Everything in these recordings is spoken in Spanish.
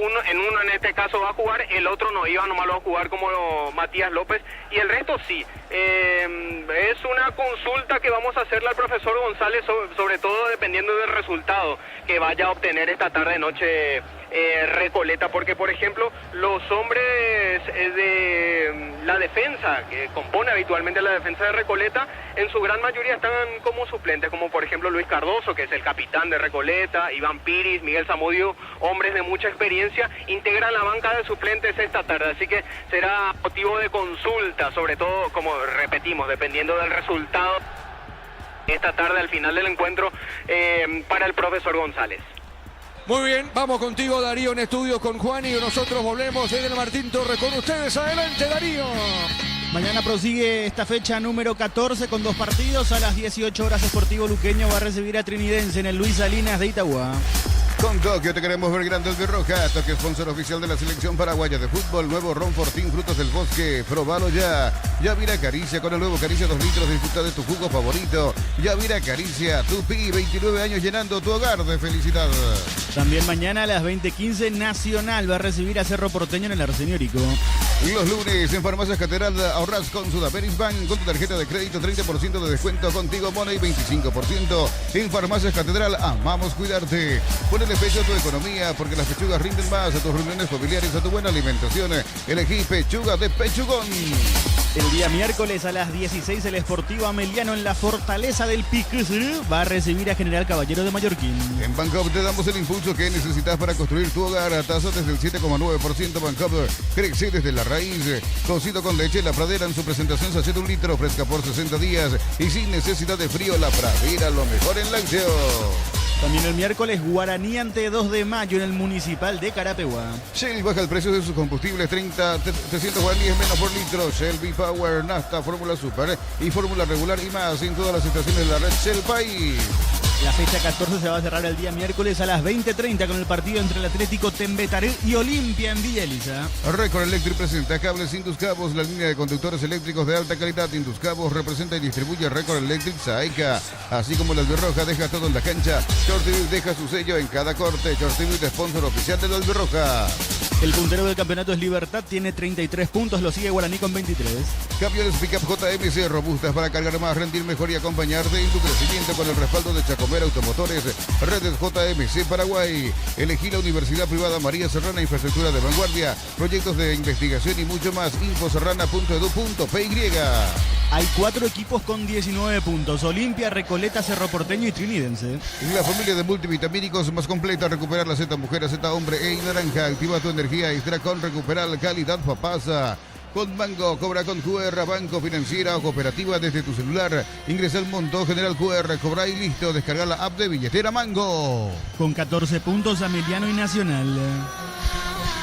uno en este caso va a jugar, el otro no iba, nomás lo va a jugar como Matías López, y el resto sí. Es una consulta que vamos a hacerle al profesor González, sobre todo dependiendo del resultado que vaya a obtener esta tarde-noche Recoleta, porque por ejemplo los hombres de la defensa que compone habitualmente la defensa de Recoleta en su gran mayoría están como suplentes, como por ejemplo Luis Cardoso, que es el capitán de Recoleta, Iván Piris, Miguel Zamudio, hombres de mucha experiencia, integran la banca de suplentes esta tarde, así que será motivo de consulta, sobre todo, como repetimos, dependiendo del resultado esta tarde al final del encuentro para el profesor González. Muy bien, vamos contigo, Darío, en estudios con Juan, y nosotros volvemos. Edel Martín Torres con ustedes. Adelante, Darío. Mañana prosigue esta fecha número 14 con 2 partidos. A las 18 horas Sportivo Luqueño va a recibir a Trinidense en el Luis Salinas de Itagua. Con Tokio te queremos ver grande Albirroja. Tokio, sponsor oficial de la selección paraguaya de fútbol. Nuevo Ron Fortín, frutos del bosque. Probalo ya. Yavira Caricia, con el nuevo Caricia 2 litros. Disfruta de tu jugo favorito. Yavira Caricia, Tupi, 29 años llenando tu hogar de felicidad. También mañana a las 20:15 Nacional va a recibir a Cerro Porteño en el Arsenio Rico. Los lunes en Farmacias Catedral ahorras con Sudaperis Bank. Con tu tarjeta de crédito 30% de descuento. Contigo Money 25%. En Farmacias Catedral amamos cuidarte. Ponele pecho a tu economía, porque las pechugas rinden más. A tus reuniones familiares, a tu buena alimentación. Elegí pechuga de Pechugón. El día miércoles a las 16 el Sportivo Ameliano en la Fortaleza del Piquis va a recibir a General Caballero de Mallorquín. En Bancopp te damos el impulso que necesitas para construir tu hogar. A tasa desde el 7,9%. Bancopp crece desde la raíz. Cocido con leche La Pradera en su presentación sachet de 1 litro, fresca por 60 días y sin necesidad de frío. La Pradera, lo mejor en lácteo. También el miércoles Guaraní ante 2 de mayo en el Municipal de Carapeguá. Shell baja el precio de sus combustibles 300 guaraníes menos por litro. Shell V-Power, Nafta, Fórmula Super y Fórmula Regular y más en todas las estaciones de la red Shell País. La fecha 14 se va a cerrar el día miércoles a las 20:30 con el partido entre el Atlético Tembetaré y Olimpia en Villa Elisa. Record Electric presenta cables Induscabos, la línea de conductores eléctricos de alta calidad. Induscabos representa y distribuye Record Electric Saeca. Así como la Albirroja deja todo en la cancha, Shorty deja su sello en cada corte. Shorty es sponsor oficial de la Albirroja. El puntero del campeonato es Libertad, tiene 33 puntos, lo sigue Guaraní con 23. Camiones Pickup JMC, robustas para cargar más, rendir mejor y acompañarte en tu crecimiento con el respaldo de Chacomer Automotores. Redes JMC Paraguay. Elegí la Universidad Privada María Serrana, infraestructura de vanguardia, proyectos de investigación y mucho más. infoserrana.edu.py. Hay 4 equipos con 19 puntos. Olimpia, Recoleta, Cerro Porteño y Trinidense. La familia de multivitamínicos más completa. Recuperar la Z mujer, Z hombre e naranja. Activa tu energía extra con Recuperar calidad Papasa. Con Mango, cobra con QR, banco, financiera o cooperativa desde tu celular. Ingresa al monto general QR, cobra y listo. Descarga la app de billetera Mango. Con 14 puntos Ameliano y Nacional.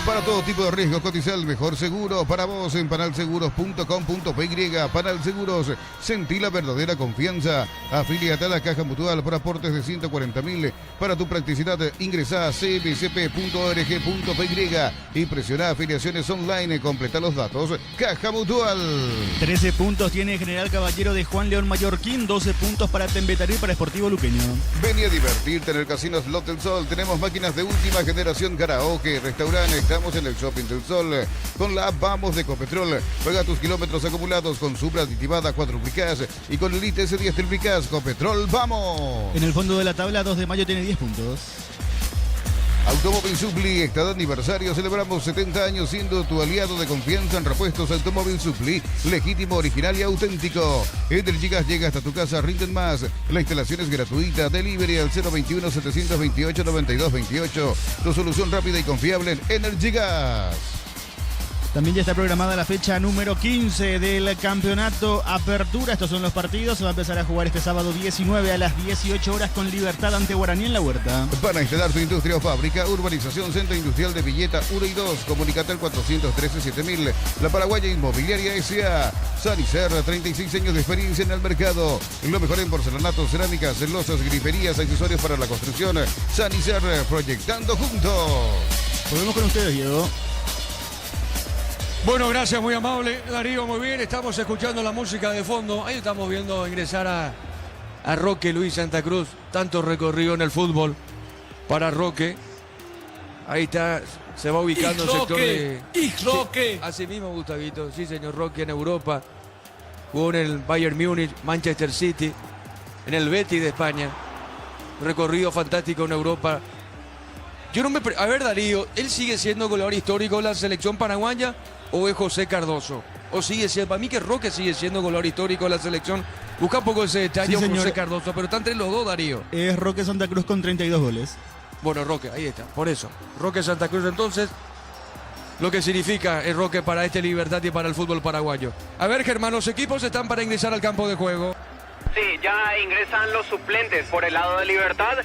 Para todo tipo de riesgos, cotiza el mejor seguro para vos en panalseguros.com.py. Panal Seguros, sentí la verdadera confianza. Afíliate a la Caja Mutual por aportes de 140.000. Para tu practicidad, ingresa a cbcp.org.py y presiona afiliaciones online. Completa los datos. Caja Mutual. 13 puntos tiene General Caballero de Juan León Mallorquín. 12 puntos para Tembetaré y para Sportivo Luqueño. Vení a divertirte en el Casino Slot del Sol. Tenemos máquinas de última generación, karaoke, restaurante. Estamos en el Shopping del Sol. Con la app Vamos de Ecopetrol. Paga tus kilómetros acumulados con Supra aditivada cuadruplicás y con Elite S10 triplicás. Copetrol, ¡vamos! En el fondo de la tabla, 2 de mayo tiene 10 puntos. Automóvil Supli, está de aniversario, celebramos 70 años siendo tu aliado de confianza en repuestos. Automóvil Supli, legítimo, original y auténtico. Energy Gas llega hasta tu casa, rinden más. La instalación es gratuita, delivery al 021-728-9228. Tu solución rápida y confiable en Energy Gas. También ya está programada la fecha número 15 del campeonato Apertura. Estos son los partidos. Se va a empezar a jugar este sábado 19 a las 18 horas con Libertad ante Guaraní en La Huerta. Para instalar tu industria o fábrica, Urbanización Centro Industrial de Villeta 1 y 2. Comunicate al 413-7000. La Paraguaya Inmobiliaria S.A. Sanicer, 36 años de experiencia en el mercado. Lo mejor en porcelanatos, cerámicas, celosas, griferías, accesorios para la construcción. Sanicer, proyectando juntos. Volvemos con ustedes, Diego. Bueno, gracias, muy amable, Darío, muy bien. Estamos escuchando la música de fondo. Ahí estamos viendo ingresar a Roque Luis Santa Cruz. Tanto recorrido en el fútbol para Roque. Ahí está, se va ubicando el sector de... Roque. Sí, así mismo, Gustavito. Sí, señor Roque, en Europa. Jugó en el Bayern Múnich, Manchester City, en el Betis de España. Recorrido fantástico en Europa. Yo no me... A ver, Darío, ¿él sigue siendo goleador histórico de la selección paraguaya o es José Cardoso? O sigue siendo... Para mí que Roque sigue siendo goleador histórico de la selección. Busca un poco ese detalle, Sí, José Cardoso, pero está entre los dos, Darío. Es Roque Santa Cruz con 32 goles. Bueno, Roque, ahí está, por eso. Roque Santa Cruz, entonces, lo que significa el Roque para este Libertad y para el fútbol paraguayo. A ver, Germán, los equipos están para ingresar al campo de juego. Sí, ya ingresan los suplentes por el lado de Libertad.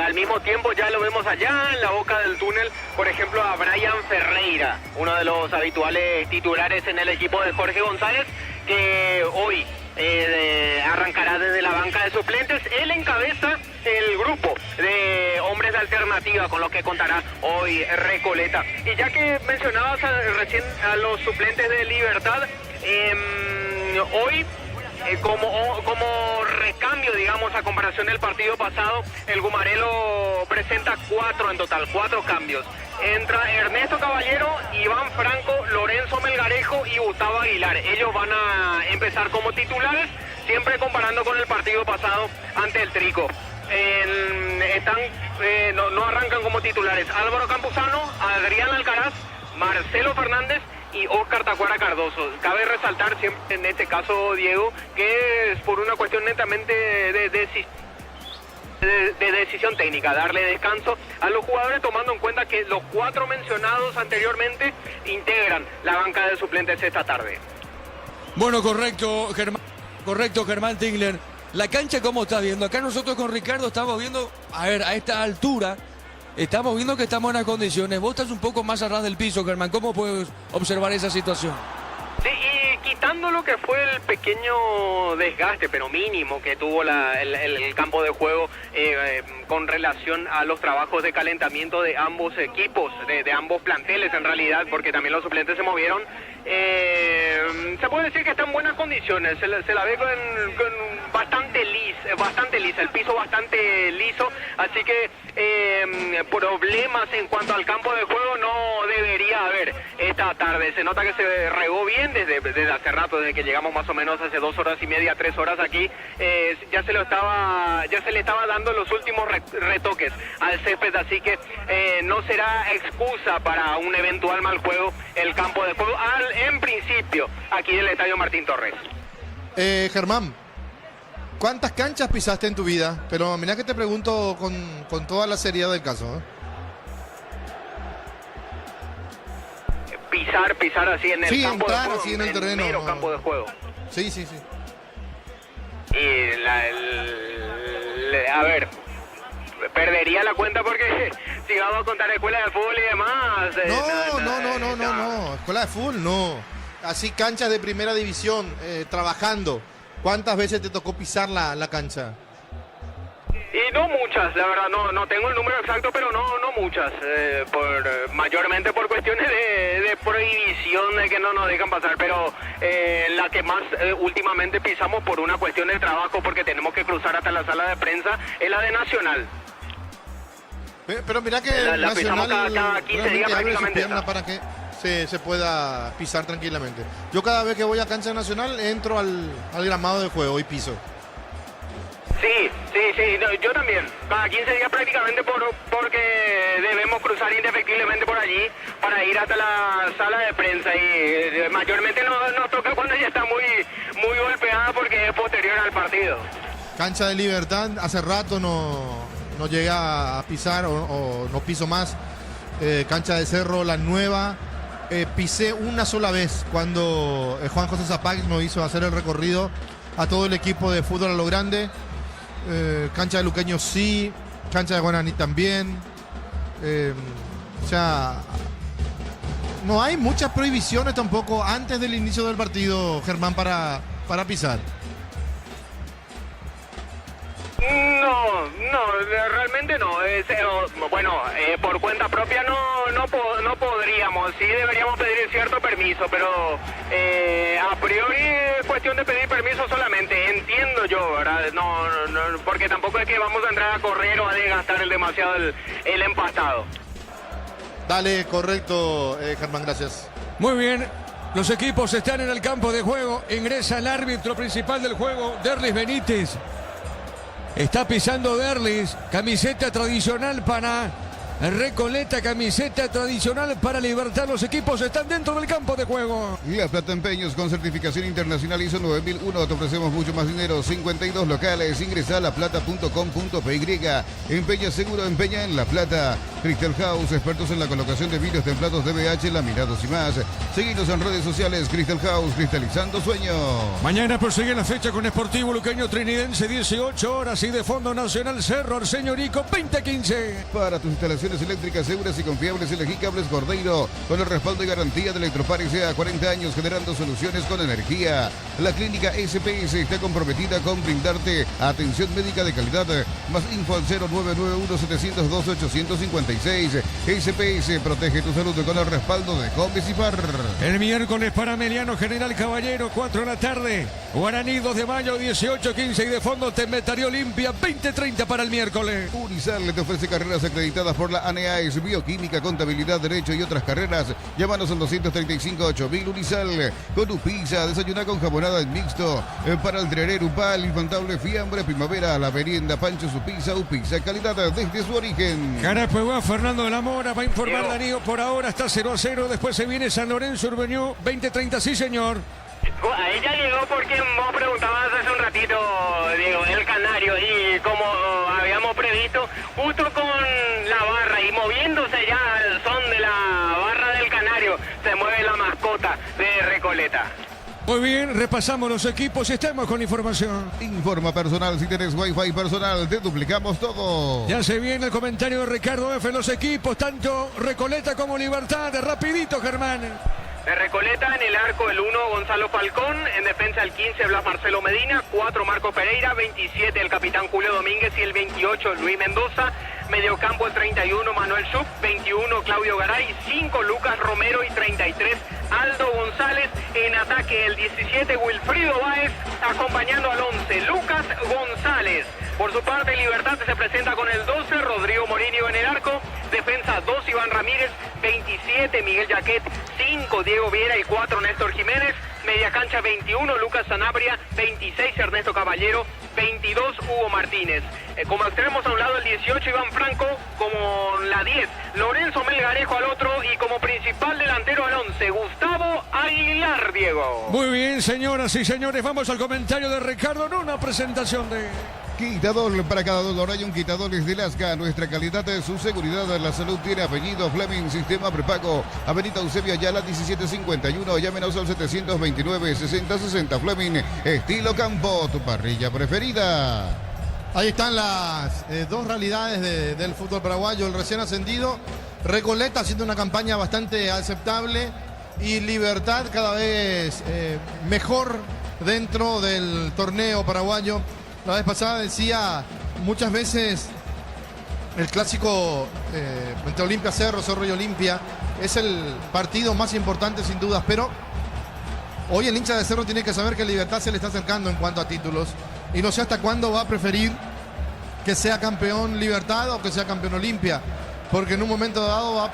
Al mismo tiempo ya lo vemos allá en la boca del túnel, por ejemplo, a Brian Ferreira, uno de los habituales titulares en el equipo de Jorge González, que hoy arrancará desde la banca de suplentes. Él encabeza el grupo de hombres de alternativa con los que contará hoy Recoleta. Y ya que mencionabas recién a los suplentes de Libertad, hoy como recambio, digamos, a comparación del partido pasado, el Gumarelo presenta 4 en total, 4 cambios. Entra Ernesto Caballero, Iván Franco, Lorenzo Melgarejo y Gustavo Aguilar. Ellos van a empezar como titulares, siempre comparando con el partido pasado ante el Trico. No arrancan como titulares Álvaro Campuzano, Adrián Alcaraz, Marcelo Fernández y Oscar Tacuara Cardoso. Cabe resaltar siempre en este caso, Diego, que es por una cuestión netamente de decisión técnica, darle descanso a los jugadores, tomando en cuenta que los 4 mencionados anteriormente integran la banca de suplentes esta tarde. Bueno, correcto, Germán Tingler. La cancha, ¿cómo está viendo? Acá nosotros con Ricardo estamos viendo, a ver, a esta altura, estamos viendo que estamos en las condiciones. Vos estás un poco más a ras del piso, Germán. ¿Cómo puedes observar esa situación? Sí, y quitando lo que fue el pequeño desgaste, pero mínimo, que tuvo el campo de juego con relación a los trabajos de calentamiento de ambos equipos, de ambos planteles en realidad, porque también los suplentes se movieron, se puede decir que está en buenas condiciones. Se la ve con bastante lisa, el piso bastante liso, así que problemas en cuanto al campo de juego no debería haber esta tarde. Se nota que se regó bien desde hace rato, desde que llegamos más o menos hace 2 horas y media, 3 horas aquí. Ya se le estaba dando los últimos retoques al césped, así que no será excusa para un eventual mal juego el campo de juego en principio aquí del Estadio Martín Torres. Germán, ¿cuántas canchas pisaste en tu vida? Pero mirá que te pregunto con toda la seriedad del caso, ¿eh? Pisar así en el campo de juego, así en el terreno, mero campo de juego. Sí. Y a ver, perdería la cuenta porque si vamos a contar escuela de fútbol y demás. No. Escuela de fútbol, no. Así canchas de primera división, trabajando. ¿Cuántas veces te tocó pisar la cancha? Y no muchas, la verdad, no tengo el número exacto, pero no muchas, mayormente por cuestiones de prohibición de que no nos dejan pasar, pero la que más últimamente pisamos por una cuestión de trabajo, porque tenemos que cruzar hasta la sala de prensa, es la de Nacional. Pero mirá que la Nacional cada 15 días prácticamente para que se pueda pisar tranquilamente. Yo cada vez que voy a cancha Nacional entro al gramado de juego y piso. Sí, no, yo también, cada 15 días prácticamente porque debemos cruzar indefectiblemente por allí para ir hasta la sala de prensa y mayormente nos toca cuando ya está muy golpeada porque es posterior al partido. Cancha de Libertad, hace rato no llega a pisar o no piso más. Cancha de Cerro, la nueva, pisé una sola vez cuando Juan José Zapag nos hizo hacer el recorrido a todo el equipo de fútbol a lo grande. Cancha de Luqueño sí, cancha de Guaraní también. O sea, no hay muchas prohibiciones tampoco antes del inicio del partido, Germán, para pisar. No, realmente no. Por cuenta propia no podríamos. Sí deberíamos pedir cierto permiso, pero a priori es cuestión de pedir permiso solamente. Entiendo yo, ¿verdad? No, porque tampoco es que vamos a entrar a correr o a desgastar demasiado el empastado. Dale, correcto, Germán, gracias. Muy bien, los equipos están en el campo de juego. Ingresa el árbitro principal del juego, Derlis Benítez. Está pisando Derlis, camiseta tradicional para Recoleta, camiseta tradicional para Libertad. Los equipos están dentro del campo de juego. La Plata Empeños con certificación internacional ISO 9001. Te ofrecemos mucho más dinero. 52 locales. Ingresa a laplata.com.py. Empeña seguro, empeña en La Plata. Crystal House, expertos en la colocación de vidrios templados DBH, laminados y más. Seguinos en redes sociales. Crystal House, cristalizando sueños. Mañana prosigue la fecha con Sportivo Luqueño Trinidense, 18 horas, y de Fondo Nacional Cerro Arsenio Rico, 2015. Para tus instalaciones eléctricas seguras y confiables, elegí Cables Cordeiro, con el respaldo y garantía de Electropar S.A. 40 años generando soluciones con energía. La clínica SPS está comprometida con brindarte atención médica de calidad. Más info al 0991-702-856. SPS protege tu salud con el respaldo de Comecipar. El miércoles para Meliano General Caballero, 4 de la tarde. Guaraní, 2 de mayo, 18-15, y de Fondo Temetario Olimpia, 20-30 para el miércoles. Unisal te ofrece carreras acreditadas por la ANEAES, bioquímica, contabilidad, derecho y otras carreras. Llámanos al 235-8000. Unisal, con Upisa, desayunar con jamonada en mixto. Para el Drerer, Upal, infantable, fiambre, primavera, la merienda, Pancho Upisa, Upisa, calidad desde su origen. Carapuegua, Fernando de la Mora, va a informar Darío, por ahora está 0-0, después se viene San Lorenzo Urbeñú, 20-30, sí señor. Ahí ya llegó porque vos preguntabas hace un ratito, Diego, el Canario, y como habíamos previsto, justo con la barra y moviéndose ya al son de la barra del Canario, se mueve la mascota de Recoleta. Muy bien, repasamos los equipos y estamos con información. Informa personal, si tenés Wi-Fi personal, te duplicamos todo. Ya se viene el comentario de Ricardo F. Los equipos, tanto Recoleta como Libertad. Rapidito, Germán. De Recoleta, en el arco el 1, Gonzalo Falcón. En defensa el 15, Blas Marcelo Medina. 4, Marco Pereira. 27, el capitán Julio Domínguez. Y el 28, Luis Mendoza. Mediocampo el 31, Manuel Schupp. 21, Claudio Garay. 5, Lucas Romero. Y 33, Aldo González. En ataque el 17, Wilfrido Báez. Acompañando al 11, Lucas González. Por su parte, Libertad se presenta con el 12, Rodrigo Morinho en el arco. Defensa 2, Iván Ramírez. 27, Miguel Jaquet. 5, Diego Viera. Y 4, Néstor Jiménez. Media cancha 21, Lucas Sanabria. 26, Ernesto Caballero. 22, Hugo Martínez. Como extremos a un lado el 18, Iván Franco. Como la 10, Lorenzo Melgarejo al otro. Y como principal delantero al 11, Gustavo Aguilar, Diego. Muy bien, señoras y señores, vamos al comentario de Ricardo, no una presentación de... Quitador, para cada dolor hay un quitador desde Lasca. Nuestra calidad es su seguridad. La salud tiene apellido Fleming, sistema prepago. Avenida Eusebio Ayala 1751. Llámenos al 729-6060. Fleming, estilo campo, tu parrilla preferida. Ahí están las dos realidades del fútbol paraguayo. El recién ascendido, Recoleta haciendo una campaña bastante aceptable, y Libertad cada vez mejor dentro del torneo paraguayo. La vez pasada decía, muchas veces el clásico entre Olimpia Cerro, Cerro y Olimpia es el partido más importante sin dudas, pero hoy el hincha de Cerro tiene que saber que Libertad se le está acercando en cuanto a títulos, y no sé hasta cuándo va a preferir que sea campeón Libertad o que sea campeón Olimpia, porque en un momento dado va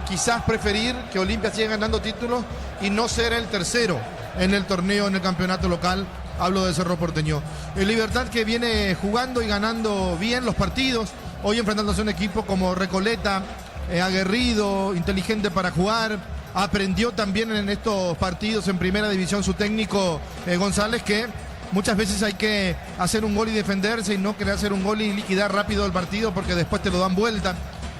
quizás preferir que Olimpia siga ganando títulos y no ser el tercero en el torneo, en el campeonato local. Hablo de Cerro Porteño. El Libertad que viene jugando y ganando bien los partidos. Hoy enfrentándose a un equipo como Recoleta, aguerrido, inteligente para jugar. Aprendió también en estos partidos en primera división su técnico González, que muchas veces hay que hacer un gol y defenderse, y no querer hacer un gol y liquidar rápido el partido porque después te lo dan vuelta.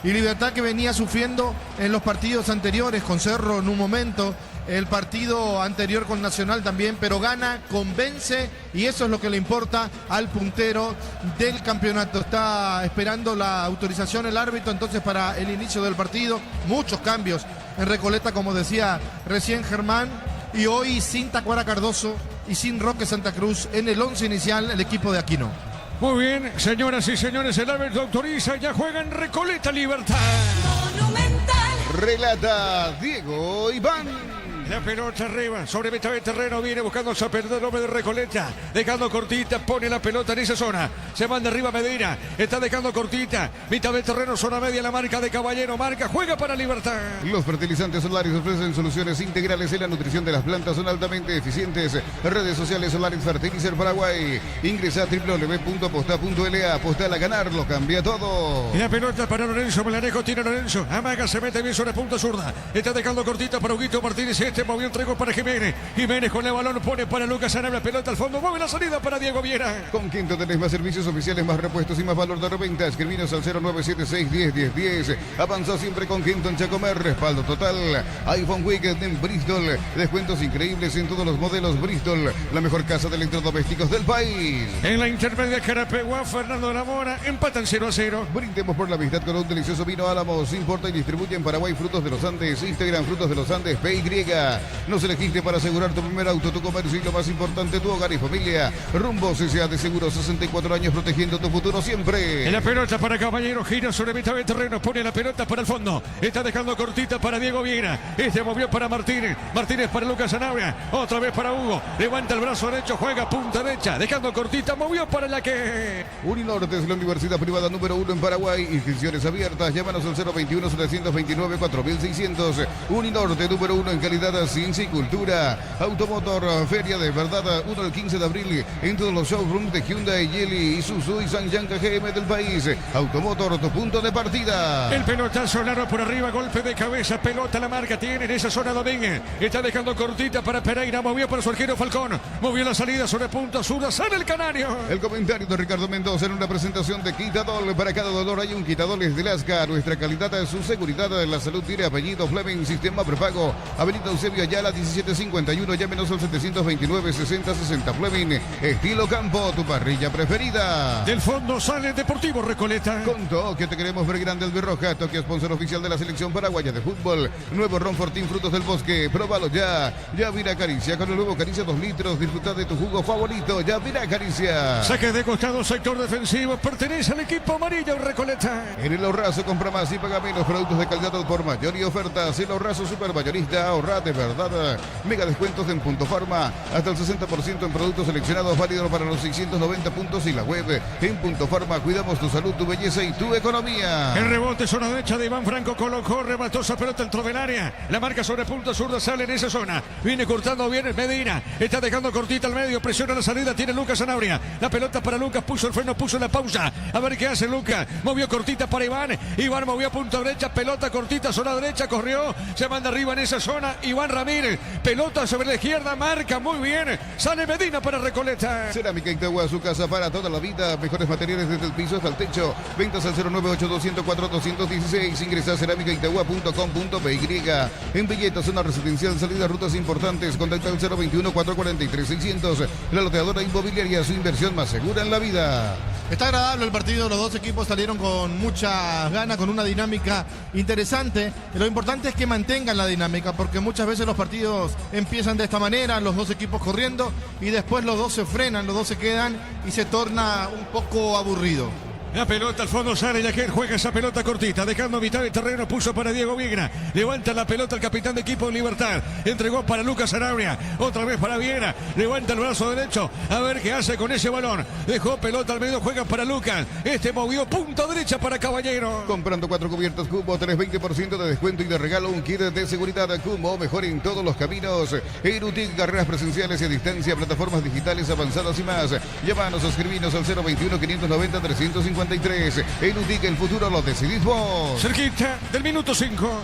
Y Libertad que venía sufriendo en los partidos anteriores con Cerro en un momento, el partido anterior con Nacional también, pero gana, convence, y eso es lo que le importa al puntero del campeonato. Está esperando la autorización el árbitro entonces para el inicio del partido. Muchos cambios en Recoleta, como decía recién Germán, y hoy sin Tacuara Cardoso y sin Roque Santa Cruz en el 11 inicial el equipo de Aquino. Muy bien, señoras y señores, el árbitro autoriza, ya juegan Recoleta Libertad. Monumental. Relata Diego Iván. La pelota arriba, sobre mitad del terreno, viene buscando esa pelota el hombre de Recoleta, dejando cortita, pone la pelota en esa zona, se manda arriba Medina, está dejando cortita, mitad del terreno, zona media, la marca de Caballero, marca, juega para Libertad. Los fertilizantes solares ofrecen soluciones integrales en la nutrición de las plantas, son altamente eficientes. Redes sociales Solaris Fertilizer Paraguay. Ingresa a www.posta.la, Postal a ganar, lo cambia todo. La pelota para Lorenzo, Melanejo tiene Lorenzo, amaga, se mete bien sobre punta zurda, está dejando cortita para Huguito Martínez, movió, entregó para Jiménez, Jiménez con el balón, pone para Lucas Sanabria, pelota al fondo, mueve la salida para Diego Viera. Con Quinto tenés más servicios oficiales, más repuestos y más valor de reventa. Escribinos al 0976-10-10-10. Avanza siempre con Quinto en Chacomer, respaldo total. iPhone Weekend en Bristol, descuentos increíbles en todos los modelos. Bristol, la mejor casa de electrodomésticos del país. En la intermedia Carapegua, Fernando de la Mora, empatan 0-0. Brindemos por la amistad con un delicioso vino Álamos. Importa y distribuye en Paraguay Frutos de los Andes. Instagram Frutos de los Andes, PY. Nos elegiste para asegurar tu primer auto, tu comercio y lo más importante, tu hogar y familia. Rumbo CCA de Seguros, 64 años protegiendo tu futuro siempre. En la pelota para Caballero, gira sobre mitad del terreno, pone la pelota para el fondo. Está dejando cortita para Diego Viera. Movió para Martínez. Martínez para Lucas Sanabria. Otra vez para Hugo. Levanta el brazo derecho, juega punta derecha. Dejando cortita, movió para la que... Uninorte es la universidad privada número 1 en Paraguay. Inscripciones abiertas. Llámanos al 021-729-4600. Uninorte número 1 en calidad, ciencia y cultura. Automotor, feria de verdad, 1 al 15 de abril en todos los showrooms de Hyundai, Geely, Isuzu y Sanyanga GM del país. Automotor, tu punto de partida. El pelotazo largo por arriba, golpe de cabeza, pelota la marca tiene en esa zona Domínguez. Está dejando cortita para Pereira, movió para su arquero Falcón. Movió la salida sobre punta zurda, sale el canario. El comentario de Ricardo Mendoza en una presentación de Quitadol. Para cada dolor hay un Quitadol es de Lasca. Nuestra calidad es su seguridad. La salud tiene apellido Fleming, sistema prepago. Avenida Eusebio Ayala 1751, llámenos al 729-6060 Fleming. Estilo campo, tu parrilla preferida. Del fondo sale Deportivo Recoleta. Con Tokio te queremos ver grande Albirroja. Tokio, sponsor oficial de la selección paraguaya de fútbol. Nuevo Ron Fortín Frutos del Bosque, próbalo ya. Yavira Caricia, con el nuevo Caricia 2 litros. Disfruta de tu jugo favorito. Yavira Caricia. Saque de costado, sector defensivo, pertenece al equipo amarillo Recoleta. En el Ahorrazo compra más y paga menos. Productos de calidad por mayor y ofertas. El Ahorrazo super mayorista, ahorra de verdad. Mega descuentos en Punto Farma, hasta el 60% en productos seleccionados, válido para los 690 puntos y la web. En Punto Farma cuidamos tu salud, tu belleza y tu economía. El rebote, zona derecha de Iván Franco, colocó, remató esa pelota dentro del área. La marca sobre punta zurda sale en esa zona. Viene cortando bien Medina, está dejando cortita al medio, presiona la salida, tiene Lucas Sanabria. La pelota para Lucas, puso el freno, puso la pausa. A ver qué hace Lucas. Movió cortita para Iván. Iván movió a punta derecha, pelota cortita, zona derecha, corrió, se manda arriba en esa zona. Iván Ramírez, pelota sobre la izquierda, marca muy bien. Sale Medina para Recoleta. Cerámica Itagua, su casa para toda la vida. Mejores materiales desde el piso hasta el techo. Ventas al 098-204-216. Ingresa a cerámicaitagua.com.py. En Villeta, zona residencial, salida rutas importantes. Contacta al 021-443-600. La loteadora inmobiliaria, su inversión más segura en la vida. Está agradable el partido, los dos equipos salieron con muchas ganas, con una dinámica interesante. Lo importante es que mantengan la dinámica, porque muchas veces los partidos empiezan de esta manera, los dos equipos corriendo, y después los dos se frenan, los dos se quedan y se torna un poco aburrido. La pelota al fondo sale, Yaquer juega esa pelota cortita, dejando mitad del terreno, puso para Diego Viera. Levanta la pelota el capitán de equipo Libertad. Entregó para Lucas Sanabria, otra vez para Viera. Levanta el brazo derecho, a ver qué hace con ese balón. Dejó pelota al medio, juega para Lucas. Movió punta derecha para Caballero. Comprando 4 cubiertos Cubo, tenés 20% de descuento y de regalo un kit de seguridad Cubo. Mejor en todos los caminos. Erutic, carreras presenciales y a distancia, plataformas digitales avanzadas y más. Llámanos o escribinos al 021-590-350. En UTIC el futuro lo decidís vos. Cerquita del minuto 5.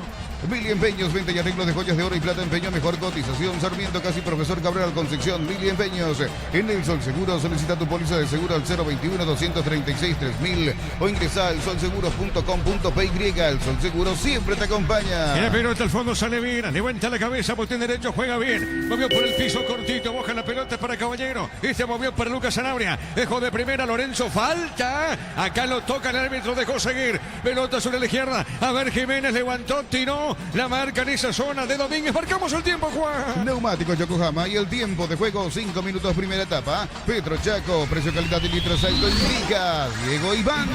Mili Empeños, venta y arreglo de joyas de oro y plata, empeño, mejor cotización. Sarmiento, casi Profesor Cabral Concepción. Mili Empeños. En el Sol Seguro, solicita tu póliza de seguro al 021-236-3000 o ingresa al solseguros.com.py. El Sol Seguro siempre te acompaña. La pelota al fondo sale bien, levanta la cabeza, botín derecho, juega bien. Movió por el piso cortito, boja la pelota para Caballero. Movió para Lucas Sanabria. Dejó de primera Lorenzo, falta. Acá lo toca el árbitro, dejó seguir. Pelota sobre la izquierda. A ver, Jiménez levantó, tiró. La marca en esa zona de Domínguez. Marcamos el tiempo, Juan. Neumáticos Yokohama y el tiempo de juego, 5 minutos primera etapa. Petro Chaco, precio, calidad y litros alto indica Diego Iván.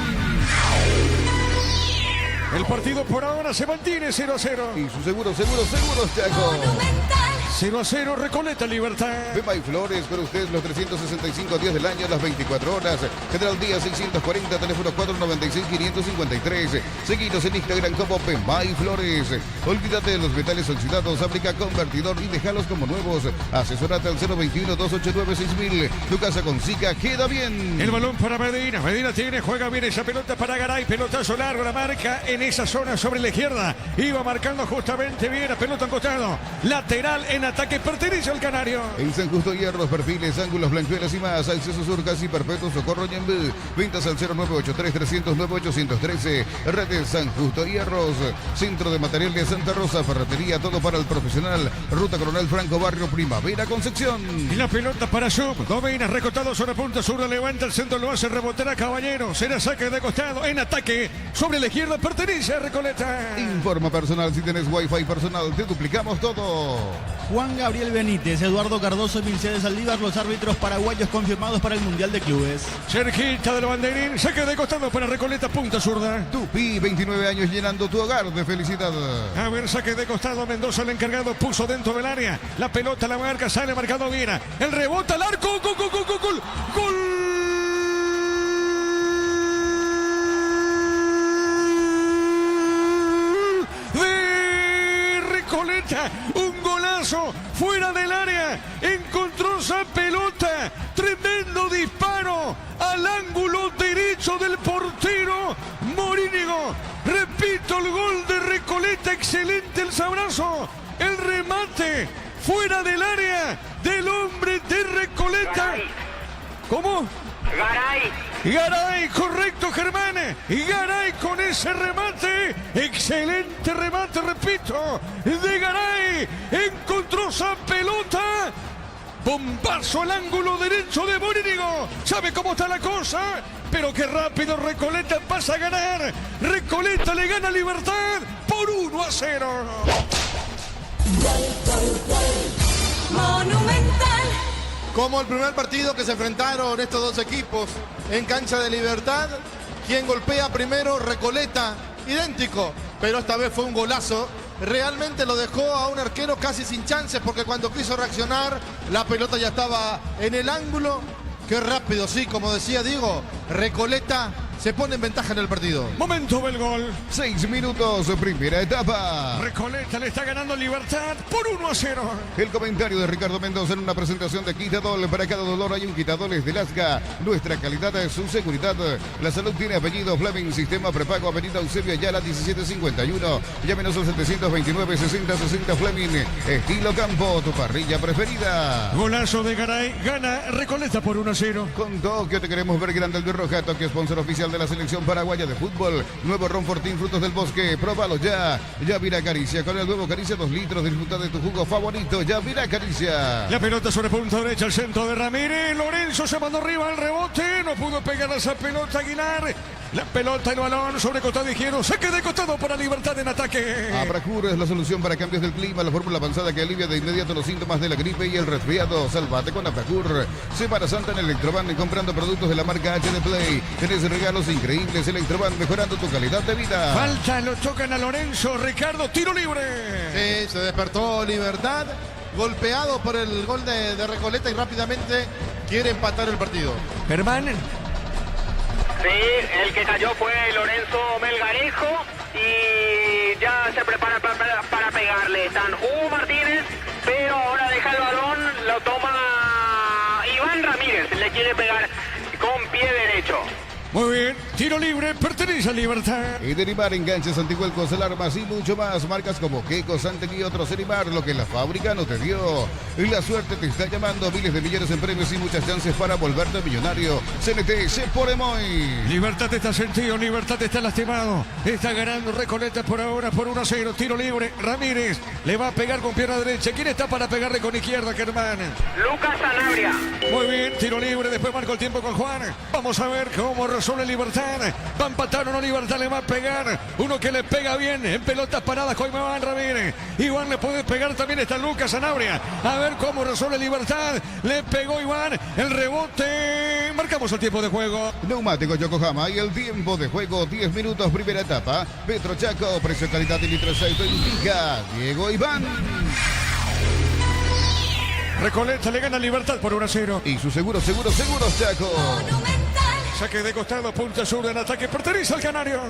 El partido por ahora se mantiene 0-0. Y su seguros Chaco. Monumental. 0-0, Recoleta Libertad. Bema y Flores, con ustedes los 365 días del año, las 24 horas. General Díaz 640, teléfono 496-553. Seguidos en Instagram como Bema y Flores. Olvídate de los metales oxidados, aplica convertidor y déjalos como nuevos. Asesorate al 021-289-6000. Tu casa con Zika queda bien. El balón para Medina. Medina juega bien esa pelota para Garay. Pelotazo largo, la marca en esa zona sobre la izquierda. Iba marcando justamente bien a pelota en costado. Lateral en ataque, pertenece al Canario. En San Justo Hierros, perfiles, ángulos, blanqueras y más. Acceso sur casi perfecto, Socorro Ñembú. Ventas al 0983-309-813. Redes San Justo Hierros. Centro de Material de Santa Rosa, ferretería, todo para el profesional. Ruta Coronel Franco, Barrio Primavera, Concepción. Y la pelota para Sub. Domina, recostado sobre punta sur, levanta el centro, lo hace rebotar a Caballero. Será saque de costado, en ataque. Sobre la izquierda, pertenece a Recoleta. Informa personal, si tenés wifi personal, te duplicamos todo. Juan Gabriel Benítez, Eduardo Cardoso y Mercedes Aldívar, los árbitros paraguayos confirmados para el Mundial de Clubes. Cerquita del banderín, saque de costado para Recoleta, punta zurda. Tupi, 29 años llenando tu hogar de felicidad. A ver, saque de costado, Mendoza el encargado, puso dentro del área. La pelota, la marca, sale marcado Viera. El rebote al arco, gol, gol, gol, gol, gol. ¡Gol! Un golazo fuera del área, encontró esa pelota, tremendo disparo al ángulo derecho del portero Morínigo. Repito, el gol de Recoleta, excelente el sabrazo, el remate fuera del área del hombre de Recoleta. ¿Cómo? Garay, correcto, Germán. Garay con ese remate. Excelente remate, repito, de Garay. Encontró esa pelota. Bombazo al ángulo derecho de Morínigo. ¿Sabe cómo está la cosa? Pero qué rápido Recoleta pasa a ganar. Recoleta le gana a Libertad por 1-0. Monumental. Como el primer partido que se enfrentaron estos dos equipos en cancha de Libertad, quien golpea primero, Recoleta, idéntico, pero esta vez fue un golazo. Realmente lo dejó a un arquero casi sin chances, porque cuando quiso reaccionar, la pelota ya estaba en el ángulo. Qué rápido, sí, como decía Diego, Recoleta se pone en ventaja en el partido. Momento del gol. 6 minutos, primera etapa. Recoleta le está ganando Libertad por 1-0. El comentario de Ricardo Mendoza en una presentación de Quitadol. Para cada dolor hay un Quitadoles de Lasca. Nuestra calidad es su seguridad. La salud tiene apellido Fleming. Sistema prepago Avenida Eusebio Ayala 1751. Llámenos al 729-6060 Fleming. Estilo Campo, tu parrilla preferida. Golazo de Garay. Gana Recoleta por 1-0. Con Tokio te queremos ver grande el de Roja. Tokio, sponsor oficial de la selección paraguaya de fútbol. Nuevo Ron Fortín, frutos del bosque. Próbalo ya. Yavira Caricia. Con el nuevo Caricia 2 litros. Disfruta de tu jugo favorito. Yavira Caricia. La pelota sobre punta derecha, el centro de Ramírez. Lorenzo se mandó arriba al rebote. No pudo pegar a esa pelota Aguilar. La pelota, el balón sobre costado izquierdo. Saque de costado para Libertad en ataque. Abracur es la solución para cambios del clima. La fórmula avanzada que alivia de inmediato los síntomas de la gripe y el resfriado. Salvate con Abracur. Semana Santa en Electroban, comprando productos de la marca HD Play. Tenés regalos increíbles. Electroban, mejorando tu calidad de vida. Falta, lo tocan a Lorenzo. Ricardo, tiro libre. Sí, se despertó Libertad, golpeado por el gol de Recoleta y rápidamente quiere empatar el partido. Germán. Sí, el que cayó fue Lorenzo Melgarejo y ya se prepara para pegarle. Están Hugo Martínez, pero ahora deja el balón, lo toma Iván Ramírez, le quiere pegar con pie derecho. Muy bien, tiro libre, pertenece a Libertad. Y Derimar, enganches, antihuelcos, alarmas y mucho más. Marcas como Keiko, Santen y otros. Derimar, lo que la fábrica no te dio. Y la suerte te está llamando. Miles de millones en premios y muchas chances para volverte millonario. CNT, se por Emoy. Libertad está sentido, Libertad está lastimado. Está ganando Recoleta por ahora por 1-0. Tiro libre, Ramírez le va a pegar con pierna derecha. ¿Quién está para pegarle con izquierda, Germán? Lucas Sanabria. Muy bien, tiro libre, después marcó el tiempo con Juan. Vamos a ver cómo resuelve Libertad. Va a empatar o no Libertad, le va a pegar. Uno que le pega bien en pelotas paradas con Iván Ramírez. Iván le puede pegar también, está Lucas Sanabria. A ver cómo resuelve Libertad. Le pegó Iván, el rebote. Marcamos el tiempo de juego. Neumático Yokohama y el tiempo de juego 10 minutos, primera etapa. Petro Chaco, precio, calidad y litros auto indica Diego Iván. Recoleta le gana Libertad por 1-0. Y su seguros, Chaco. Saque de costado, punta sur en ataque, pertenece al Canario.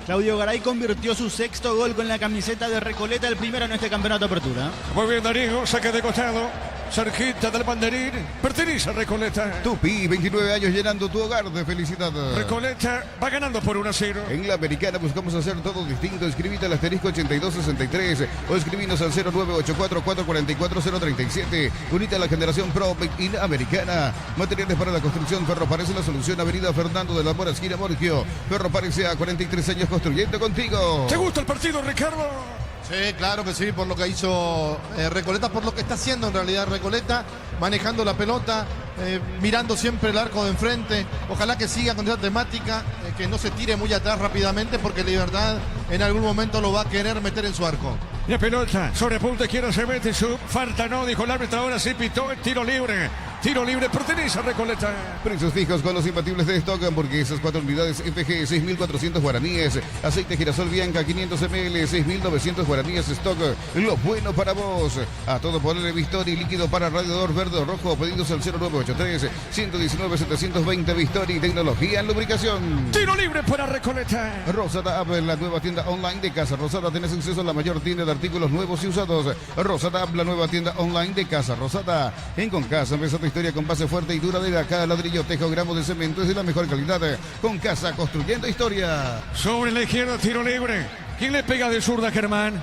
Claudio Garay convirtió su sexto gol con la camiseta de Recoleta, el primero en este campeonato de apertura. Muy bien, Darío, saque de costado. Cerquita del banderín, pertenece a Recoleta. Tupi, 29 años llenando tu hogar de felicidad. Recoleta va ganando por 1-0. En la Americana buscamos hacer todo distinto. Escribite al asterisco 8263 o escribinos al 0984-444-037. Unite a la generación Pro in Americana. Materiales para la construcción. Ferropares, la solución. Avenida Fernando de la Mora, esquina Morgio. Ferropares a 43 años construyendo contigo. ¿Te gusta el partido, Ricardo? Sí, claro que sí, por lo que hizo Recoleta, por lo que está haciendo en realidad Recoleta, manejando la pelota, mirando siempre el arco de enfrente. Ojalá que siga con esa temática, que no se tire muy atrás rápidamente, porque Libertad en algún momento lo va a querer meter en su arco. La pelota sobre punta izquierda se mete, su falta no, dijo el árbitro, ahora sí pitó el tiro libre. Tiro libre, pertenece a Recoleta. Precios fijos con los imbatibles de stock. Hamburguesas 4 unidades FG, 6.400 guaraníes. Aceite girasol Bianca, 500 ml, 6.900 guaraníes stock. Lo bueno para vos. A todo ponerle Vistori, líquido para radiador verde o rojo. Pedidos al 0983-119-720 Vistori. Tecnología en lubricación. Tiro libre para Recoleta. Rosada App, la nueva tienda online de Casa Rosada. Tenés acceso a la mayor tienda de artículos nuevos y usados. Rosada App, la nueva tienda online de Casa Rosada. En Concasa, empezó tu historia con base fuerte y duradera. Cada ladrillo, tejo, gramos de cemento es de la mejor calidad. Concasa, construyendo historia. Sobre la izquierda, tiro libre. ¿Quién le pega de zurda, Germán?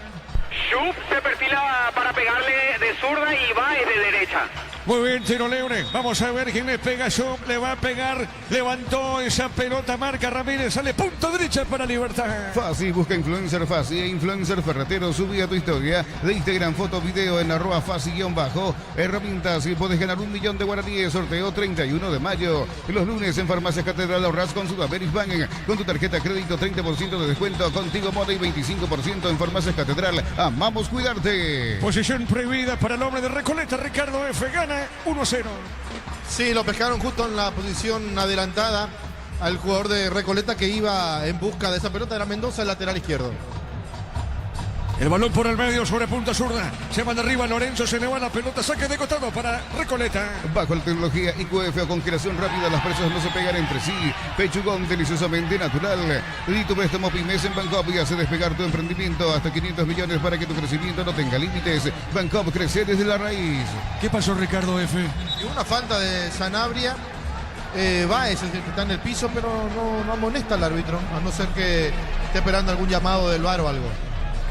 Schupp se perfila para pegarle de zurda y va de derecha. Muy bien, tiro libre. Vamos a ver quién le pega. Schupp le va a pegar. Levantó esa pelota, marca Ramírez. Sale punta derecha para Libertad. Fácil, busca influencer Fácil e influencer ferretero. Subí a tu historia de Instagram, foto, video en @Fácil_. Herramientas y puedes ganar 1 millón de guaraníes. Sorteo 31 de mayo. Los lunes en Farmacia Catedral ahorras con Sudameris Bank. Con tu tarjeta crédito 30% de descuento. Contigo Moda y 25% en Farmacia Catedral. Amamos cuidarte. Posición prohibida para el hombre de Recoleta, Ricardo F. Gana 1-0. Sí, lo pescaron justo en la posición adelantada al jugador de Recoleta que iba en busca de esa pelota. Era Mendoza, el lateral izquierdo. El balón por el medio sobre punta zurda. Se van arriba Lorenzo, se le va la pelota. Saque de costado para Recoleta. Bajo la tecnología IQF o congelación rápida, las presas no se pegan entre sí. Pechugón deliciosamente natural. Y tu préstamo Pymes en Bancop y hace despegar tu emprendimiento hasta 500 millones para que tu crecimiento no tenga límites. Bancop, crece desde la raíz. ¿Qué pasó, Ricardo F? Y una falta de Sanabria. Baez es el que está en el piso, pero no amonesta al árbitro, a no ser que esté esperando algún llamado del VAR o algo.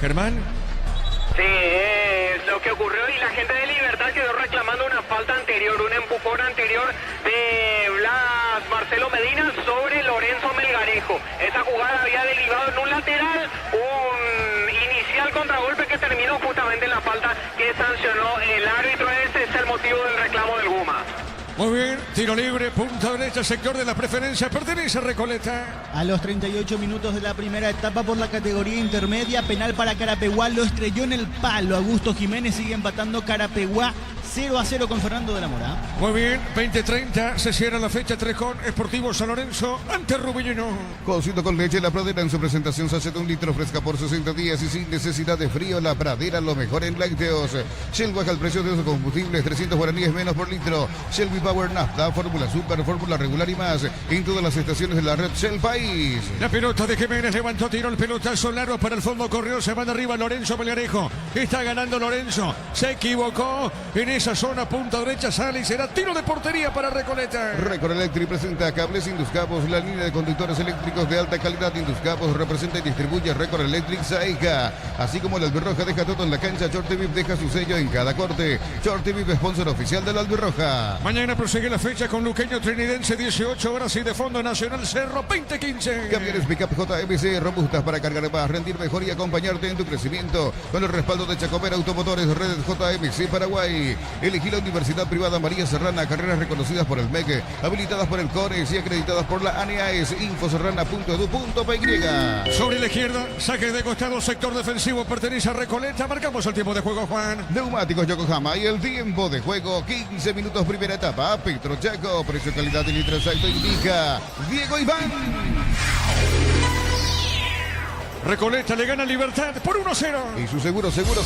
Germán. Sí, es lo que ocurrió y la gente de Libertad quedó reclamando una falta anterior, un empujón anterior de Blas Marcelo Medina sobre Lorenzo Melgarejo. Esa jugada había derivado en un lateral, un inicial contragolpe que terminó justamente en la falta que sancionó el árbitro. Ese es el motivo del reclamo del Guma. Muy bien, tiro libre, punta derecha, sector de la preferencia, pertenece a Recoleta. A los 38 minutos de la primera etapa por la categoría intermedia, penal para Carapeguá, lo estrelló en el palo. Augusto Jiménez sigue empatando Carapeguá 0-0 con Fernando de la Mora. Muy bien, 20:30, se cierra la fecha 3 con Sportivo San Lorenzo ante Rubillino. Cocido con leche La Pradera en su presentación sachet de 1 litro fresca por 60 días y sin necesidad de frío. La Pradera, lo mejor en lácteos. Shell baja el precio de sus combustibles, 300 guaraníes menos por litro. Shell Power Nafta, fórmula super, fórmula regular y más en todas las estaciones de la red Shell País. La pelota de Jiménez levantó, tiró el pelotazo largo para el fondo, corrió, se van arriba Lorenzo Melgarejo. Está ganando Lorenzo, se equivocó en esa zona, punta derecha, sale y será tiro de portería para Recoleta. Record Electric presenta cables Induscapos, la línea de conductores eléctricos de alta calidad. Induscapos representa y distribuye Record Electric Saica. Así como la Albirroja deja todo en la cancha, Chortevip deja su sello en cada corte. Chortevip, sponsor oficial de la Albirroja. Mañana prosigue la fecha con Luqueño Trinidense, 18 horas y de Fondo Nacional Cerro 2015. Camiones Pickup JMC, robustas para cargar más, rendir mejor y acompañarte en tu crecimiento. Con el respaldo de Chacomer Automotores, Red JMC Paraguay. Elegí la Universidad Privada María Serrana, carreras reconocidas por el MEC, habilitadas por el CONES y acreditadas por la ANEAES. Infoserrana.edu.py. Sobre la izquierda, saque de costado, sector defensivo, pertenece a Recoleta. Marcamos el tiempo de juego, Juan. Neumáticos Yokohama y el tiempo de juego, 15 minutos primera etapa. Petro Chaco, precio, calidad y litro exacto indica Diego Iván. Recoleta le gana Libertad por 1-0. Y su seguro Chaco.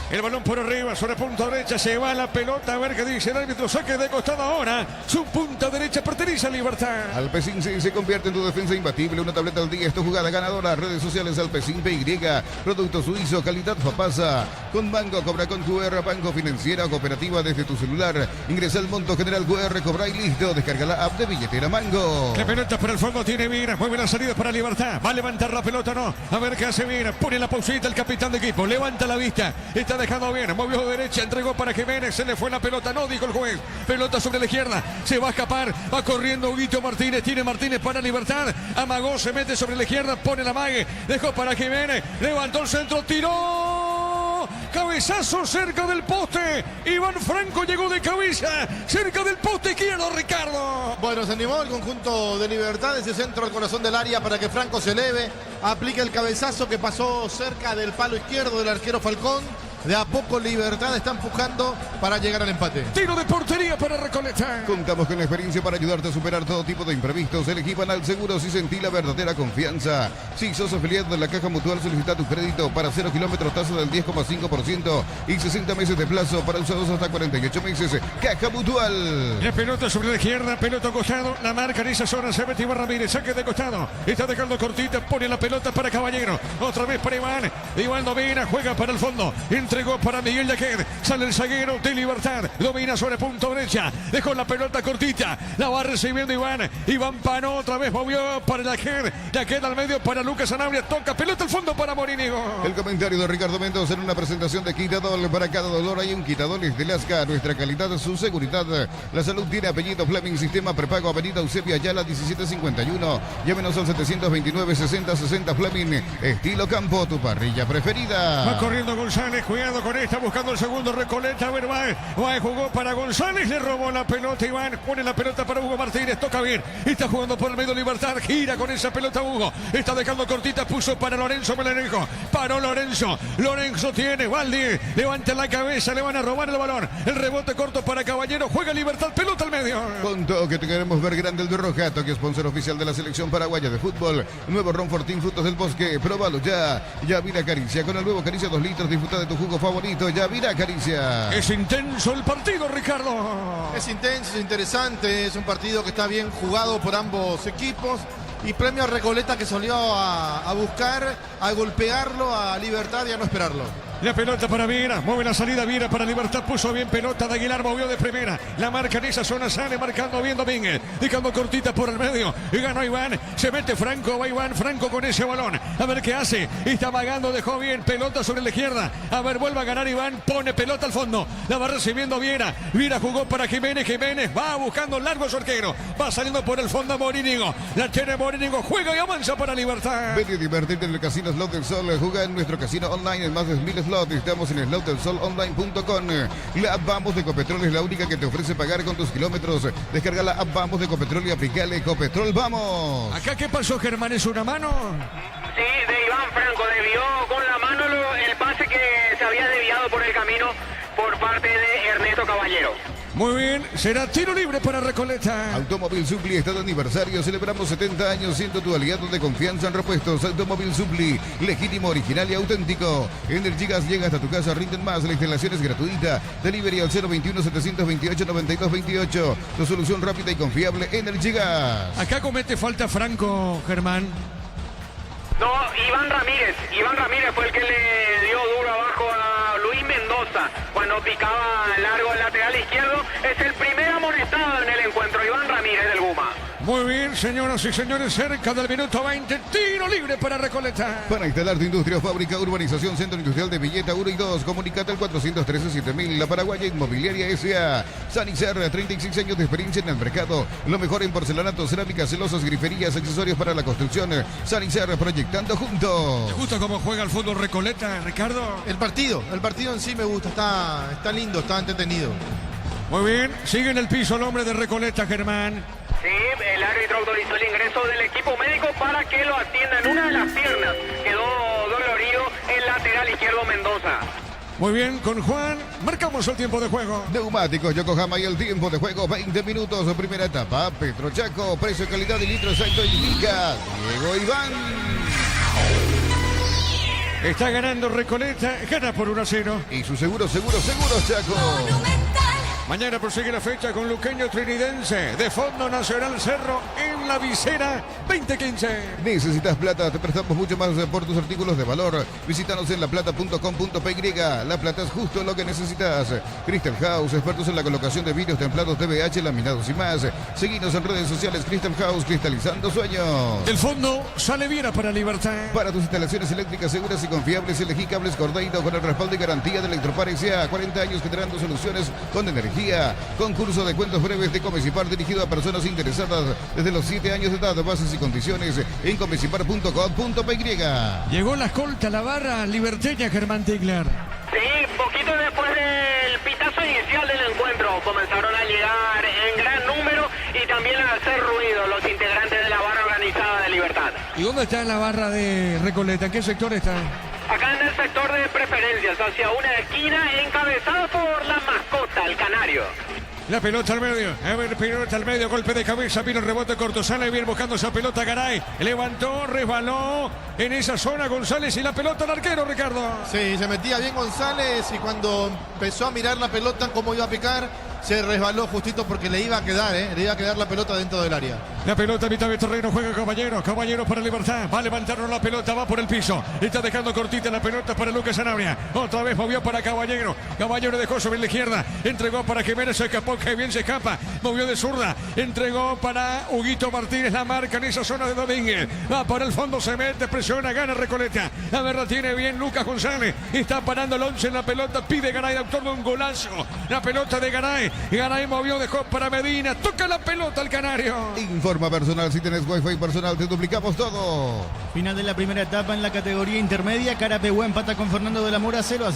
El balón por arriba, sobre punta derecha, se va la pelota, a ver qué dice el árbitro, saque de costado ahora, su punta derecha pertenece a Libertad. Alpecin se convierte en tu defensa imbatible, una tableta al día, es tu jugada ganadora, redes sociales Alpecin PY, producto suizo, calidad Fapasa, con Mango, cobra con QR, banco financiera o cooperativa desde tu celular, ingresa al monto general QR, cobra y listo, descarga la app de billetera Mango. La pelota para el fondo tiene Viera, mueve la salida para Libertad, va a levantar la pelota, no, a ver qué hace Viera, pone la pausita el capitán de equipo, levanta la vista, está dejando bien, movió derecha, entregó para Jiménez, se le fue la pelota, no dijo el juez, pelota sobre la izquierda, se va a escapar, va corriendo Huguito Martínez, tiene Martínez para Libertad, amagó, se mete sobre la izquierda, pone la mague, dejó para Jiménez, levantó el centro, tiró, cabezazo cerca del poste, Iván Franco llegó de cabeza, cerca del poste izquierdo, Ricardo. Bueno, se animó el conjunto de Libertad, ese centro al corazón del área para que Franco se eleve, aplique el cabezazo que pasó cerca del palo izquierdo del arquero Falcón. De a poco Libertad está empujando para llegar al empate. Tiro de portería para Recoleta. Contamos con la experiencia para ayudarte a superar todo tipo de imprevistos. Elegí Banal Seguros y sentí la verdadera confianza. Si sos afiliado de la Caja Mutual, solicita tu crédito para 0 kilómetros, tasa del 10,5% y 60 meses de plazo para usados hasta 48 meses. Caja Mutual. La pelota sobre la izquierda, pelota costado, la marca en esa zona, se mete Iván Ramírez, saque de costado, está dejando cortita, pone la pelota para Caballero, otra vez para Iván domina, juega para el fondo, entregó para Miguel Yaquer, sale el zaguero de Libertad, domina sobre punto derecha, dejó la pelota cortita, la va recibiendo Iván Panó, otra vez movió para Yaquer al medio para Lucas Sanabria, toca pelota al fondo para Morínigo. El comentario de Ricardo Mendoza en una presentación de Quitadol. Para cada dolor hay un Quitadol de Lasca, nuestra calidad, su seguridad. La salud tiene apellido Fleming, sistema prepago Avenida Eusebio Ayala 1751. Llámenos al 729-6060 Fleming, estilo campo, tu parrilla preferida. Va corriendo González, cuidado con esta, buscando el segundo Recoleta, a ver, va, jugó para González, le robó la pelota Iván, pone la pelota para Hugo Martínez, toca bien, está jugando por el medio Libertad, gira con esa pelota Hugo, está dejando cortita, puso para Lorenzo Melenejo, paró Lorenzo tiene, Valdi, levanta la cabeza, le van a robar el balón, el rebote corto para Caballero, juega Libertad, pelota al medio. Con todo que te queremos ver grande el de Rojato, que es sponsor oficial de la selección paraguaya de fútbol. Nuevo Ron Fortín Frutos del Bosque, próbalo ya. Yavira Caricia, con el nuevo Caricia 2 litros, disfruta de tu jugo favorito, Yavira Caricia. Es intenso el partido, Ricardo. Es intenso, es interesante, es un partido que está bien jugado por ambos equipos. Y premio a Recoleta, que salió a buscar, a golpearlo a Libertad y a no esperarlo. La pelota para Viera, mueve la salida Viera para Libertad, puso bien pelota de Aguilar, movió de primera, la marca en esa zona, sale marcando bien Domínguez, dejando cortita por el medio, y ganó Iván, se mete Franco, va Iván Franco con ese balón, a ver qué hace, está vagando, dejó bien, pelota sobre la izquierda, a ver, vuelve a ganar Iván, pone pelota al fondo, la va recibiendo Viera jugó para Jiménez, va buscando largo su arquero, va saliendo por el fondo Morínigo, la tiene Morínigo, juega y avanza para Libertad. Ven y divertirte en el Casino Slot del Sol, juega en nuestro casino online en más de 1000 slots. Estamos en slotdelsolonline.com. La app Vamos de Ecopetrol es la única que te ofrece pagar con tus kilómetros. Descarga la app Vamos de Ecopetrol y aplicale Ecopetrol. ¡Vamos! ¿Acá qué pasó, Germán? ¿Es una mano? Sí, de Iván Franco, desvió con la mano el pase que se había desviado por el camino por parte de Ernesto Caballero. Muy bien, será tiro libre para Recoleta. Automóvil Supli está de aniversario. Celebramos 70 años siendo tu aliado de confianza en repuestos. Automóvil Supli, legítimo, original y auténtico. Energigas llega hasta tu casa, rinden más. La instalación es gratuita. Delivery al 021-728-9228. Tu solución rápida y confiable, Energigas. Acá comete falta Franco, Germán. No, Iván Ramírez fue el que le dio duro abajo a Luis Mendoza cuando picaba largo el lateral izquierdo. Es el primer amonestado en el encuentro, Iván Ramírez del Guma. Muy bien, señoras y señores, cerca del minuto 20, tiro libre para Recoleta. Para instalar tu industria o fábrica, urbanización, centro industrial de Villeta 1 y 2, comunicate al 413-7000, la Paraguaya Inmobiliaria S.A. Sanicer, 36 años de experiencia en el mercado, lo mejor en porcelanato, cerámicas, celosas, griferías, accesorios para la construcción. Sanicer, proyectando juntos. ¿Te gusta cómo juega el fútbol Recoleta, Ricardo? El partido en sí me gusta, está lindo, está entretenido. Muy bien, sigue en el piso el hombre de Recoleta, Germán. Sí, el árbitro autorizó el ingreso del equipo médico para que lo atienda en una de las piernas. Quedó dolorido el lateral izquierdo Mendoza. Muy bien, con Juan, marcamos el tiempo de juego. Neumáticos Yokohama y el tiempo de juego, 20 minutos, primera etapa. Petrochaco, precio, calidad y litros, exacto, indica Diego Iván. Está ganando Recoleta, gana por 1-0. Y su seguro, Chaco. Mañana prosigue la fecha con Luqueño Trinidense de Fondo Nacional Cerro en la visera 2015. Necesitas plata, te prestamos mucho más por tus artículos de valor. Visítanos en laplata.com.py. La plata es justo lo que necesitas. Crystal House, expertos en la colocación de vidrios templados, TVH, laminados y más. Seguinos en redes sociales. Crystal House, cristalizando sueños. El fondo sale bien para Libertad. Para tus instalaciones eléctricas seguras y confiables, elegí Cables Cordeiro con el respaldo y garantía de Electropar S.A. 40 años generando soluciones con energía. Concurso de cuentos breves de Comecipar dirigido a personas interesadas desde los 7 años de edad. Bases y condiciones en comecipar.com.py. Llegó la escolta, la barra liberteña Germán Tigler. Sí, poquito después del pitazo inicial del encuentro comenzaron a llegar en gran número y también a hacer ruido los integrantes de la barra organizada de Libertad. ¿Y dónde está la barra de Recoleta? ¿En qué sector está? Acá en el sector de preferencias, hacia una esquina, encabezado por la mascota, el canario. La pelota al medio, a ver, pelota al medio, golpe de cabeza, vino el rebote corto, sale bien buscando esa pelota Garay, levantó, resbaló en esa zona González y la pelota al arquero, Ricardo. Sí, se metía bien González y cuando empezó a mirar la pelota cómo iba a picar, se resbaló justito porque le iba a quedar, le iba a quedar la pelota dentro del área. La pelota a mitad de terreno, juega Caballero para Libertad, va a levantarnos la pelota, va por el piso, está dejando cortita la pelota para Lucas Sanabria, otra vez movió para Caballero dejó sobre la izquierda, entregó para Jiménez, se escapó, que bien se escapa, movió de zurda, entregó para Huguito Martínez, la marca en esa zona de Domínguez, va para el fondo, se mete, presiona, gana Recoleta, a ver, la tiene bien Lucas González, está parando el 11 en la pelota, pide Garay, autor de un golazo, la pelota de Garay movió, dejó para Medina, toca la pelota al canario. Informa personal, si tenés wifi personal te duplicamos todo. Final de la primera etapa en la categoría intermedia. Carapehuá empata con Fernando de la Mora 0-0.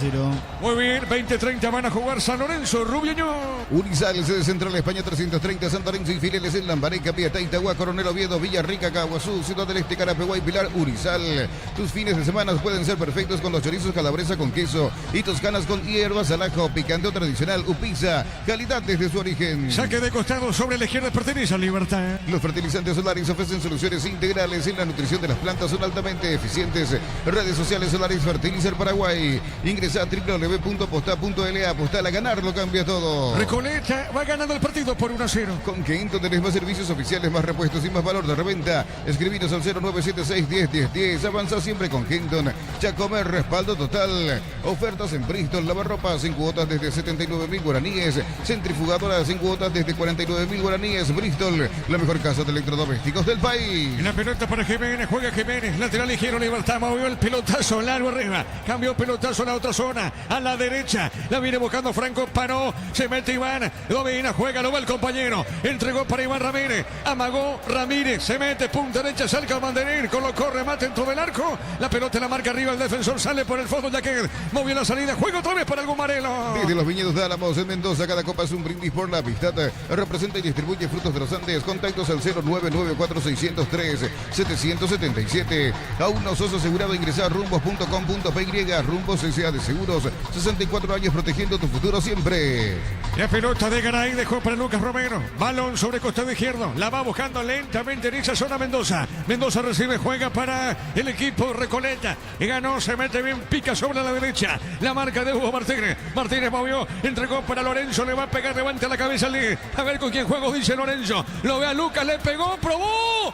Muy bien, 20-30 van a jugar San Lorenzo, Rubiño. Urizal, sede central España 330, San Lorenzo y filiales en Lambaré, Piatá, Itagua, Coronel Oviedo, Villarrica, Caguazú, Ciudad del Este, Carapehuá y Pilar. Urizal, tus fines de semana pueden ser perfectos con los chorizos calabresa con queso y toscanas con hierbas al ajo, picante o tradicional. Upiza, calidad desde su origen. Saque de costado sobre la izquierda, pertenece a Libertad. Los fertilizantes Solaris ofrecen soluciones integrales en la nutrición de las plantas, son altamente eficientes. Redes sociales Solaris Fertilizer Paraguay. Ingresa a www.postá.la. Apostá a ganar, lo cambia todo. Recoleta va ganando el partido por 1-0. Con Kenton tenés más servicios oficiales, más repuestos y más valor de reventa. Escribinos al 0976-101010. Avanza siempre con Kenton. Chacomer, respaldo total. Ofertas en Bristol, lavarropas en cuotas desde 79.000 guaraníes. Centrifugadoras en cuotas desde 49.000 guaraníes. Bristol, la mejor casa de electrodomésticos del país. La pelota para Jiménez, juega Jiménez, lateral ligero, Libertad, movió el pelotazo largo arriba, cambió pelotazo a la otra zona, a la derecha, la viene buscando Franco, paró, se mete Iván, domina, juega, lo va el compañero, entregó para Iván Ramírez, amagó Ramírez, se mete, punta derecha, cerca al banderín, colocó remate dentro del arco, la pelota la marca arriba, el defensor sale por el fondo, ya que movió la salida, juega otra vez para el Gumarelo. Desde los viñedos de Álamos en Mendoza, cada copa es un brindis por la amistad. Representa y distribuye frutos de los Andes. Contactos al 0994-603-777. Aún no sos asegurado, ingresar a rumbos.com.py. Rumbos S.A. de Seguros, 64 años protegiendo tu futuro siempre. La pelota de Garay dejó para Lucas Romero, balón sobre costado izquierdo, la va buscando lentamente en esa zona Mendoza. Mendoza recibe, juega para el equipo Recoleta, y ganó, se mete bien, pica sobre la derecha, la marca de Hugo Martínez. Martínez movió, entregó para Lorenzo, le va a pegar, levanta la cabeza, a ver con quién juego, dice Lorenzo, lo ve a Lucas, le pegó, probó,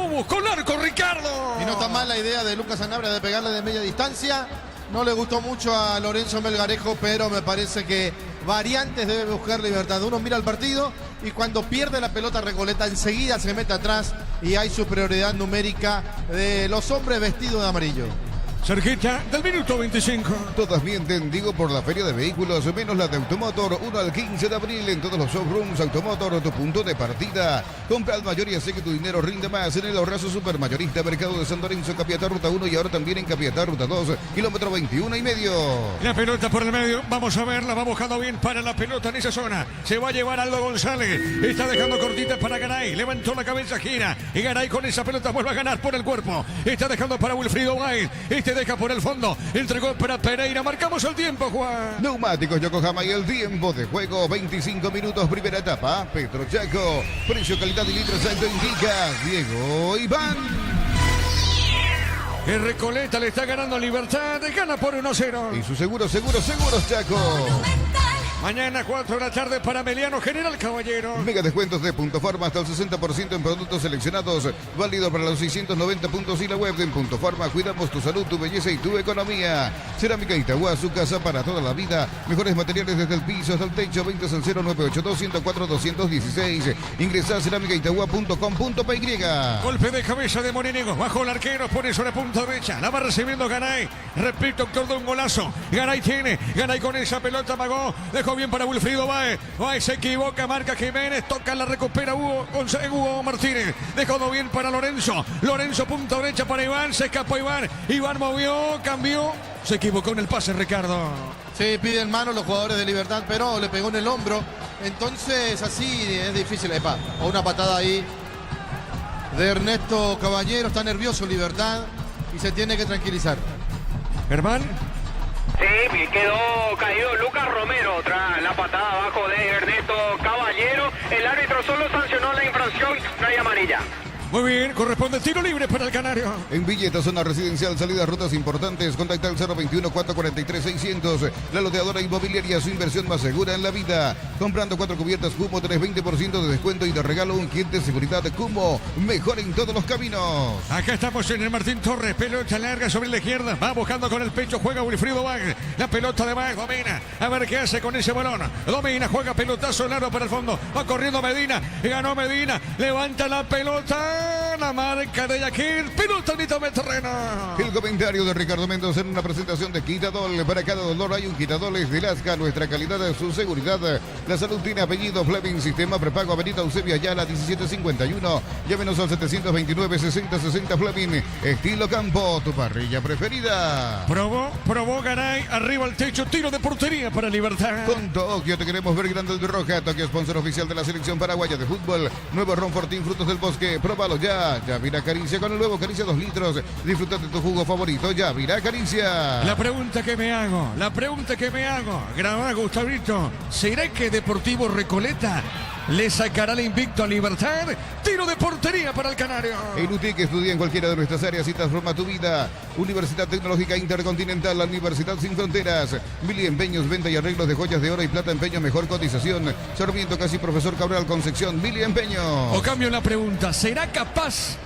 buscó el arco, Ricardo. Y no está mal la idea de Lucas Sanabria de pegarle de media distancia. No le gustó mucho a Lorenzo Melgarejo, pero me parece que variantes debe buscar Libertad. Uno mira el partido y cuando pierde la pelota Recoleta enseguida se mete atrás y hay superioridad numérica de los hombres vestidos de amarillo. Cerquita del minuto 25. Todas mienten, digo, por la feria de vehículos, menos la de Automotor, 1 al 15 de abril en todos los showrooms. Automotor, tu punto de partida. Compra al mayor y hace que tu dinero rinde más en el ahorrazo supermayorista, Mercado de San Lorenzo, Capiatá, Ruta 1 y ahora también en Capiatá, Ruta 2, kilómetro 21 y medio. La pelota por el medio, vamos a verla, va buscando bien para la pelota en esa zona. Se va a llevar Aldo González, está dejando cortita para Garay, levantó la cabeza, gira, y Garay con esa pelota vuelve a ganar por el cuerpo. Está dejando para Wilfrido White, deja por el fondo, entregó para Pereira, marcamos el tiempo, Juan. Neumáticos Yokohama y el tiempo de juego, 25 minutos, primera etapa. Petro Chaco, precio, calidad y litros alto indica Diego Iván. El Recoleta le está ganando a Libertad. Gana por 1-0. Y su seguros, Chaco. Mañana 4 de la tarde para Meliano General Caballero. Mega descuentos de Punto Farma hasta el 60% en productos seleccionados. Válido para los 690 puntos y la web de Punto Farma. Cuidamos tu salud, tu belleza y tu economía. Cerámica Itagua, su casa para toda la vida. Mejores materiales desde el piso hasta el techo. 20 al 0982-104-216. Ingresa a cerámicaitagua.com.py. Golpe de cabeza de Morinego. Bajo el arquero. Pone sobre punta derecha. La va recibiendo Garay. Repito, autor de un golazo. Garay tiene. Garay con esa pelota. Magó. Dejó bien para Wilfrido Baez. Baez se equivoca. Marca Jiménez. Toca, la recupera Hugo Martínez. Dejó bien para Lorenzo. Lorenzo punta derecha para Iván. Se escapó Iván. Iván movió. Cambió. Se equivocó en el pase, Ricardo. Sí, piden mano los jugadores de Libertad, pero le pegó en el hombro. Entonces así es difícil. O una patada ahí de Ernesto Caballero. Está nervioso Libertad y se tiene que tranquilizar. Germán. Sí, quedó caído Lucas Romero tras la patada abajo de Ernesto Caballero. El árbitro solo sancionó la infracción, no hay amarilla. Muy bien, corresponde tiro libre para el Canario. En Villeta, zona residencial, salidas, rutas importantes. Contacta al 021-443-600. La loteadora inmobiliaria, su inversión más segura en la vida. Comprando 4 cubiertas Cumo, tenés 20% de descuento y de regalo un kit de seguridad de Cumo. Mejor en todos los caminos. Acá estamos en el Martín Torres. Pelota larga sobre la izquierda. Va buscando con el pecho. Juega Wilfrido Baez. La pelota de Baez. Domina. A ver qué hace con ese balón. Domina. Juega pelotazo largo para el fondo. Va corriendo Medina. Ganó Medina. Levanta la pelota. La marca de Yaquil. Pelota mitad de terreno. El comentario de Ricardo Mendoza en una presentación de Quitadol. Para cada dolor hay un Quitadol. Es de Lasca. Nuestra calidad, su seguridad. La salud tiene apellido. Fleming. Sistema prepago. Avenida Eusebio Ayala 1751. Llámenos al 729-6060 Fleming. Estilo campo. Tu parrilla preferida. Probó Garay. Arriba al techo. Tiro de portería para Libertad. Con Tokio te queremos ver grande de roja. Tokio, sponsor oficial de la selección paraguaya de fútbol. Nuevo Ron Fortín, frutos del bosque. Próbalo ya. Yavira Caricia con el nuevo Caricia 2 litros. Disfruta de tu jugo favorito. Yavira Caricia. La pregunta que me hago. Grabá, Gustavito. ¿Será que Deportivo Recoleta le sacará el invicto a Libertad? Tiro de portería para el Canario. En UTIC estudia en cualquiera de nuestras áreas y transforma tu vida. Universidad Tecnológica Intercontinental, la Universidad Sin Fronteras. Mili Empeños, venta y arreglos de joyas de oro y plata, empeño, mejor cotización. Sarmiento Casi Profesor Cabral, Concepción, Mili Empeños. O cambio la pregunta, ¿será capaz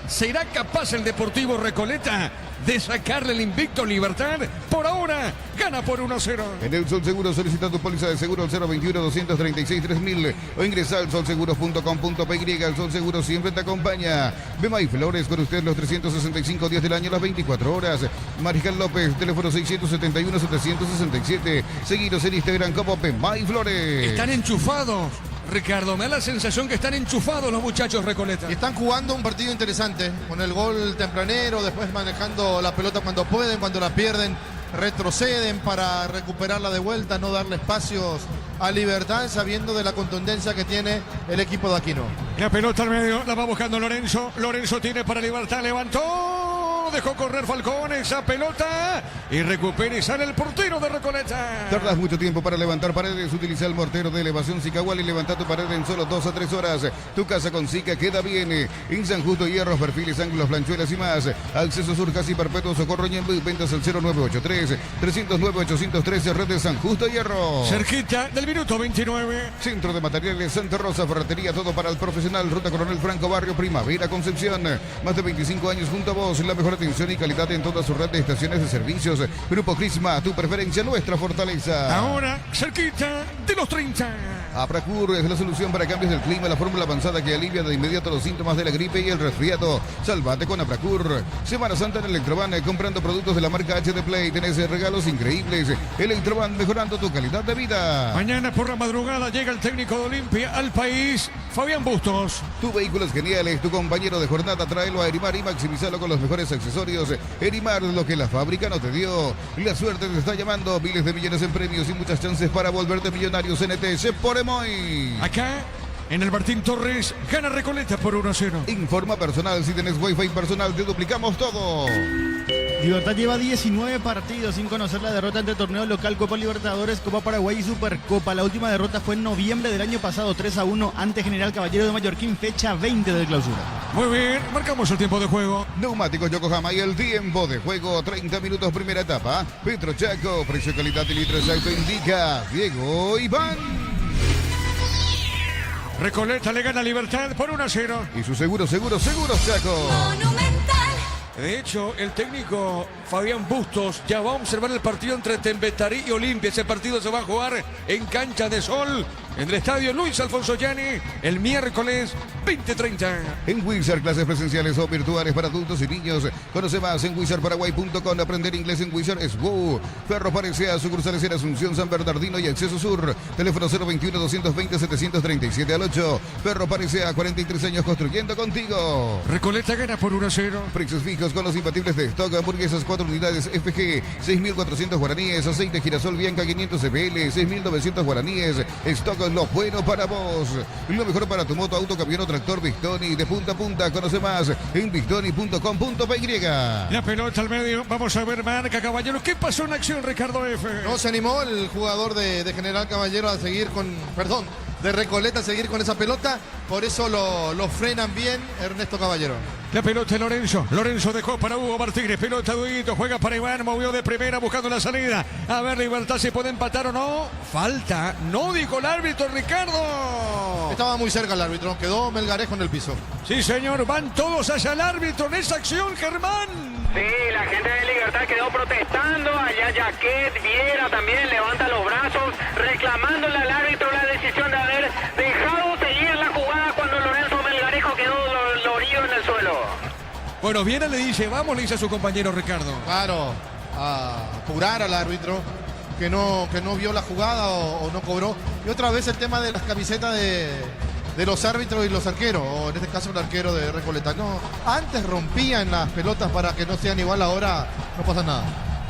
el Deportivo Recoleta de sacarle el invicto a Libertad? Por ahora, gana por 1-0. En el Sol Seguro solicita tu póliza de seguro al 021-236-3000 o ingresa al solseguros.com.py. El Sol Seguro siempre te acompaña. Bemay Flores, con usted los 365 días del año, las 24 horas. Mariscal López, teléfono 671-767. Seguiros en Instagram como Bemay Flores. Están enchufados. Ricardo, me da la sensación que están enchufados los muchachos Recoleta. Y están jugando un partido interesante, con el gol tempranero, después manejando la pelota cuando pueden, cuando la pierden, retroceden para recuperarla de vuelta, no darle espacios a Libertad, sabiendo de la contundencia que tiene el equipo de Aquino. La pelota al medio, la va buscando Lorenzo. Lorenzo tiene para Libertad, levantó, dejó correr Falcón esa pelota y recupera y sale el portero de Recoleta. Tardas mucho tiempo para levantar paredes, utiliza el mortero de elevación Sicahual y levanta tu pared en solo 2 a 3 horas. Tu casa con Sica queda bien. En San Justo, hierros, perfiles, ángulos, planchuelas y más. Acceso Sur, casi perpetuo, Socorro Ñemby, ventas al 0983-309-813, red de San Justo, hierro. Cerquita del minuto 29. Centro de Materiales Santa Rosa, ferretería, todo para el profesional. Ruta Coronel Franco, Barrio Primavera, Concepción. Más de 25 años junto a vos, la mejor atención y calidad en toda su red de estaciones de servicios. Grupo Crisma, tu preferencia, nuestra fortaleza. Ahora, cerquita de los 30. Apracur es la solución para cambios del clima, la fórmula avanzada que alivia de inmediato los síntomas de la gripe y el resfriado. Sálvate con Apracur. Semana Santa en Electroban, comprando productos de la marca HD Play, tenés regalos increíbles. Electroban, mejorando tu calidad de vida. Mañana por la madrugada llega el técnico de Olimpia al país, Fabián Bustos. Tu vehículo es genial, es tu compañero de jornada, tráelo a Erimar y maximizalo con los mejores accesorios. Erimar, lo que la fábrica no te dio. La suerte te está llamando, miles de millones en premios y muchas chances para volverte millonario. CNT, por Emoy. Acá, en el Martín Torres, gana Recoleta por 1-0. Informa personal, si tenés Wi-Fi personal, te duplicamos todo. Libertad lleva 19 partidos sin conocer la derrota entre torneo local, Copa Libertadores, Copa Paraguay y Supercopa. La última derrota fue en noviembre del año pasado, 3-1 ante General Caballero de Mallorquín, fecha 20 del clausura. Muy bien, marcamos el tiempo de juego. Neumáticos Yokohama y el tiempo de juego, 30 minutos primera etapa. Petro Chaco, precio, calidad y litro exacto indica Diego Iván. Recoleta le gana Libertad por 1-0. Y su seguro Chaco. De hecho, el técnico Fabián Bustos ya va a observar el partido entre Tembetarí y Olimpia. Ese partido se va a jugar en Cancha de Sol, en el estadio Luis Alfonso Llani, el miércoles 20:30. En Wizard, clases presenciales o virtuales para adultos y niños. Conoce más en wizardparaguay.com. Aprender inglés en Wizard es wow. Ferro Parecea, sucursales en Asunción, San Bernardino y Acceso Sur. Teléfono 021-220-737 al 8. Ferro Parecea, 43 años construyendo contigo. Recoleta gana por 1-0. Precios fijos con los imbatibles de stock. Hamburguesas 4 unidades FG, 6.400 guaraníes. Aceite girasol Bianca 500 ml, 6.900 guaraníes. Stock lo bueno para vos. Lo mejor para tu moto, auto, camión o tractor Bistoni de punta a punta. Conoce más en bistoni.com.py. La pelota al medio. Vamos a ver, marca Caballero. ¿Qué pasó en acción, Ricardo F? No se animó el jugador de General Caballero a seguir de Recoleta a seguir con esa pelota. Por eso lo frenan bien Ernesto Caballero. La pelota de Lorenzo. Lorenzo dejó para Hugo Martínez. Pelota Duito. Juega para Iván. Movió de primera buscando la salida. A ver, Libertad si puede empatar o no. Falta. No dijo el árbitro, Ricardo. Estaba muy cerca el árbitro. Quedó Melgarejo en el piso. Sí, señor. Van todos hacia el árbitro en esa acción, Germán. Sí, la gente de Libertad quedó protestando. Allá Jaquet, Viera también levanta los brazos, reclamándole al árbitro la decisión de haber dejado seguir la jugada cuando Lorenzo Melgarejo quedó dolorido en el suelo. Bueno, Viera le dice, vamos, le dice a su compañero Ricardo. Claro, a apurar al árbitro que no vio la jugada o no cobró. Y otra vez el tema de las camisetas de los árbitros y los arqueros, o en este caso el arquero de Recoleta. No, antes rompían las pelotas para que no sean igual, ahora no pasa nada.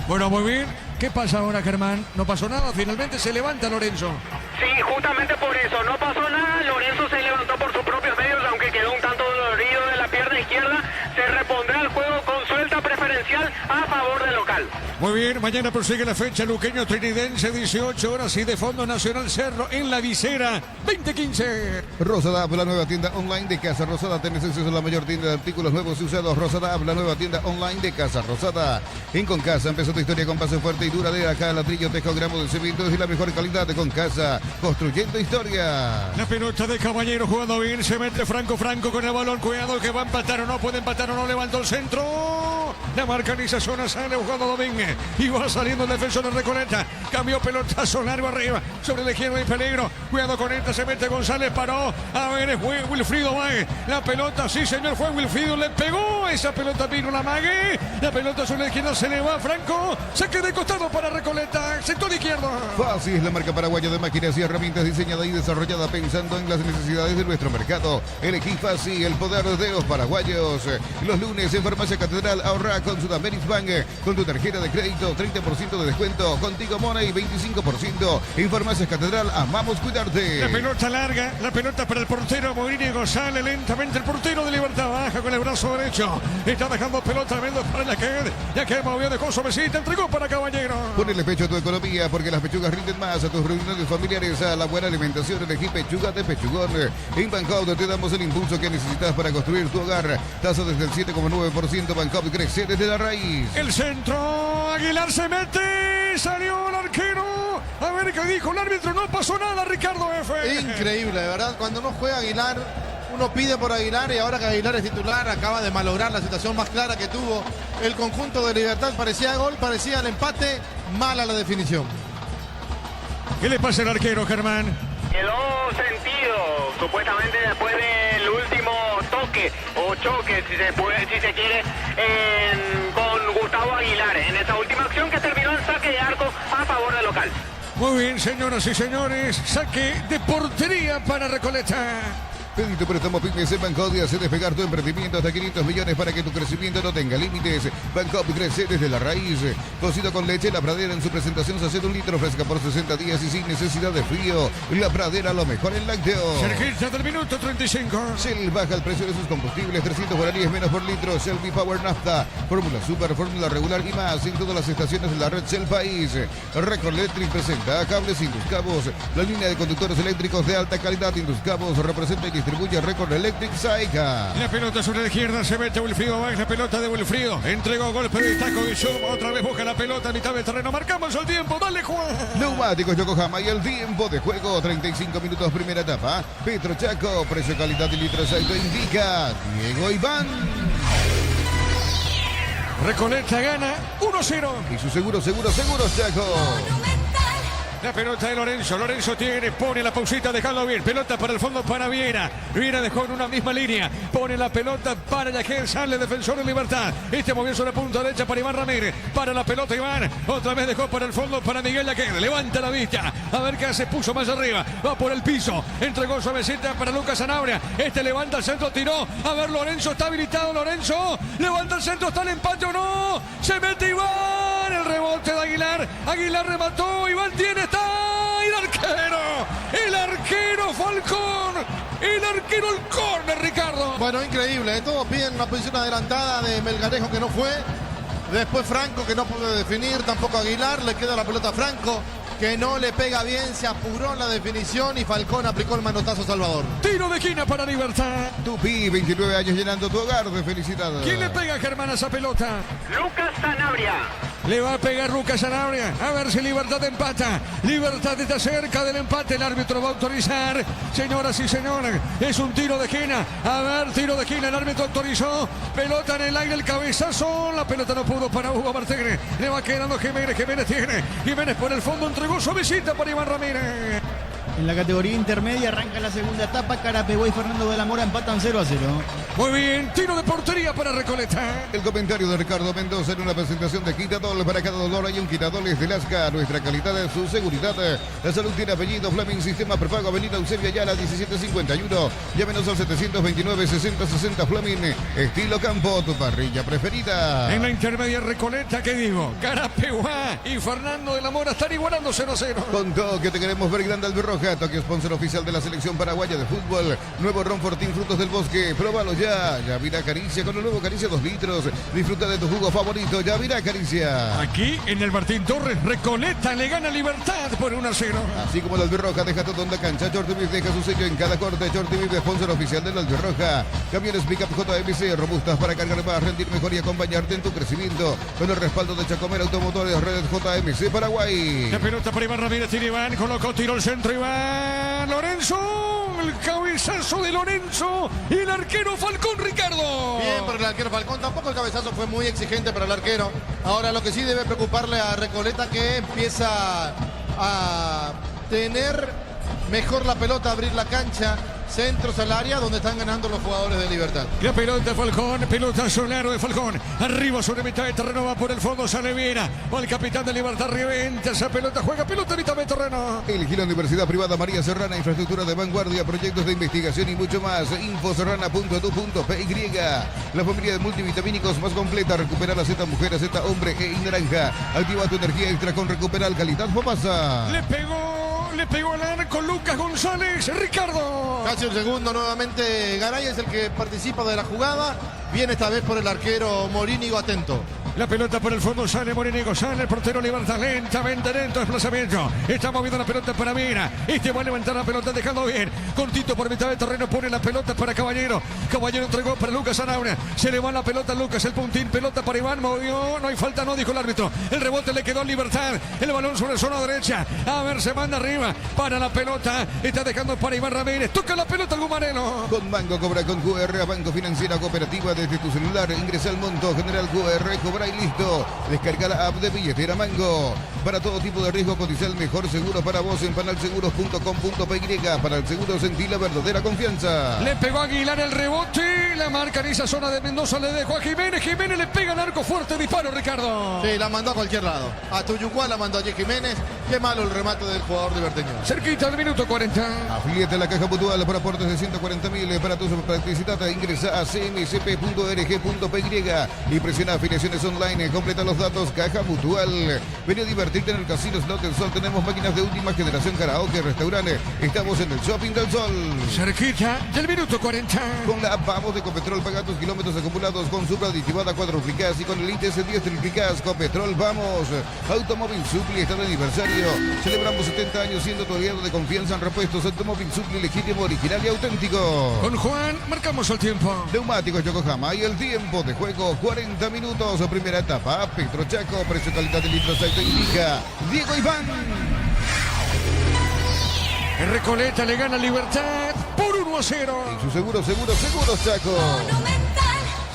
Bueno, muy bien. ¿Qué pasa ahora, Germán? No pasó nada, finalmente se levanta Lorenzo. Sí, justamente por eso, no pasó nada. Lorenzo se levantó por sus propios medios, aunque quedó un tanto dolorido de la pierna izquierda. Se repondrá el juego con suelta preferencial a favor del local. Muy bien, mañana prosigue la fecha. Luqueño Trinidense, 18 horas y de fondo Nacional Cerro en la visera, 2015. Rosada, la nueva tienda online de Casa Rosada. Tenés acceso a la mayor tienda de artículos nuevos y usados. Rosada, la nueva tienda online de Casa Rosada. En Concasa empezó tu historia con paso fuerte y duradera. Acá ladrillo, tejo, gramo de cemento y la mejor calidad de Concasa. Construyendo historia. La pelota de Caballero jugando bien. Se mete Franco con el balón. Cuidado que va a empatar o no. Puede empatar o no. Levantó el centro. La marca en esa zona. Sale jugando Domínguez. Y va saliendo el defensor de Recoleta. Cambió pelotazo largo arriba. Sobre la izquierda hay peligro. Cuidado con esta. Se mete González. Paró. A ver, es Wilfrido Mague. La pelota, sí señor, fue Wilfrido. Le pegó. Esa pelota vino la Mague. La pelota sobre la izquierda. Se le va Franco. Saque de costado para Recoleta. Sector izquierdo. Fácil, la marca paraguaya de máquinas y herramientas diseñada y desarrollada pensando en las necesidades de nuestro mercado. Elegí Fácil, el poder de los paraguayos. Los lunes en Farmacia Catedral ahorra con Sudameric Bank. Con tu tarjeta de crédito, 30% de descuento. Contigo Money, 25%. En Farmacia Catedral, amamos cuidarte. La pelota larga, la pelota para el portero Morini González. Lentamente el portero de Libertad baja con el brazo derecho. Está dejando pelota Mendoz para ya que movió de coso Mesita, entregó para Caballero. Ponele pecho a tu economía porque las pechugas rinden más. A tus reuniones familiares, a la buena alimentación, elegí pechuga de Pechugón. En Bancout te damos el impulso que necesitas para construir tu hogar. Tasa desde el 7,9%. Bancout crece desde la raíz. El centro, Aguilar se mete, salió el arquero. A ver qué dijo el árbitro, no pasó nada, Ricardo F. Increíble, de verdad, cuando no juega Aguilar, uno pide por Aguilar y ahora que Aguilar es titular, acaba de malograr la situación más clara que tuvo el conjunto de Libertad. Parecía gol, parecía el empate, mala la definición. ¿Qué le pasa al arquero, Germán? Quedó sentido, supuestamente después del último toque o choque, si se quiere, con Gustavo Aguilar. En esa última acción que terminó en saque de arco a favor del local. Muy bien, señoras y señores, saque de portería para Recoleta. Pedí tu préstamo pymes en Bancout y hace despegar tu emprendimiento hasta 500 millones para que tu crecimiento no tenga límites. Bancout crece desde la raíz. Cocido con leche, La Pradera en su presentación se hace de 1 litro fresca por 60 días y sin necesidad de frío. La Pradera, lo mejor en lácteos. Cerquita del minuto 35. Shell baja el precio de sus combustibles, 300 guaraníes menos por litro. Shell V-Power Nafta, fórmula super, fórmula regular y más en todas las estaciones de la red Shell País. Record Electric presenta cables Induscabos, la línea de conductores eléctricos de alta calidad. Induscabos representa y distribuye Record Electric Saica. La pelota sobre la izquierda, se mete Wilfrido, va la pelota de Wilfrido. Entregó golpe de taco de Zoom, otra vez busca la pelota a mitad del terreno. Marcamos el tiempo, dale Juan. Neumáticos Yokohama y el tiempo de juego, 35 minutos primera etapa. Petro Chaco, precio, calidad y litros auto indica Diego Iván. Recoleta gana 1-0. Y su seguro Chaco. La pelota de Lorenzo. Lorenzo pone la pausita, dejando bien. Pelota para el fondo para Viera. Viera dejó en una misma línea. Pone la pelota para Yaquel. Sale defensor de Libertad. Movió sobre la punta derecha para Iván Ramírez. Para la pelota Iván. Otra vez dejó para el fondo para Miguel Yaquel. Levanta la vista. A ver qué hace. Puso más arriba. Va por el piso. Entregó suavecita para Lucas Sanabria. Levanta el centro. Tiró. A ver, Lorenzo está habilitado. Lorenzo. Levanta el centro. ¿Está el empate o no? Se mete Iván. El rebote de Aguilar. Aguilar remató. Iván tiene. Está el arquero Falcón, el arquero el córner, Ricardo. Bueno, increíble, todos piden una posición adelantada de Melgarejo que no fue, después Franco que no pudo definir, tampoco Aguilar, le queda la pelota a Franco que no le pega bien, se apuró en la definición y Falcón aplicó el manotazo Salvador. Tiro de esquina para Libertad. Tupi, 29 años llenando tu hogar de felicidad. ¿Quién le pega a Germán a esa pelota? Lucas Sanabria. Le va a pegar Lucas Sanabria. A ver si Libertad empata. Libertad está cerca del empate. El árbitro va a autorizar. Señoras y señores, es un tiro de esquina. A ver, tiro de esquina. El árbitro autorizó. Pelota en el aire, el cabezazo. La pelota no pudo para Hugo Martínez. Le va quedando Jiménez. Jiménez tiene. Jiménez por el fondo entregó suavecita para Iván Ramírez. En la categoría intermedia arranca la segunda etapa. Carapeguá y Fernando de la Mora empatan 0-0. Muy bien, tiro de portería para Recoleta. El comentario de Ricardo Mendoza en una presentación de Quitadol. Para cada dolor hay un Quitadol es de Lasca. Nuestra calidad es su seguridad. La salud tiene apellido. Fleming, sistema prepago, avenida Eusebio Ayala 1751. Llámenos al 729-6060 Fleming. Estilo campo, tu parrilla preferida. En la intermedia Recoleta, ¿qué digo? Carapeguá y Fernando de la Mora están igualando 0-0. Con todo que te queremos ver grande Albirroja. Toque sponsor oficial de la selección paraguaya de fútbol. Nuevo Ron Fortín Frutos del Bosque. Próbalo ya. Yavira Caricia con el nuevo Caricia 2 litros. Disfruta de tu jugo favorito. Yavira Caricia. Aquí en el Martín Torres, Recoleta le gana Libertad por 1-0. Así como el Albirroja deja todo en la cancha. Chortimif deja su sello en cada corte. Chortimif, sponsor oficial del Albirroja. Camiones Pickup JMC, robustas para cargar más, rendir mejor y acompañarte en tu crecimiento. Con el respaldo de Chacomer Automotores, Red JMC Paraguay. La pelota para Iván Ramírez, tiene Iván, colocó, tiró el centro Iván. Lorenzo, el cabezazo de Lorenzo y el arquero Falcón, Ricardo. Bien para el arquero Falcón, tampoco el cabezazo fue muy exigente para el arquero. Ahora lo que sí debe preocuparle a Recoleta, que empieza a tener mejor la pelota, abrir la cancha, centros al área donde están ganando los jugadores de Libertad. La pelota Falcón, pelota solero de Falcón, arriba sobre mitad de terreno, va por el fondo, sale Viera, va el capitán de Libertad, revienta esa pelota, juega pelota a mitad de terreno. Elegí la Universidad Privada María Serrana, infraestructura de vanguardia, proyectos de investigación y mucho más. Infoserrana.edu.py. La familia de multivitamínicos más completa, recupera la Z mujer, Z hombre e naranja. Activa tu energía extra con Recuperal Calidad Popasa. Le pegó al arco Lucas González, Ricardo. Casi el segundo, nuevamente Garay es el que participa de la jugada. Viene esta vez por el arquero Morínigo, atento. La pelota por el fondo, sale Morínigo, sale el portero Libertad, lentamente, lento desplazamiento. Está moviendo la pelota para Viera. Va a levantar la pelota, dejando bien. Cortito por mitad de terreno, pone la pelota para Caballero. Caballero entregó para Lucas Sanabria. Se le va la pelota a Lucas, el puntín, pelota para Iván, movió. No hay falta, no dijo el árbitro. El rebote le quedó a Libertad. El balón sobre zona derecha. A ver, se manda arriba para la pelota. Está dejando para Iván Ramírez. Toca la pelota al Gumarelo. Con Mango cobra con QR a Banco Financiera Cooperativa desde tu celular. Ingresa al monto general QR, cobra y listo. Descarga la app de billetera Mango. Para todo tipo de riesgo, cotiza el mejor seguro para vos en panalseguros.com.py. Para el seguro sentí la verdadera confianza. Le pegó a Aguilar el rebote. La marca en esa zona de Mendoza le dejó a Jiménez. Jiménez le pega en arco fuerte. Disparo, Ricardo. Sí, la mandó a cualquier lado. A Tuyucuá la mandó allí Jiménez. Qué malo el remate del jugador liberteño. Cerquita del minuto 40. Afiliate a la Caja Mutual por aportes de 140.000 para tu practicidad. Ingresa a cmsp.org.py y presiona afiliaciones online. Completa los datos. Caja Mutual. Vení a divertirte en el Casino Slot del Sol. Tenemos máquinas de última generación, karaoke, restaurante. Estamos en el Shopping del Sol. Cerquita del minuto 40. Con la app Vamos de Copetrol paga tus kilómetros acumulados con Supra aditivada cuadruplicás y con el ITS 10 triplicás. Copetrol Vamos. Automóvil Supli está de aniversario. aniversario. Celebramos 70 años siendo tu aliado de confianza en repuestos. Automóvil Supli, legítimo, original y auténtico. Con Juan marcamos el tiempo. Neumáticos Yokohama y el tiempo de juego 40 minutos. Primera etapa. Petro Chaco, precio calidad de litros alto indica Diego Iván. En Recoleta le gana Libertad por 1-0. En su seguros Chaco.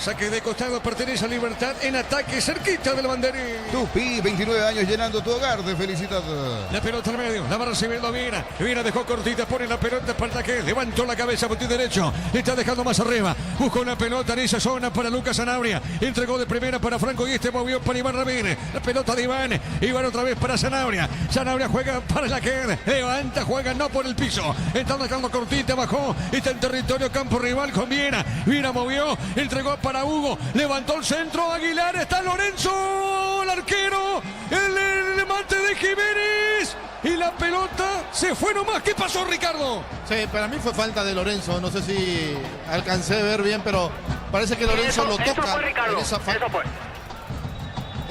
Saque de costado, pertenece a Libertad en ataque cerquita del banderín. Tupi, 29 años llenando tu hogar de felicidad. La pelota al medio, la va recibiendo Viera. Viera dejó cortita, pone la pelota para ataque. Levantó la cabeza, botín derecho. Está dejando más arriba. Buscó una pelota en esa zona para Lucas Sanabria. Entregó de primera para Franco y este movió para Iván Ramírez. La pelota de Iván. Iván otra vez para Sanabria. Sanabria juega para la que levanta, juega no por el piso. Está dejando cortita, bajó. Está en territorio campo rival con Viera. Viera movió, entregó para Hugo, levantó el centro, Aguilar, está Lorenzo, el arquero, el remate de Jiménez y la pelota se fue nomás. ¿Qué pasó, Ricardo? Sí, para mí fue falta de Lorenzo, no sé si alcancé a ver bien, pero parece que Lorenzo lo toca. Eso fue, Ricardo, eso fue.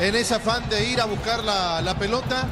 En ese afán de ir a buscar la pelota.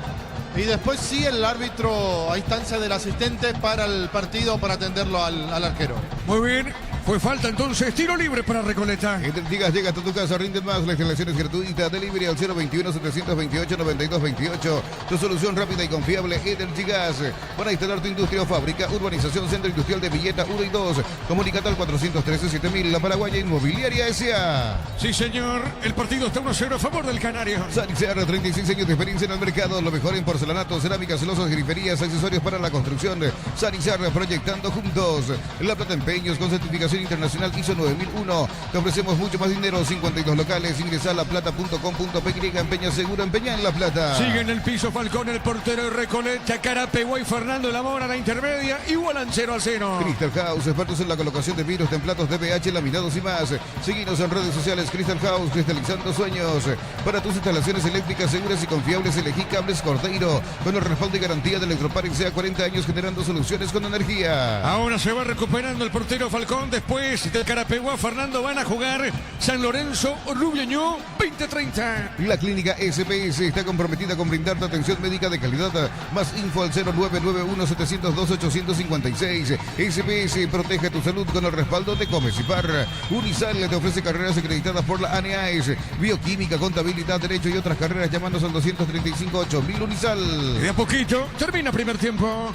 Y después sí el árbitro a instancia del asistente para el partido para atenderlo al arquero. Muy bien, fue falta entonces, tiro libre para Recoleta. Digas, llega hasta tu casa, rinden más, la instalación es gratuita, delivery al 021-728-9228, tu solución rápida y confiable, Energigas, para instalar tu industria o fábrica, urbanización Centro Industrial de Villeta 1 y 2, comunicate al 413-7000, la Paraguaya Inmobiliaria S.A. Sí señor, el partido está 1-0 a favor del Canario. Sanizar, 36 años de experiencia en el mercado, lo mejor en porcelanato, cerámicas, celosas, griferías, accesorios para la construcción. Sanizar, proyectando juntos. La Plata Empeños con certificación internacional ISO 9001. Te ofrecemos mucho más dinero, 52 locales. Ingresa a laplata.com.py, empeña seguro, empeña en La Plata. Sigue en el piso Falcón, el portero de Recoleta, Carapeguay, Fernando Lamora, la intermedia, igualan 0-0. Crystal House, expertos en la colocación de vidrios, templados, DPH, laminados y más. Seguinos en redes sociales, Crystal House, cristalizando sueños. Para tus instalaciones eléctricas seguras y confiables, elegí Cables Cordeiro, con el respaldo y garantía de Electropark, sea 40 años generando soluciones con energía. Ahora se va recuperando el portero Falcón. Después del Carapeguá, Fernando, van a jugar San Lorenzo, Rubiañó, 20-30. La clínica SPS está comprometida con brindarte atención médica de calidad. Más info al 0991-702-856. SPS, protege tu salud con el respaldo de Comesipar. Unisal te ofrece carreras acreditadas por la ANEAES, bioquímica, contabilidad, derecho y otras carreras, llamándonos al 235-8000. Unisal. De a poquito, termina primer tiempo.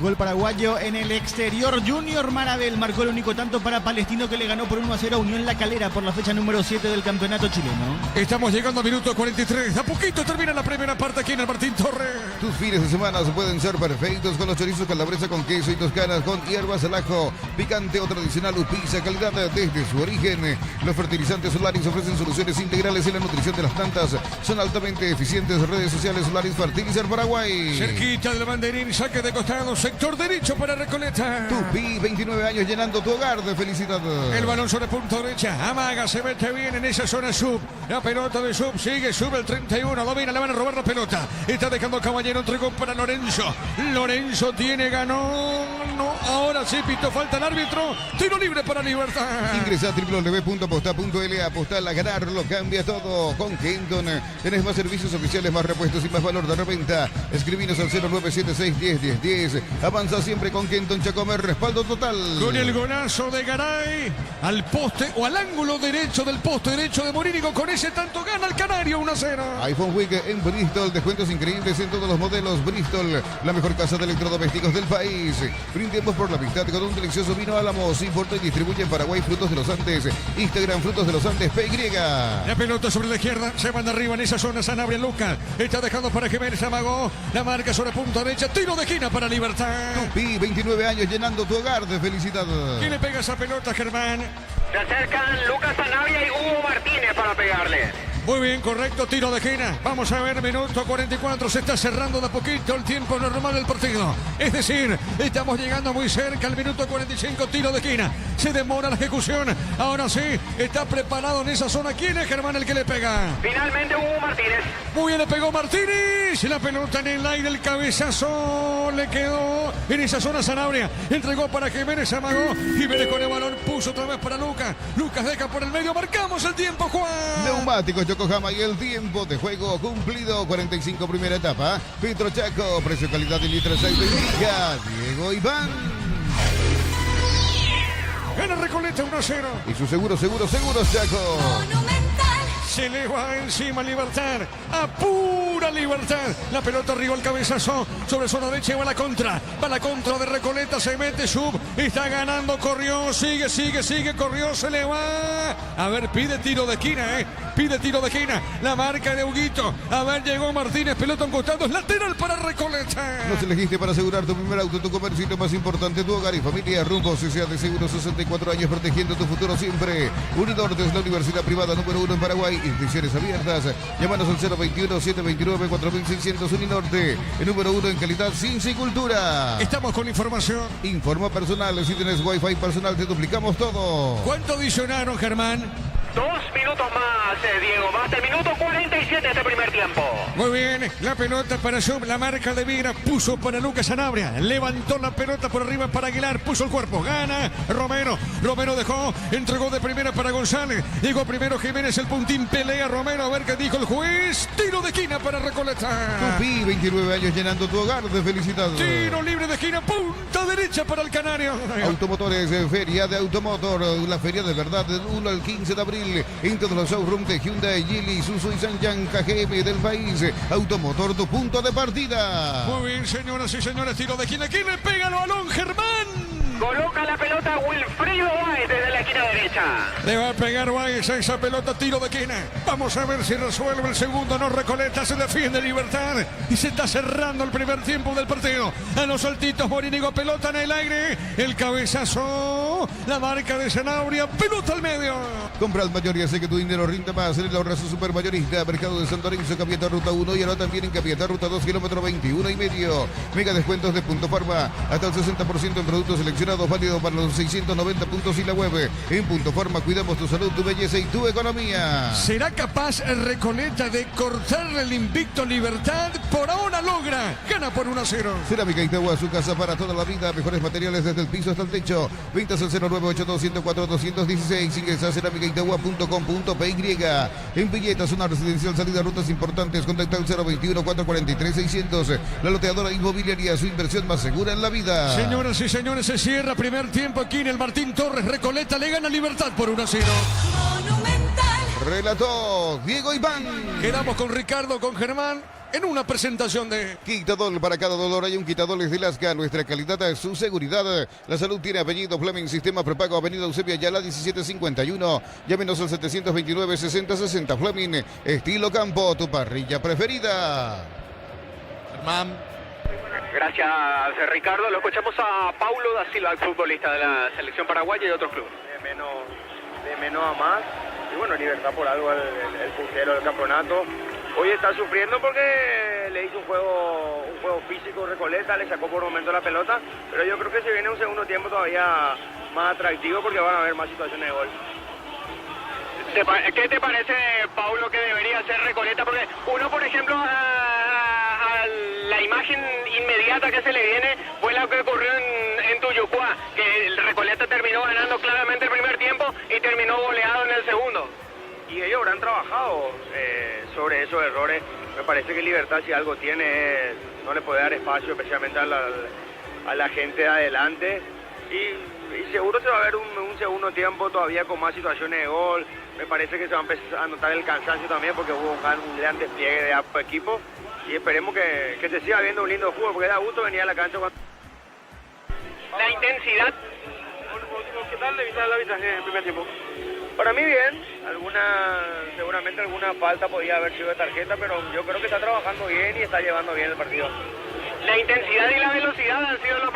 Gol paraguayo en el exterior. Junior Marabel marcó el único tanto para Palestino, que le ganó por 1-0 a Unión La Calera por la fecha número 7 del campeonato chileno. Estamos llegando al minuto 43. De a poquito termina la primera parte aquí en el Martín Torres. Tus fines de semana pueden ser perfectos con los chorizos calabresa con queso y toscanas con hierbas al ajo, picante o tradicional pizza, calidad desde su origen. Los fertilizantes Solaris ofrecen soluciones integrales en la nutrición de las plantas. Son altamente eficientes. Redes sociales Solaris Fertilizar Paraguay. Cerquita del banderín, saque de costado, sector derecho para Recoleta. Tupi, 29 años llenando tu hogar de felicidad. El balón sobre punto derecha, amaga, se mete bien en esa zona sub. La pelota de sub sigue, sube el 31, domina, le van a robar la pelota. Está dejando Caballero, entregó para Lorenzo. Lorenzo tiene, ganó. No, ahora sí pitó falta el árbitro. Tiro libre para Libertad. Ingresa a www.aposta.la, apostar a ganar, lo cambia todo. Con Kenton tenés más servicios oficiales, más repuestos y más valor de reventa. Escribinos al 0976-10-10-10. Avanza siempre con Kenton Chacomer, respaldo total. Con el golazo de Garay al poste o al ángulo derecho del poste derecho de Morínigo. Con ese tanto gana el Canario 1-0. iPhone Week en Bristol, descuentos increíbles en todos los modelos. Bristol, la mejor casa de electrodomésticos del país. Brindemos por la amistad con un delicioso vino Álamos. Importa y distribuye en Paraguay Frutos de los Andes. Instagram Frutos de los Andes PY. La pelota sobre la izquierda, se van arriba en esa zona. Sanabria Luca está dejando para Jiménez, amagó. La marca sobre punta derecha, tiro de esquina para Libertad. Tupi, 29 años llenando tu hogar de felicidad. ¿Quién le pega esa pelota, Germán? Se acercan Lucas Sanabria y Hugo Martínez para pegarle. Muy bien, correcto, tiro de esquina. Vamos a ver, minuto 44, se está cerrando de a poquito el tiempo normal del partido. Es decir, estamos llegando muy cerca al minuto 45, tiro de esquina. Se demora la ejecución. Ahora sí, está preparado en esa zona. ¿Quién es, Germán, el que le pega? Finalmente Hugo Martínez. Muy bien, le pegó Martínez. La pelota en el aire, el cabezazo le quedó en esa zona Sanabria. Entregó para Jiménez, amagó. Jiménez con el balón puso otra vez para Lucas. Lucas deja por el medio. Marcamos el tiempo, Juan. Neumáticos Yokohama y el tiempo de juego cumplido. 45 primera etapa. Petro Chaco, precio, calidad y litro aceite. Diego Iván. Gana Recoleta 1-0. Y su seguro Chaco. Se le va encima Libertad. A pura Libertad. La pelota arriba, el cabezazo. Sobre zona derecha va la contra. Va la contra de Recoleta. Se mete Sub. Está ganando. Corrió. Sigue. Corrió. Se le va. A ver, pide tiro de esquina, Pide tiro de esquina. La marca de Huguito. A ver, llegó Martínez. Pelota en costados. Lateral para Recoleta. Nos elegiste para asegurar tu primer auto, tu comercio y lo más importante, tu hogar y familia. Rumbo CCA de Seguros, 64 años protegiendo tu futuro siempre. Uninorte es la universidad privada número 1 en Paraguay. Inscripciones abiertas. Llámanos al 021-729-4600 Uninorte. El número 1 en calidad, ciencia y cultura. Estamos con información. Informa personal. Si tenés wifi personal, te duplicamos todo. ¿Cuánto adicionaron, Germán? 2 minutos más, Diego. Más del minuto 47 de este primer tiempo. Muy bien, la pelota para Sub, la marca de Viera, puso para Lucas Sanabria, levantó la pelota por arriba para Aguilar, puso el cuerpo, gana Romero dejó, entregó de primera para González, llegó primero Jiménez, el puntín, pelea Romero, a ver qué dijo el juez, tiro de esquina para Recoleta. Tupi, 29 años llenando tu hogar de felicidad. Tiro libre de esquina, punta derecha para el Canario. Automotores, Feria de Automotor, la feria de verdad del 1 al 15 de abril. En todos los showrooms de Hyundai, Geely, Isuzu y Sanyang KGM del país. Automotor, tu punto de partida. Muy bien, señoras y señores, tiro de esquina. ¿Quién le pega el balón, Germán? Coloca la pelota Wilfrido Báez desde la esquina derecha. Le va a pegar Báez a esa pelota, tiro de esquina. Vamos a ver si resuelve el segundo. No, Recoleta se defiende Libertad. Y se está cerrando el primer tiempo del partido. A los saltitos, Morínigo, pelota en el aire. El cabezazo. La marca de Sanabria. Pelota al medio. Compra al mayor y hace que tu dinero rinda más. En el ahorrazo supermayorista. Mercado de Santo Lorenzo, Capieta Ruta 1. Y ahora también en Capieta Ruta 2, kilómetro 21 y medio. Mega descuentos de Punto Farma. Hasta el 60% en productos seleccionados. Válido para los 690 puntos y la web. En Punto Farma cuidamos tu salud, tu belleza y tu economía. ¿Será capaz Recoleta de cortarle el invicto Libertad? Por ahora logra. Gana por 1-0. Cerámica Itagua, su casa para toda la vida. Mejores materiales desde el piso hasta el techo. Ventas al 0982-104-216. Ingresa a cerámicaitagua.com.py. En Villeta, zona residencial, salida a rutas importantes. Contacta al 021-443-600. La loteadora inmobiliaria, su inversión más segura en la vida. Señoras y señores, se cierra primer tiempo aquí en el Martín Torres. Recoleta le gana Libertad por 1-0. Relató Diego Iván. Quedamos con Ricardo, con Germán, en una presentación de Quitadol. Para cada dolor hay un Quitadol de Lasca. Nuestra calidad es su seguridad. La salud tiene apellido. Fleming, sistema prepago, avenida Eusebio Ayala 1751. Llámenos al 729-6060. Fleming, estilo campo, tu parrilla preferida. Germán. Gracias, Ricardo. Lo escuchamos a Paulo da Silva, el futbolista de la selección paraguaya y de otros clubes. De menos a más. Y bueno, Libertad por algo el puntero del campeonato. Hoy está sufriendo porque le hizo un juego físico Recoleta, le sacó por momento la pelota, pero yo creo que se viene un segundo tiempo todavía más atractivo porque van a haber más situaciones de gol. ¿Qué te parece, Paulo, que debería hacer Recoleta? Porque uno, por ejemplo, la imagen inmediata que se le viene fue la que ocurrió en Tuyucuá, que el Recoleta terminó ganando claramente el primer tiempo y terminó goleado en el segundo. Y ellos habrán trabajado sobre esos errores. Me parece que Libertad, si algo tiene, no le puede dar espacio, especialmente a la gente de adelante. Y seguro se va a ver un segundo tiempo todavía con más situaciones de gol. Me parece que se va a empezar a notar el cansancio también porque hubo un gran despliegue de ambos equipos. Y esperemos que se siga viendo un lindo fútbol, porque da gusto venir a la cancha cuando... La intensidad. ¿Qué tal le viste el arbitraje en el primer tiempo? Para mí bien, seguramente alguna falta podía haber sido de tarjeta, pero yo creo que está trabajando bien y está llevando bien el partido. La intensidad y la velocidad han sido las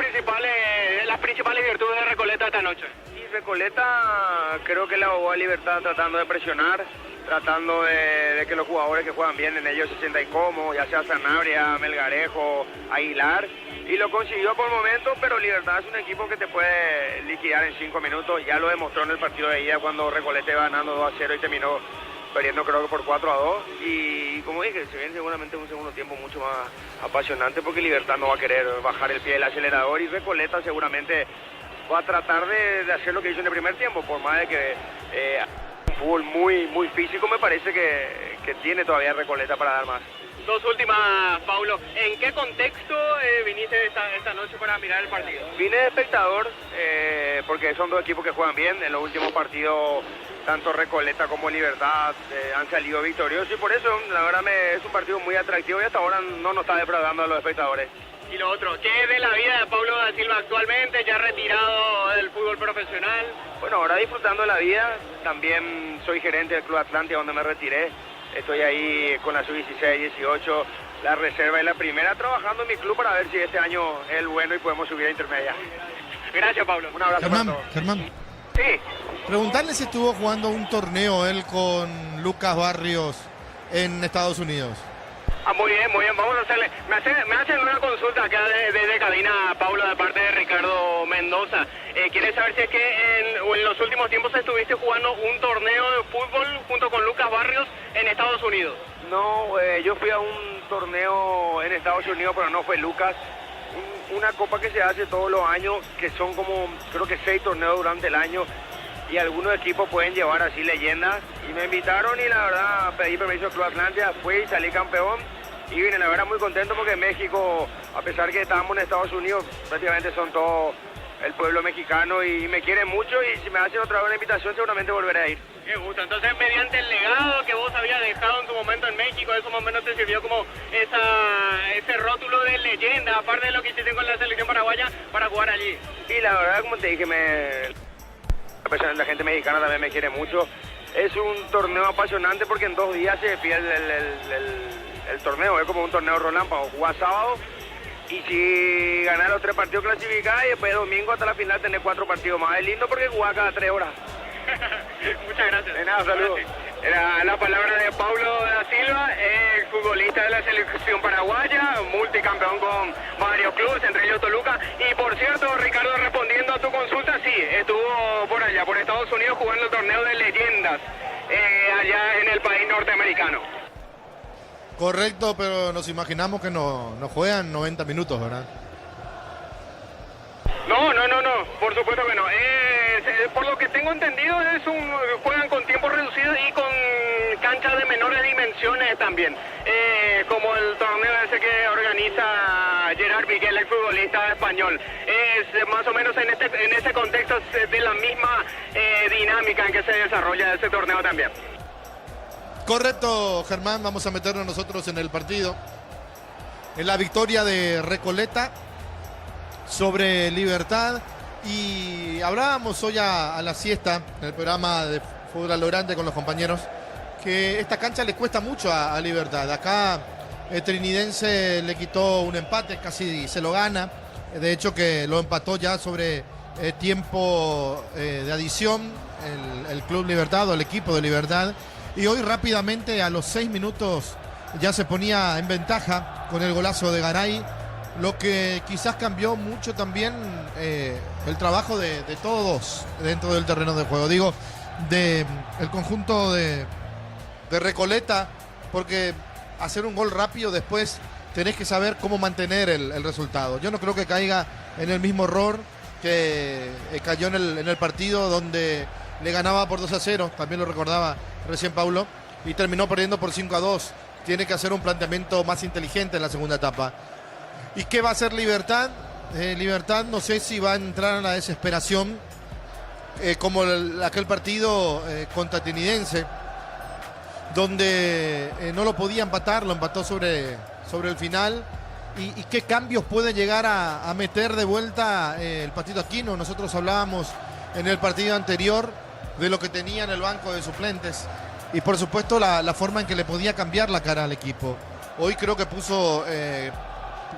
principales virtudes de Recoleta esta noche. Y Recoleta creo que la jugó a Libertad tratando de presionar, tratando de que los jugadores que juegan bien en ellos se sientan incómodos, ya sea Sanabria, Melgarejo, Aguilar, y lo consiguió por el momento, pero Libertad es un equipo que te puede liquidar en 5 minutos, ya lo demostró en el partido de ida cuando Recoleta iba ganando 2-0 y terminó perdiendo creo que por 4-2, y que se viene seguramente un segundo tiempo mucho más apasionante porque Libertad no va a querer bajar el pie del acelerador y Recoleta seguramente va a tratar de hacer lo que hizo en el primer tiempo, por más de que un fútbol muy físico, me parece que tiene todavía Recoleta para dar más. Dos últimas, Paulo. ¿En qué contexto viniste esta noche para mirar el partido? Vine de espectador porque son dos equipos que juegan bien. En los últimos partidos, tanto Recoleta como Libertad han salido victoriosos y por eso, la verdad, es un partido muy atractivo y hasta ahora no nos está defraudando a los espectadores. Y lo otro, ¿qué es de la vida de Paulo da Silva actualmente, ya retirado del fútbol profesional? Bueno, ahora disfrutando de la vida. También soy gerente del Club Atlántida, donde me retiré. Estoy ahí con la sub-16, 18, la reserva y la primera, trabajando en mi club para ver si este año es el bueno y podemos subir a intermedia. Gracias, Pablo. Un abrazo para todos. Germán, Sí, preguntarle si estuvo jugando un torneo él con Lucas Barrios en Estados Unidos. Muy bien, muy bien. Vamos a hacerle. Me hacen una consulta acá desde cabina, Paulo, de parte de Ricardo Mendoza. ¿Quiere saber si es que en los últimos tiempos estuviste jugando un torneo de fútbol junto con Lucas Barrios en Estados Unidos? no, yo fui a un torneo en Estados Unidos, pero no fue Lucas. Una copa que se hace todos los años, que son como, creo que 6 torneos durante el año. Y algunos equipos pueden llevar así leyendas. Y me invitaron y la verdad pedí permiso al Club Atlántida, fui y salí campeón. Y vine, la verdad, muy contento porque México, a pesar que estábamos en Estados Unidos, prácticamente son todo el pueblo mexicano y me quieren mucho. Y si me hacen otra vez una invitación, seguramente volveré a ir. Qué gusto. Entonces, mediante el legado que vos habías dejado en tu momento en México, eso más o menos te sirvió como ese rótulo de leyenda, aparte de lo que hiciste con la selección paraguaya, para jugar allí. Y la verdad, como te dije, la gente mexicana también me quiere mucho. Es un torneo apasionante porque en 2 días se pierde el torneo. Es como un torneo relámpago. Jugás sábado y si ganás los 3 partidos clasificás y después domingo hasta la final tenés 4 partidos más. Es lindo porque jugás cada 3 horas. Muchas gracias. De nada, saludos. Era la palabra de Paulo da Silva, futbolista de la selección paraguaya, multicampeón con varios clubes, entre ellos Toluca. Y por cierto, Ricardo, respondiendo a tu consulta, sí, estuvo por allá, por Estados Unidos, jugando el torneo de leyendas, allá en el país norteamericano. Correcto, pero nos imaginamos que no juegan 90 minutos, ¿verdad? No, por supuesto que no. Por lo que tengo entendido, juegan con tiempo reducido y con canchas de menores dimensiones también. Como el torneo ese que organiza Gerard Piqué, el futbolista español. Es más o menos en ese contexto de la misma dinámica en que se desarrolla ese torneo también. Correcto, Germán, vamos a meternos nosotros en el partido. En la victoria de Recoleta sobre Libertad. Y hablábamos hoy a la siesta, en el programa de Fútbol a lo Grande con los compañeros, que esta cancha le cuesta mucho a Libertad. Acá el Trinidense le quitó un empate, casi se lo gana. De hecho que lo empató ya sobre tiempo de adición el Club Libertad o el equipo de Libertad. Y hoy rápidamente a los 6 minutos ya se ponía en ventaja con el golazo de Garay. Lo que quizás cambió mucho también el trabajo de todos dentro del terreno de juego. Digo, del conjunto de Recoleta, porque hacer un gol rápido después tenés que saber cómo mantener el resultado. Yo no creo que caiga en el mismo error que cayó en el partido donde le ganaba por 2-0, también lo recordaba recién Paulo, y terminó perdiendo por 5-2. Tiene que hacer un planteamiento más inteligente en la segunda etapa. ¿Y qué va a hacer Libertad? Libertad no sé si va a entrar en la desesperación como aquel partido contra Trinidense, donde no lo podía empatar, lo empató sobre el final. ¿Y qué cambios puede llegar a meter de vuelta el Patito Aquino? Nosotros hablábamos en el partido anterior de lo que tenía en el banco de suplentes y por supuesto la forma en que le podía cambiar la cara al equipo. Hoy creo que puso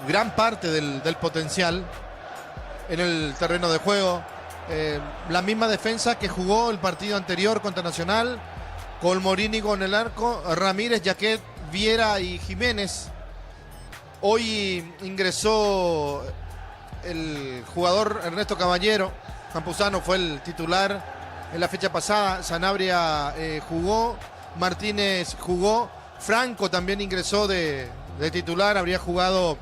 gran parte del potencial en el terreno de juego. La misma defensa que jugó el partido anterior contra Nacional, con Morínigo en el arco, Ramírez, Jaquet, Viera y Jiménez. Hoy ingresó el jugador Ernesto Caballero, Campuzano fue el titular en la fecha pasada, Sanabria jugó, Martínez jugó Franco también ingresó de titular, habría jugado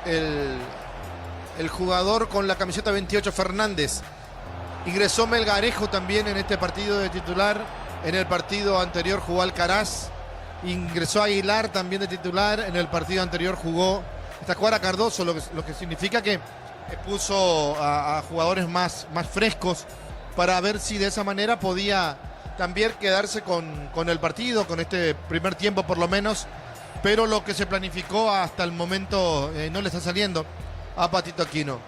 el jugador con la camiseta 28, Fernández. Ingresó Melgarejo también en este partido de titular. En el partido anterior jugó Alcaraz. Ingresó Aguilar también de titular. En el partido anterior jugó Tacuara Cardoso, lo que significa que puso a jugadores más frescos para ver si de esa manera podía también quedarse con el partido, con este primer tiempo por lo menos. Pero lo que se planificó hasta el momento no le está saliendo a Patito Aquino.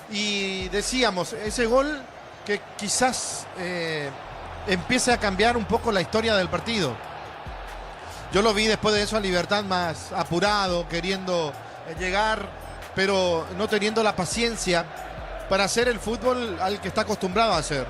Y decíamos, ese gol que quizás empiece a cambiar un poco la historia del partido. Yo lo vi después de eso a Libertad más apurado, queriendo llegar, pero no teniendo la paciencia para hacer el fútbol al que está acostumbrado a hacer.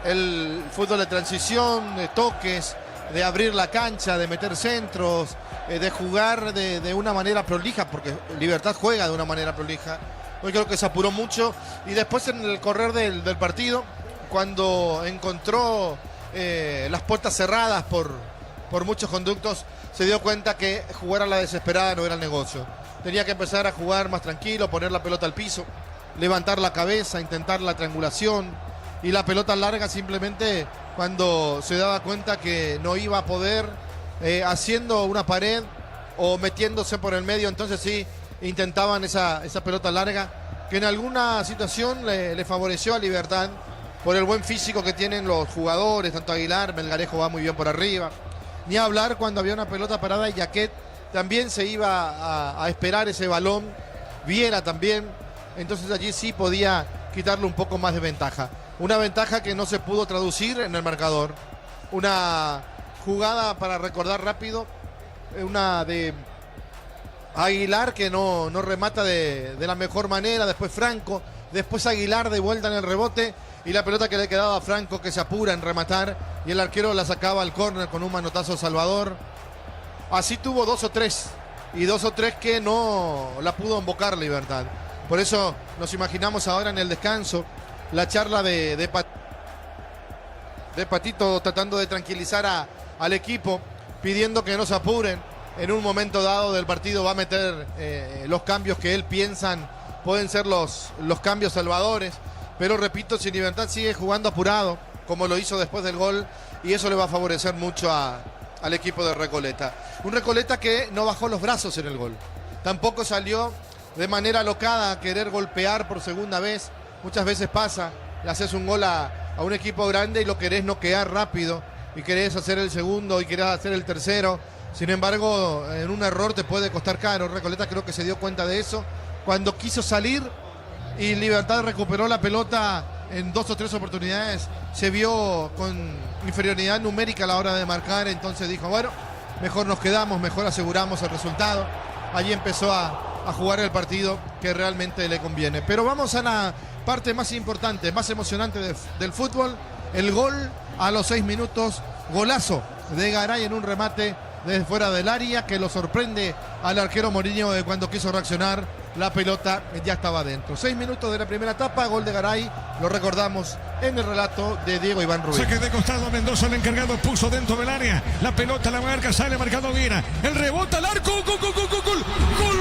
El fútbol de transición, de toques, de abrir la cancha, de meter centros, de jugar de una manera prolija, porque Libertad juega de una manera prolija. Hoy creo que se apuró mucho y después en el correr del partido, cuando encontró las puertas cerradas por muchos conductos, se dio cuenta que jugar a la desesperada no era el negocio. Tenía que empezar a jugar más tranquilo, poner la pelota al piso, levantar la cabeza, intentar la triangulación, y la pelota larga simplemente cuando se daba cuenta que no iba a poder, haciendo una pared o metiéndose por el medio, entonces sí intentaban esa pelota larga, que en alguna situación le favoreció a Libertad por el buen físico que tienen los jugadores, tanto Aguilar, Melgarejo va muy bien por arriba. Ni hablar cuando había una pelota parada y Jaquet también se iba a esperar ese balón, Viera también, entonces allí sí podía quitarle un poco más de ventaja. Una ventaja que no se pudo traducir en el marcador. Una jugada para recordar rápido, una de Aguilar que no remata de la mejor manera, después Franco, después Aguilar de vuelta en el rebote y la pelota que le quedaba a Franco que se apura en rematar y el arquero la sacaba al córner con un manotazo Salvador. Así tuvo dos o tres que no la pudo embocar Libertad. Por eso nos imaginamos ahora en el descanso la charla de Patito tratando de tranquilizar al equipo, pidiendo que no se apuren. En un momento dado del partido va a meter los cambios que él piensan pueden ser los cambios salvadores. Pero repito, si Libertad sigue jugando apurado, como lo hizo después del gol, y eso le va a favorecer mucho al equipo de Recoleta. Un Recoleta que no bajó los brazos en el gol. Tampoco salió de manera alocada a querer golpear por segunda vez. Muchas veces pasa, le haces un gol a un equipo grande y lo querés noquear rápido, y querés hacer el segundo y querés hacer el tercero. Sin embargo, en un error te puede costar caro. Recoleta creo que se dio cuenta de eso cuando quiso salir y Libertad recuperó la pelota en 2 o 3 oportunidades. Se vio con inferioridad numérica a la hora de marcar, entonces dijo, bueno, mejor nos quedamos, mejor aseguramos el resultado. Allí empezó a jugar el partido que realmente le conviene. Pero vamos a la parte más importante, más emocionante del fútbol. El gol a los 6 minutos, golazo de Garay en un remate desde fuera del área que lo sorprende al arquero Mourinho de cuando quiso reaccionar. La pelota ya estaba dentro. 6 minutos de la primera etapa, gol de Garay, lo recordamos en el relato de Diego Iván Rubén. Saque de costado, Mendoza, el encargado, puso dentro del área. La pelota la marca, sale marcando Viera. El rebote al arco, gol, gol, gol, gol, gol, gol.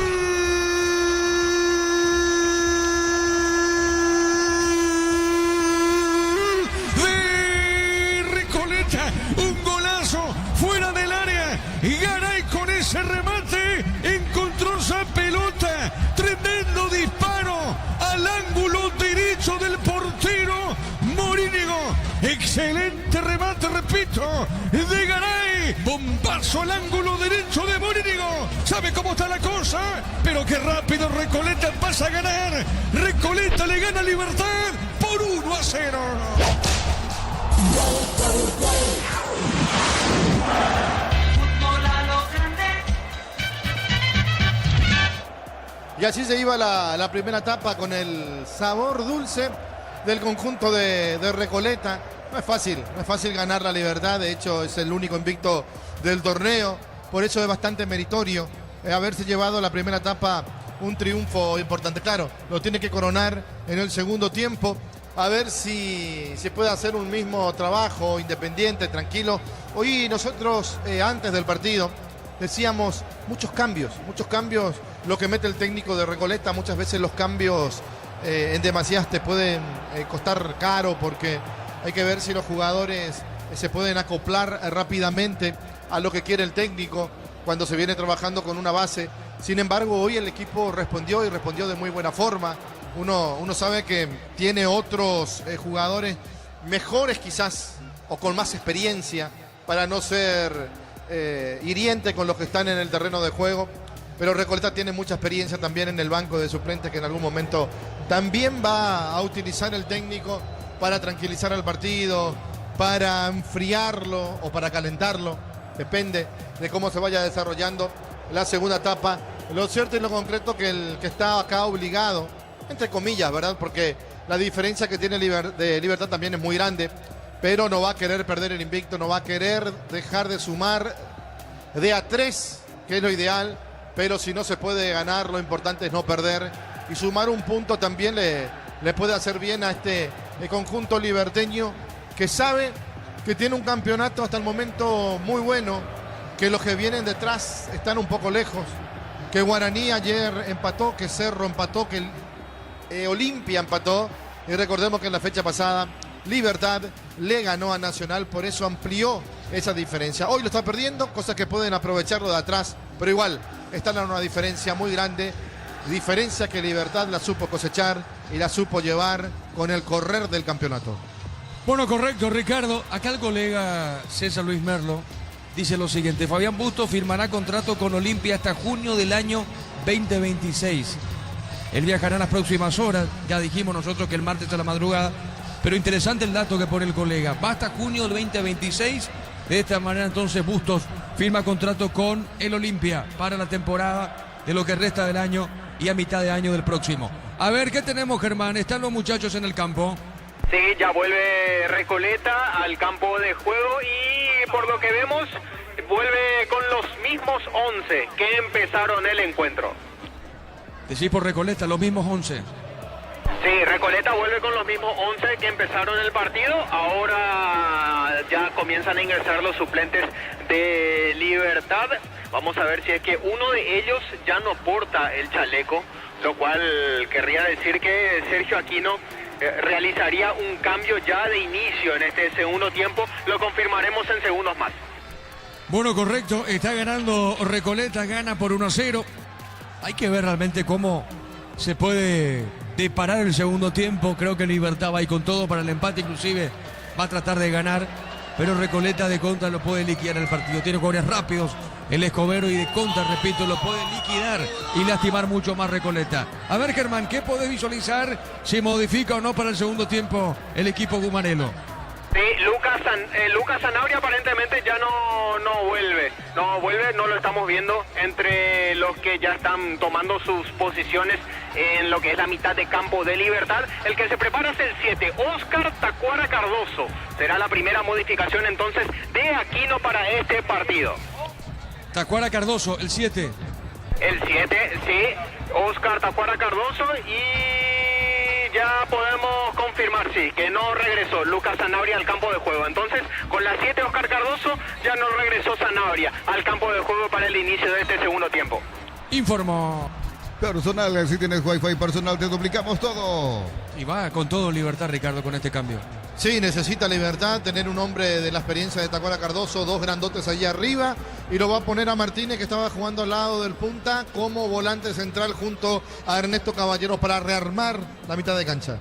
De Recoleta, un golazo fuera del área. Y Garay con ese remate encontró esa pelota. Tremendo disparo al ángulo derecho del portero Morínigo. Excelente remate, repito, de Garay. Bombazo al ángulo derecho de Morínigo. ¿Sabe cómo está la cosa? Pero qué rápido Recoleta pasa a ganar. Recoleta le gana a Libertad por 1-0. Y así se iba la primera etapa con el sabor dulce del conjunto de Recoleta. No es fácil ganar la Libertad, de hecho es el único invicto del torneo, por eso es bastante meritorio haberse llevado la primera etapa un triunfo importante. Claro, lo tiene que coronar en el segundo tiempo, a ver si se puede hacer un mismo trabajo independiente, tranquilo. Hoy nosotros, antes del partido, decíamos muchos cambios, lo que mete el técnico de Recoleta. Muchas veces los cambios en demasías te pueden costar caro, porque hay que ver si los jugadores se pueden acoplar rápidamente a lo que quiere el técnico cuando se viene trabajando con una base. Sin embargo, hoy el equipo respondió y respondió de muy buena forma. Uno sabe que tiene otros jugadores mejores quizás o con más experiencia para no ser hiriente con los que están en el terreno de juego. Pero Recoleta tiene mucha experiencia también en el banco de suplentes, que en algún momento también va a utilizar el técnico para tranquilizar al partido, para enfriarlo o para calentarlo. Depende de cómo se vaya desarrollando la segunda etapa. Lo cierto y lo concreto que el que está acá obligado, entre comillas, ¿verdad? Porque la diferencia que tiene de Libertad también es muy grande, pero no va a querer perder el invicto, no va a querer dejar de sumar de a 3, que es lo ideal, pero si no se puede ganar, lo importante es no perder, y sumar un punto también le puede hacer bien a este conjunto liberteño, que sabe que tiene un campeonato hasta el momento muy bueno, que los que vienen detrás están un poco lejos, que Guaraní ayer empató, que Cerro empató, que Olimpia empató, y recordemos que en la fecha pasada Libertad le ganó a Nacional, por eso amplió esa diferencia. Hoy lo está perdiendo, cosas que pueden aprovecharlo de atrás, pero igual están en una diferencia muy grande, diferencia que Libertad la supo cosechar y la supo llevar con el correr del campeonato. Bueno, correcto, Ricardo. Acá el colega César Luis Merlo dice lo siguiente: Fabián Bustos firmará contrato con Olimpia hasta junio del año 2026. Él viajará en las próximas horas. Ya dijimos nosotros que el martes a la madrugada. Pero interesante el dato que pone el colega. Va hasta junio del 2026. De esta manera entonces Bustos firma contrato con el Olimpia para la temporada de lo que resta del año y a mitad de año del próximo. A ver, ¿qué tenemos, Germán? ¿Están los muchachos en el campo? Sí, ya vuelve Recoleta al campo de juego y por lo que vemos vuelve con los mismos 11 que empezaron el encuentro. Decís por Recoleta, los mismos 11. Sí, Recoleta vuelve con los mismos 11 que empezaron el partido. Ahora ya comienzan a ingresar los suplentes de Libertad. Vamos a ver si es que uno de ellos ya no porta el chaleco, lo cual querría decir que Sergio Aquino realizaría un cambio ya de inicio en este segundo tiempo. Lo confirmaremos en segundos más. Bueno, correcto. Está ganando Recoleta, gana por 1-0. Hay que ver realmente cómo se puede deparar el segundo tiempo. Creo que Libertad va a ir con todo para el empate, inclusive va a tratar de ganar, pero Recoleta de contra lo puede liquidar el partido. Tiene jugadores rápidos el Escobero y de contra, repito, lo puede liquidar y lastimar mucho más Recoleta. A ver, Germán, ¿qué podés visualizar si modifica o no para el segundo tiempo el equipo gumarelo? Sí, Lucas Sanabria aparentemente ya no vuelve, no lo estamos viendo entre los que ya están tomando sus posiciones en lo que es la mitad de campo de Libertad. El que se prepara es el 7, Oscar Tacuara Cardoso. Será la primera modificación entonces de Aquino para este partido. Tacuara Cardoso, el 7. El 7, sí, Oscar Tacuara Cardoso, y ya podemos confirmar, sí, que no regresó Lucas Sanabria al campo de juego. Entonces, con la 7, Oscar Cardoso, ya no regresó Sanabria al campo de juego para el inicio de este segundo tiempo. Informo. Personal, si tienes Wi-Fi personal, te duplicamos todo. Y va con todo Libertad, Ricardo, con este cambio. Sí, necesita Libertad, tener un hombre de la experiencia de Tacuara Cardoso, dos grandotes allí arriba, y lo va a poner a Martínez, que estaba jugando al lado del punta, como volante central junto a Ernesto Caballeros para rearmar la mitad de cancha.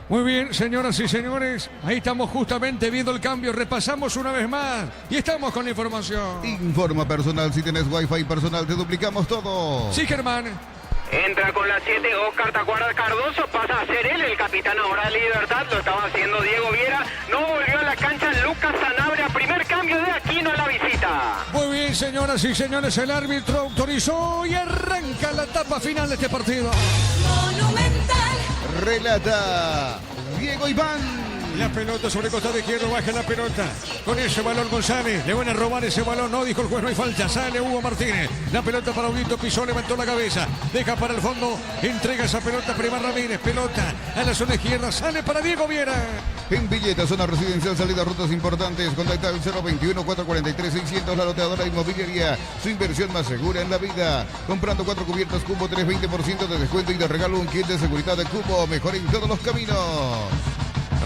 Muy bien, señoras y señores, ahí estamos justamente viendo el cambio, repasamos una vez más y estamos con la información. Informa personal, si tienes Wi-Fi personal, te duplicamos todo. Sí, Germán. Entra con la 7 Oscar Tacuara Cardoso, pasa a ser él el capitán ahora de Libertad, lo estaba haciendo Diego Viera, no volvió a la cancha Lucas Sanabria, primer cambio de Aquino a la visita. Muy bien, señoras y señores, el árbitro autorizó y arranca la etapa final de este partido. Relata Diego Iván. La pelota sobre el costado izquierdo, baja la pelota. Con ese balón González, le van a robar ese balón. No, dijo el juez, no hay falta. Sale Hugo Martínez. La pelota para Huguito, pisó, levantó la cabeza. Deja para el fondo, entrega esa pelota para Iván Ramírez. Pelota a la zona izquierda, sale para Diego Viera. En Villeta, zona residencial, salida a rutas importantes. Contacta al 021-443-600, la loteadora inmobiliaria. Su inversión más segura en la vida. Comprando 4 cubiertas Cubo, 320% de descuento y de regalo un kit de seguridad de Cubo. Mejor en todos los caminos.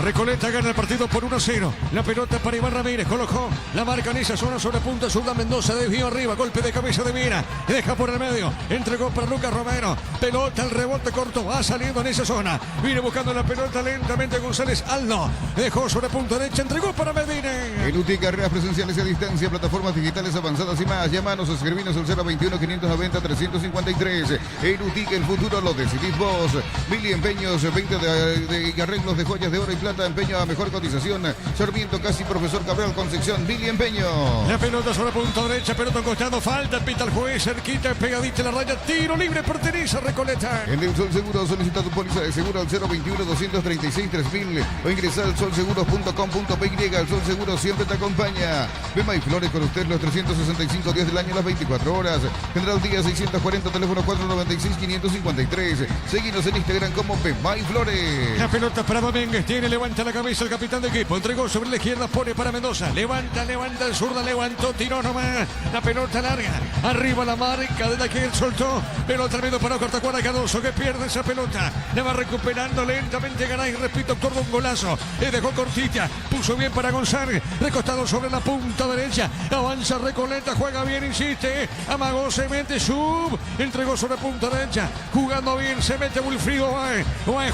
Recoleta gana el partido por 1-0. La pelota para Iván Ramírez. Colocó la marca en esa zona sobre punta. Zurda Mendoza desvió arriba. Golpe de cabeza de Viera. Deja por el medio. Entregó para Lucas Romero. Pelota al rebote corto. Va saliendo en esa zona. Viene buscando la pelota lentamente González Aldo. Dejó sobre punta derecha. Entregó para Medina. En UTI, carreras presenciales a distancia, plataformas digitales avanzadas y más. Llámanos o escribinos al 021-590-353. En UTI, el futuro lo decidís vos. Mili Empeños, 20 de arreglos de joyas de oro y plata. Empeño a mejor cotización. Sarmiento, casi Profesor Cabral, Concepción. Mili Empeño. La pelota sobre punta derecha. Pelota en costado. Falta. Pita el juez. Cerquita. Pegadita la raya. Tiro libre. Pertenece a Recoleta. En el Sol Seguro solicita tu póliza de seguro al 021-236-3000 o ingresa al solseguros.com.py. El Sol Seguro siempre te acompaña. Bema y Flores con usted los 365 días del año, las 24 horas. General Día 640, teléfono 496-553. Seguinos en Instagram como Bema y Flores. La pelota para Domínguez. Levanta la cabeza el capitán de equipo. Entregó sobre la izquierda. Pone para Mendoza. Levanta el zurda. Levantó. Tiró nomás. La pelota larga. Arriba la marca de la que él soltó. Pelota al medio para Cortacuara Cardoso, que pierde esa pelota. Le va recuperando lentamente Garay. Repito, torno un golazo. Le dejó cortita. Puso bien para González. Recostado sobre la punta derecha. Avanza Recoleta. Juega bien. Insiste. Amagó. Se mete. Sub. Entregó sobre punta derecha. Jugando bien. Se mete Wilfrido.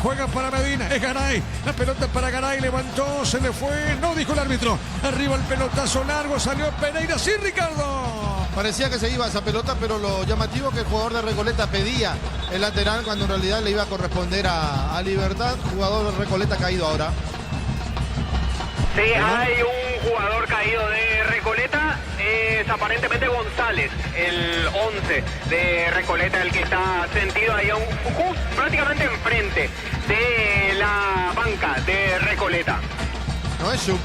Juega para Medina. Es Garay. La pelota para Garay. Levantó. Se le fue. No dijo el árbitro. Arriba el pelotazo largo. Salió Pereira. Sí, Ricardo. Parecía que se iba esa pelota, pero lo llamativo que el jugador de Recoleta pedía el lateral cuando en realidad le iba a corresponder a Libertad. Jugador de Recoleta caído ahora. Sí, hay un jugador caído de Recoleta, es aparentemente González, el 11 de Recoleta, el que está sentido ahí prácticamente enfrente de la banca de Recoleta. No es Sub.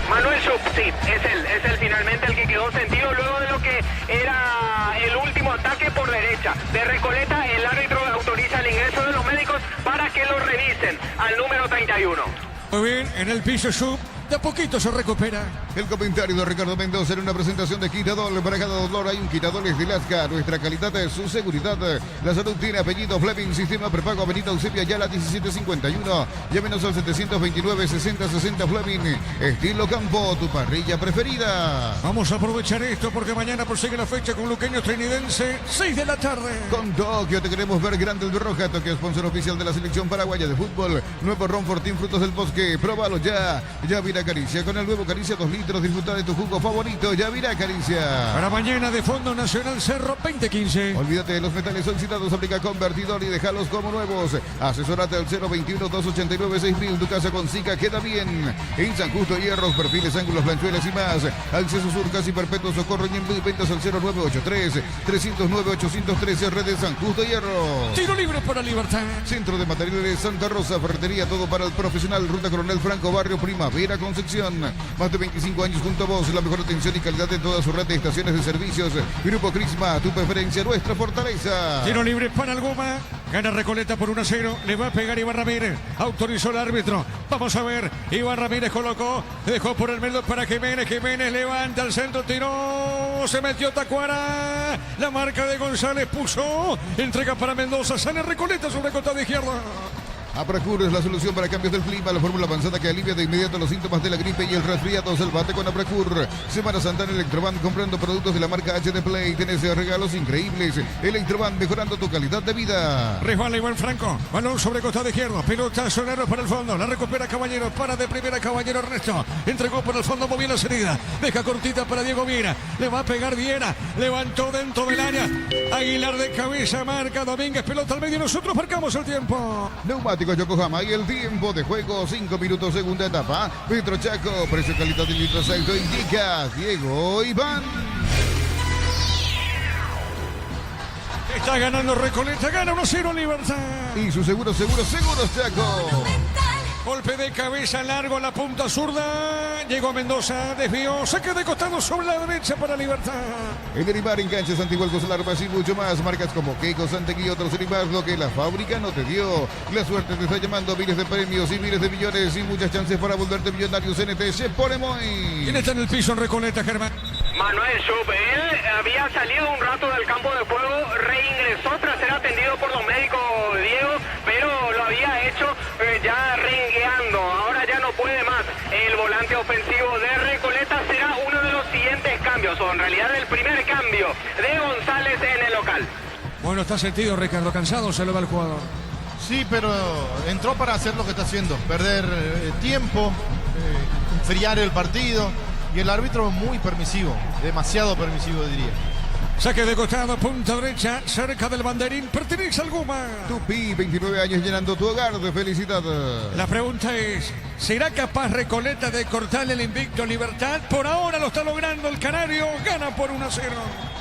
Manuel Schupp, sí, es él finalmente el que quedó sentido luego de lo que era el último ataque por derecha de Recoleta. El árbitro autoriza el ingreso de los médicos para que lo revisen al número 31. Muy bien, en el piso Sub. De a poquito se recupera. El comentario de Ricardo Mendoza en una presentación de Quitadol. Para cada dolor hay un Quitadol es de Lasca. Nuestra calidad es su seguridad. La salud tiene apellido Fleming. Sistema prepago Avenida Eusebio Ayala 1751. Llámenos al 729-6060 Fleming. Estilo Campo, tu parrilla preferida. Vamos a aprovechar esto porque mañana prosigue la fecha con Luqueño Trinidense, 6 de la tarde. Con Tokio te queremos ver grande el de Roja. Tokio, sponsor oficial de la selección paraguaya de fútbol. Nuevo Ron Fortín Frutos del Bosque. Próbalo ya. Ya mira Caricia. Con el nuevo Caricia 2 litros, disfruta de tu jugo favorito. Ya mira Caricia. Para mañana de Fondo Nacional Cerro 2015. Olvídate de los metales oxidados, aplica convertidor y déjalos como nuevos. Asesorate al 021-289-6000. Tu casa con Zika queda bien. En San Justo, hierros, perfiles, ángulos, planchuelas y más. Acceso Sur, casi perpetuo, Socorro y en ventas al 0983-309-813. Red de San Justo, hierro. Tiro libre para Libertad. Centro de Materiales Santa Rosa, ferretería, todo para el profesional. Ruta Coronel Franco, Barrio Primavera, Concepción. Más de 25 años junto a vos, la mejor atención y calidad de toda su red de estaciones de servicios. Grupo Crisma, tu preferencia, nuestra fortaleza. Tiro libre para Alguma. Gana Recoleta por 1-0. Le va a pegar Iván Ramírez. Autorizó el árbitro. Vamos a ver. Iván Ramírez colocó. Dejó por el medio para Jiménez. Jiménez levanta el centro. Tiró. Se metió Tacuara. La marca de González puso. Entrega para Mendoza. Sale Recoleta sobre costado izquierda. Apracur es la solución para cambios del clima, la fórmula avanzada que alivia de inmediato los síntomas de la gripe y el resfriado. Salvate con Apracur. Semana Santana Electroban, comprando productos de la marca HD Play. Tenés regalos increíbles. Electroban, mejorando tu calidad de vida. Resbala Iván Franco. Balón sobre costado izquierdo. Pelota sonero para el fondo. La recupera Caballero. Para de primera Caballero Ernesto. Entregó por el fondo, movió la salida. Deja cortita para Diego Viera. Le va a pegar Viera. Levantó dentro del área. Aguilar de cabeza. Marca Domínguez. Pelota al medio. Nosotros marcamos el tiempo. Neumáticos Yokohama y el tiempo de juego, 5 minutos, segunda etapa. Petro Chaco, precio, calidad y litros alto indica Diego Iván. Está ganando Recoleta, gana 1-0 Libertad. Y su seguros Chaco. Golpe de cabeza largo a la punta zurda. Llegó Mendoza, desvió, saque de costado sobre la derecha para Libertad. El Neymar en canchas antiguos, alarmas y mucho más. Marcas como Keiko, Santegui y otros Neymar, lo que la fábrica no te dio. La suerte te está llamando, miles de premios y miles de millones y muchas chances para volverte millonario. CNT se pone muy. ¿Quién está en el piso en Recoleta, Germán? Manuel Schupp, él había salido un rato del campo de juego, reingresó tras ser atendido por los médicos, Diego, pero lo había hecho ya rengueando, ahora ya no puede más. El volante ofensivo de Recoleta será uno de los siguientes cambios, o en realidad el primer cambio de González en el local. Bueno, está sentido, Ricardo, cansado, se le va el jugador. Sí, pero entró para hacer lo que está haciendo, perder tiempo, enfriar el partido. Y el árbitro muy permisivo, demasiado permisivo diría. Saque de costado, punta derecha, cerca del banderín, pertenece al Guma. Tupi, 29 años llenando tu hogar de felicidad. La pregunta es, ¿será capaz Recoleta de cortarle el invicto a Libertad? Por ahora lo está logrando el Canario, gana por 1-0.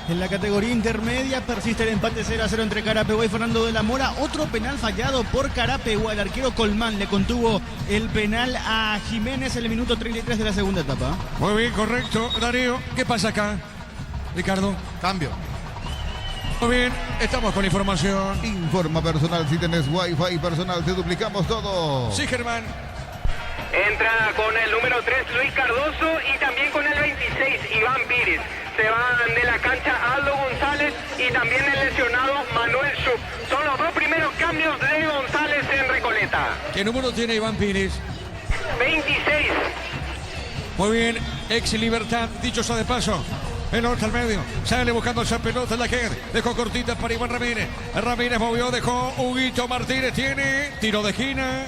En la categoría intermedia persiste el empate 0-0 entre Carapeguá y Fernando de la Mora. Otro penal fallado por Carapeguá. El arquero Colmán le contuvo el penal a Jiménez en el minuto 33 de la segunda etapa. Muy bien, correcto. Darío, ¿qué pasa acá? Ricardo. Cambio. Muy bien, estamos con información. Informa personal, si tenés Wi-Fi personal, te duplicamos todo. Sí, Germán. Entra con el número 3 Luis Cardoso y también con el 26 Iván Pires. Se van de la cancha Aldo González y también el lesionado Manuel Schupp. Son los dos primeros cambios de González en Recoleta. ¿Qué número tiene Iván Pires? 26. Muy bien, ex Libertad, dicho sea de paso. Pelota al medio, sale buscando esa pelota la que dejó cortita para Iván Ramírez. Ramírez movió, dejó Huguito Martínez, tiene tiro de esquina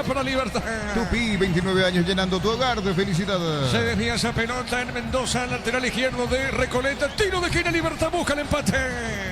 para Libertad. Tupi, 29 años llenando tu hogar de felicidad. Se desvía esa pelota en Mendoza, lateral izquierdo de Recoleta, tiro de esquina, Libertad busca el empate.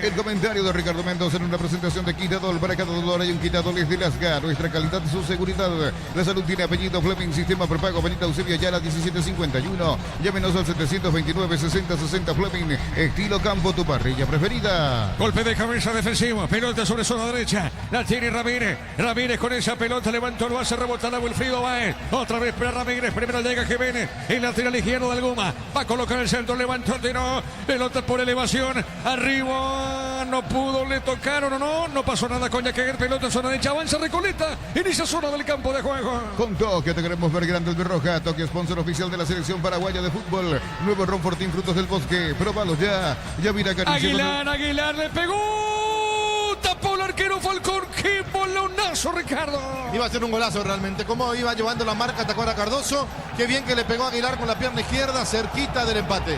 El comentario de Ricardo Mendoza en una presentación de Quitadol. Para cada dolor hay un Quitadol es de Lasga. Nuestra calidad, su seguridad. La salud tiene apellido Fleming, sistema prepago, Avenida Eusebio Ayala 1751. Llámenos al 729-6060 Fleming. Estilo campo, tu parrilla preferida. Golpe de cabeza defensivo, pelota sobre zona derecha, la tiene Ramírez. Ramírez con esa pelota levantó, lo hace rebotar a Wilfrido Baez. Otra vez para Ramírez, primero llega Jiménez, el lateral izquierdo del Guma. Va a colocar el centro, levantó, tiró, pelota por elevación, arriba, no pudo, le tocaron o no pasó nada con Yaquer, pelota en zona derecha, avanza Recoleta en esa zona del campo de juego. Con Toque te queremos ver grande de Roja. Toque, sponsor oficial de la selección paraguaya de fútbol. Nuevo Ron Fortín, frutos del bosque, probalo ya. Ya mira Aguilar le pegó, tapó el arquero Falcón, qué bolonazo, Ricardo. Iba a ser un golazo realmente, como iba llevando la marca, atacó a Cardoso, qué bien que le pegó a Aguilar con la pierna izquierda, cerquita del empate.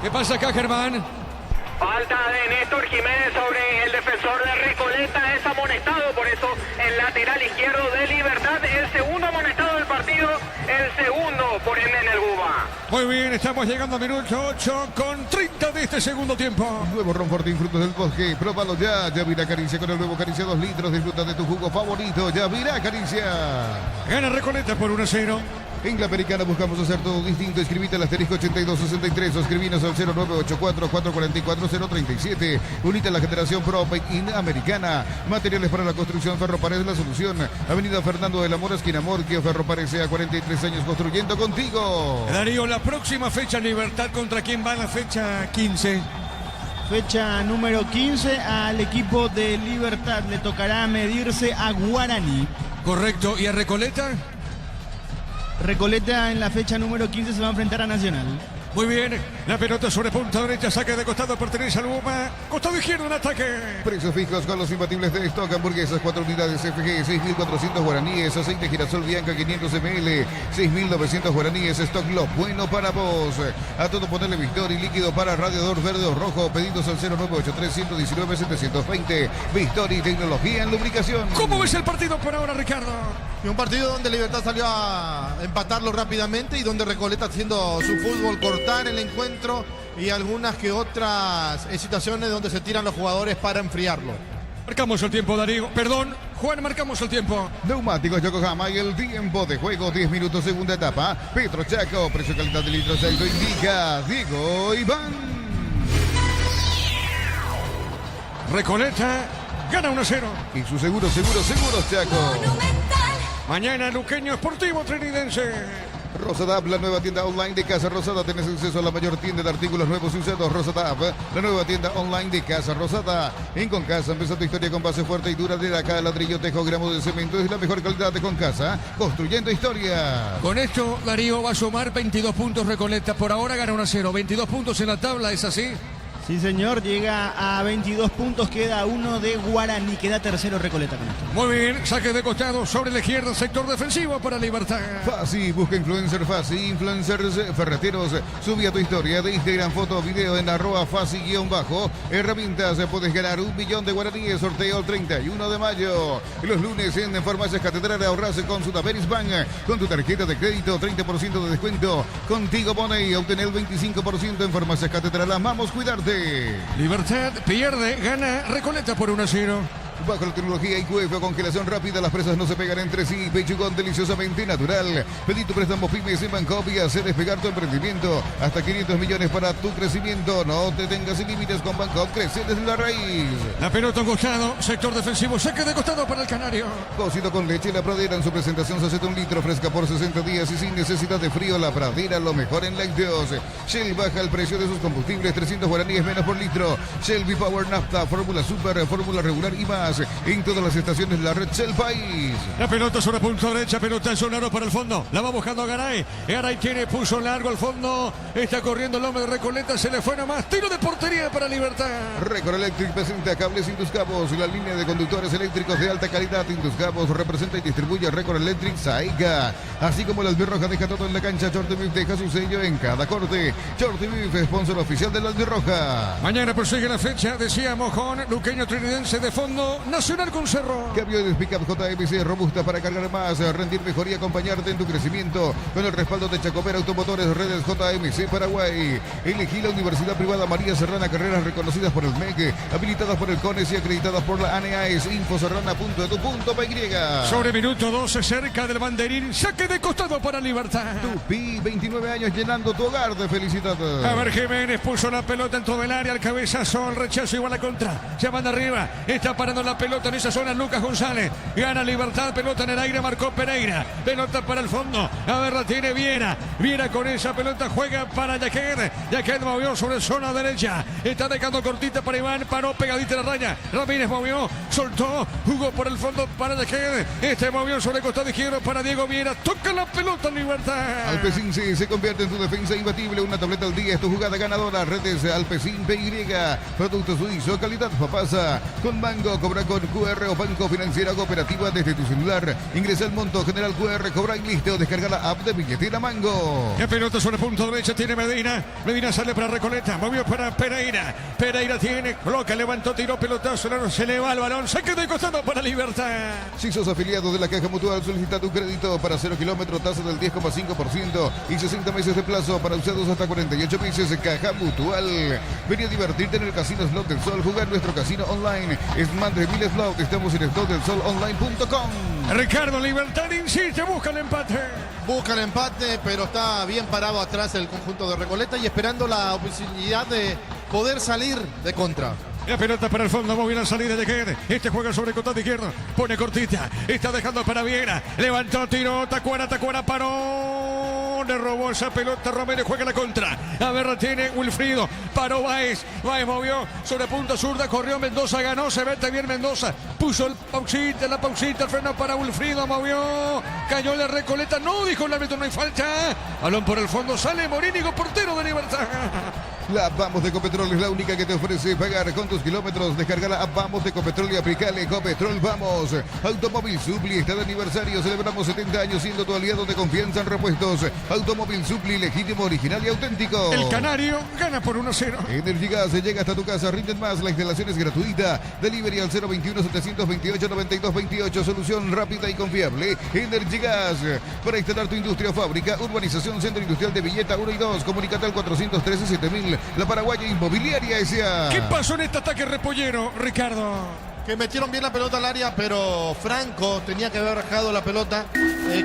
¿Qué pasa acá, Germán? Falta de Néstor Jiménez sobre el defensor de Recoleta, es amonestado, por eso el lateral izquierdo de Libertad, el segundo amonestado del partido, el segundo por ende en el Guma. Muy bien, estamos llegando a minuto 8 con 30 de este segundo tiempo. Nuevo Ron Fortín, frutos del bosque, próbalo ya. Yavira Caricia con el nuevo Caricia 2 litros, disfruta de tu jugo favorito. Yavira Caricia. Gana Recoleta por 1-0. En la Americana buscamos hacer todo distinto. Escribite al asterisco 8263 o escribinos al 0984-444-037. Unite a la generación Pro in Americana. Materiales para la construcción, Ferropared, la solución. Avenida Fernando de la Mora, esquina Morquio, Ferropared, sea 43 años construyendo contigo. Darío, la próxima fecha Libertad, ¿contra quién va la fecha 15? Fecha número 15, al equipo de Libertad le tocará medirse a Guaraní. Correcto, ¿y a Recoleta? Recoleta en la fecha número 15 se va a enfrentar a Nacional. Muy bien, la pelota sobre punta derecha, saque de costado, pertenece al Guma. Costado izquierdo en ataque. Precios fijos con los imbatibles de stock. Hamburguesas 4 unidades FG, 6.400 guaraníes. Aceite girasol Bianca 500 ml, 6.900 guaraníes. Stock lo bueno para vos. A todo ponerle Victory, líquido para radiador verde o rojo. Pedidos al 0983-119-720. Victory, tecnología en lubricación. ¿Cómo ves el partido por ahora, Ricardo? Y un partido donde Libertad salió a empatarlo rápidamente y donde Recoleta haciendo su fútbol, cortar el encuentro y algunas que otras situaciones donde se tiran los jugadores para enfriarlo. Marcamos el tiempo, Darío. Perdón, Juan, marcamos el tiempo. Neumáticos Yokohama y el tiempo de juego, 10 minutos, segunda etapa. Petro Chaco, precio calidad de litros, lo indica Diego Iván. Recoleta gana 1-0. Y su seguros Chaco. Monumental. Mañana Luqueño Sportivo Trinidense. Rosadab, la nueva tienda online de Casa Rosada. Tenés acceso a la mayor tienda de artículos nuevos y usados. Rosadab, la nueva tienda online de Casa Rosada. En Concasa, empieza tu historia con base fuerte y duradera. Cada ladrillo, tejo, gramo de cemento es la mejor calidad de Concasa. Construyendo historia. Con esto, Darío va a sumar 22 puntos Recoleta. Por ahora gana 1-0. 22 puntos en la tabla, ¿es así? Sí, señor, llega a 22 puntos, queda uno de Guaraní, queda tercero Recoleta con esto. Muy bien, saque de costado sobre la izquierda, sector defensivo para Libertad. Fácil, busca influencer Fácil, influencers ferreteros. Sube a tu historia de Instagram, foto, video en @Fácil_. Herramientas, puedes ganar 1 millón de guaraníes, sorteo el 31 de mayo. Los lunes en Farmacias Catedral ahorras con Sudaveris Bank. Con tu tarjeta de crédito, 30% de descuento. Contigo Money, obtén el 25% en Farmacias Catedral. Amamos cuidarte. Libertad pierde, gana Recoleta por 1-0. Bajo la tecnología IQF, congelación rápida, las presas no se pegan entre sí. Pechugón deliciosamente natural. Pedí tu préstamo pymes en Bancop y hacer despegar tu emprendimiento. Hasta 500 millones para tu crecimiento. No te tengas sin límites con Bancop. Crece desde la raíz. La pelota a costado, sector defensivo, saque de costado para el Canario. Cocido con leche, la Pradera en su presentación se hace un litro, fresca por 60 días y sin necesidad de frío. La Pradera, lo mejor en lácteos. Shell baja el precio de sus combustibles, 300 guaraníes menos por litro. Shell V-Power Nafta, fórmula super, fórmula regular y más. En todas las estaciones de la red Shell País. La pelota sobre punto derecha, pelota en sonaro para el fondo. La va buscando Garay. Garay tiene pulso largo al fondo. Está corriendo el hombre de Recoleta, se le fue nomás. Tiro de portería para Libertad. Record Electric presenta cables Induscabos, la línea de conductores eléctricos de alta calidad. Induscabos representa y distribuye Record Electric Saiga. Así como las Albirroja deja todo en la cancha, Shorty Beef deja su sello en cada corte. Shorty Beef, sponsor oficial de la Albirroja. Mañana prosigue la fecha, decíamos, con Luqueño Trinidense de fondo, Nacional con Cerro. Cambio de pickup JMC robusta para cargar más, rendir mejor y acompañarte en tu crecimiento. Con el respaldo de Chacopera Automotores, redes JMC Paraguay. Elegí la Universidad Privada María Serrana, carreras reconocidas por el MEC, habilitadas por el CONES y acreditadas por la ANEAES. Infoserrana.edu.py. Sobre minuto 12, cerca del banderín, saque de costado para Libertad. Tupi, 29 años llenando tu hogar de felicidad. A ver, Jiménez puso la pelota en todo el área, el cabezazo, el rechazo igual a contra. Se van arriba, está parando la pelota en esa zona Lucas González. Gana Libertad, pelota en el aire, marcó Pereira. Pelota para el fondo. A ver, la tiene Viera. Viera con esa pelota juega para Yaqued. Yaqued movió sobre zona derecha. Está dejando cortita para Iván. Paró pegadita la raya. Ramírez movió, soltó, jugó por el fondo para Yaqued. Este movió sobre el costado izquierdo para Diego Viera. Toca la pelota Libertad. Alpecin C se convierte en tu defensa imbatible. Una tableta al día es tu jugada ganadora. Redes Alpecin PY. Producto suizo, calidad papasa. Con Mango, cobra con QR o Banco Financiera Cooperativa desde tu celular. Ingresa el monto general QR, cobra y listo. Descarga la app de billetera Mango. La pelota sobre punto derecha tiene Medina. Medina sale para Recoleta. Movió para Pereira. Pereira tiene, bloca, levantó, tiró pelotazo. Se le va el balón. Saque de costado para Libertad. Si sos afiliado de la Caja Mutual, solicita tu crédito para 0 kilómetros, tasa del 10,5% y 60 meses de plazo para usados hasta 48 meses. Caja Mutual. Vení a divertirte en el Casino Slot del Sol. Jugar nuestro casino online. Es más de 1000 Slot. Estamos en slotdelsolonline.com. Ricardo, Libertad insiste, busca el empate. Busca el empate, pero está bien parado atrás el conjunto de Recoleta y esperando la posibilidad de poder salir de contra. La pelota para el fondo, muy bien la salida de Ked. Este juega sobre el costado izquierdo, pone cortita, está dejando para Viera. Levantó, tiró, Tacuara, paró. Le robó esa pelota, Romero juega la contra. A ver, la tiene Wilfrido, paró Baez. Baez movió sobre punta zurda, corrió Mendoza, ganó, se mete bien Mendoza. Puso la pausita, el freno para Wilfrido, movió. Cayó la Recoleta, no, dijo el árbitro, no hay falta. Balón por el fondo, sale Morínigo, portero de Libertad. La Vamos de Ecopetrol es la única que te ofrece pagar con tus kilómetros. Descarga la app Vamos de Ecopetrol y aplicale Ecopetrol Vamos. Automóvil Supli está de aniversario. Celebramos 70 años siendo tu aliado de confianza en repuestos. Automóvil Supli, legítimo, original y auténtico. El Canario gana por 1-0. Energy Gas llega hasta tu casa, rinden más. La instalación es gratuita. Delivery al 021-728-9228. Solución rápida y confiable. Energy Gas. Para instalar tu industria o fábrica, urbanización Centro Industrial de Villeta 1 y 2. Comunicate al 413-7000. La Paraguaya Inmobiliaria S.A. ¿Qué pasó en este ataque repollero, Ricardo? Que metieron bien la pelota al área, pero Franco tenía que haber bajado la pelota.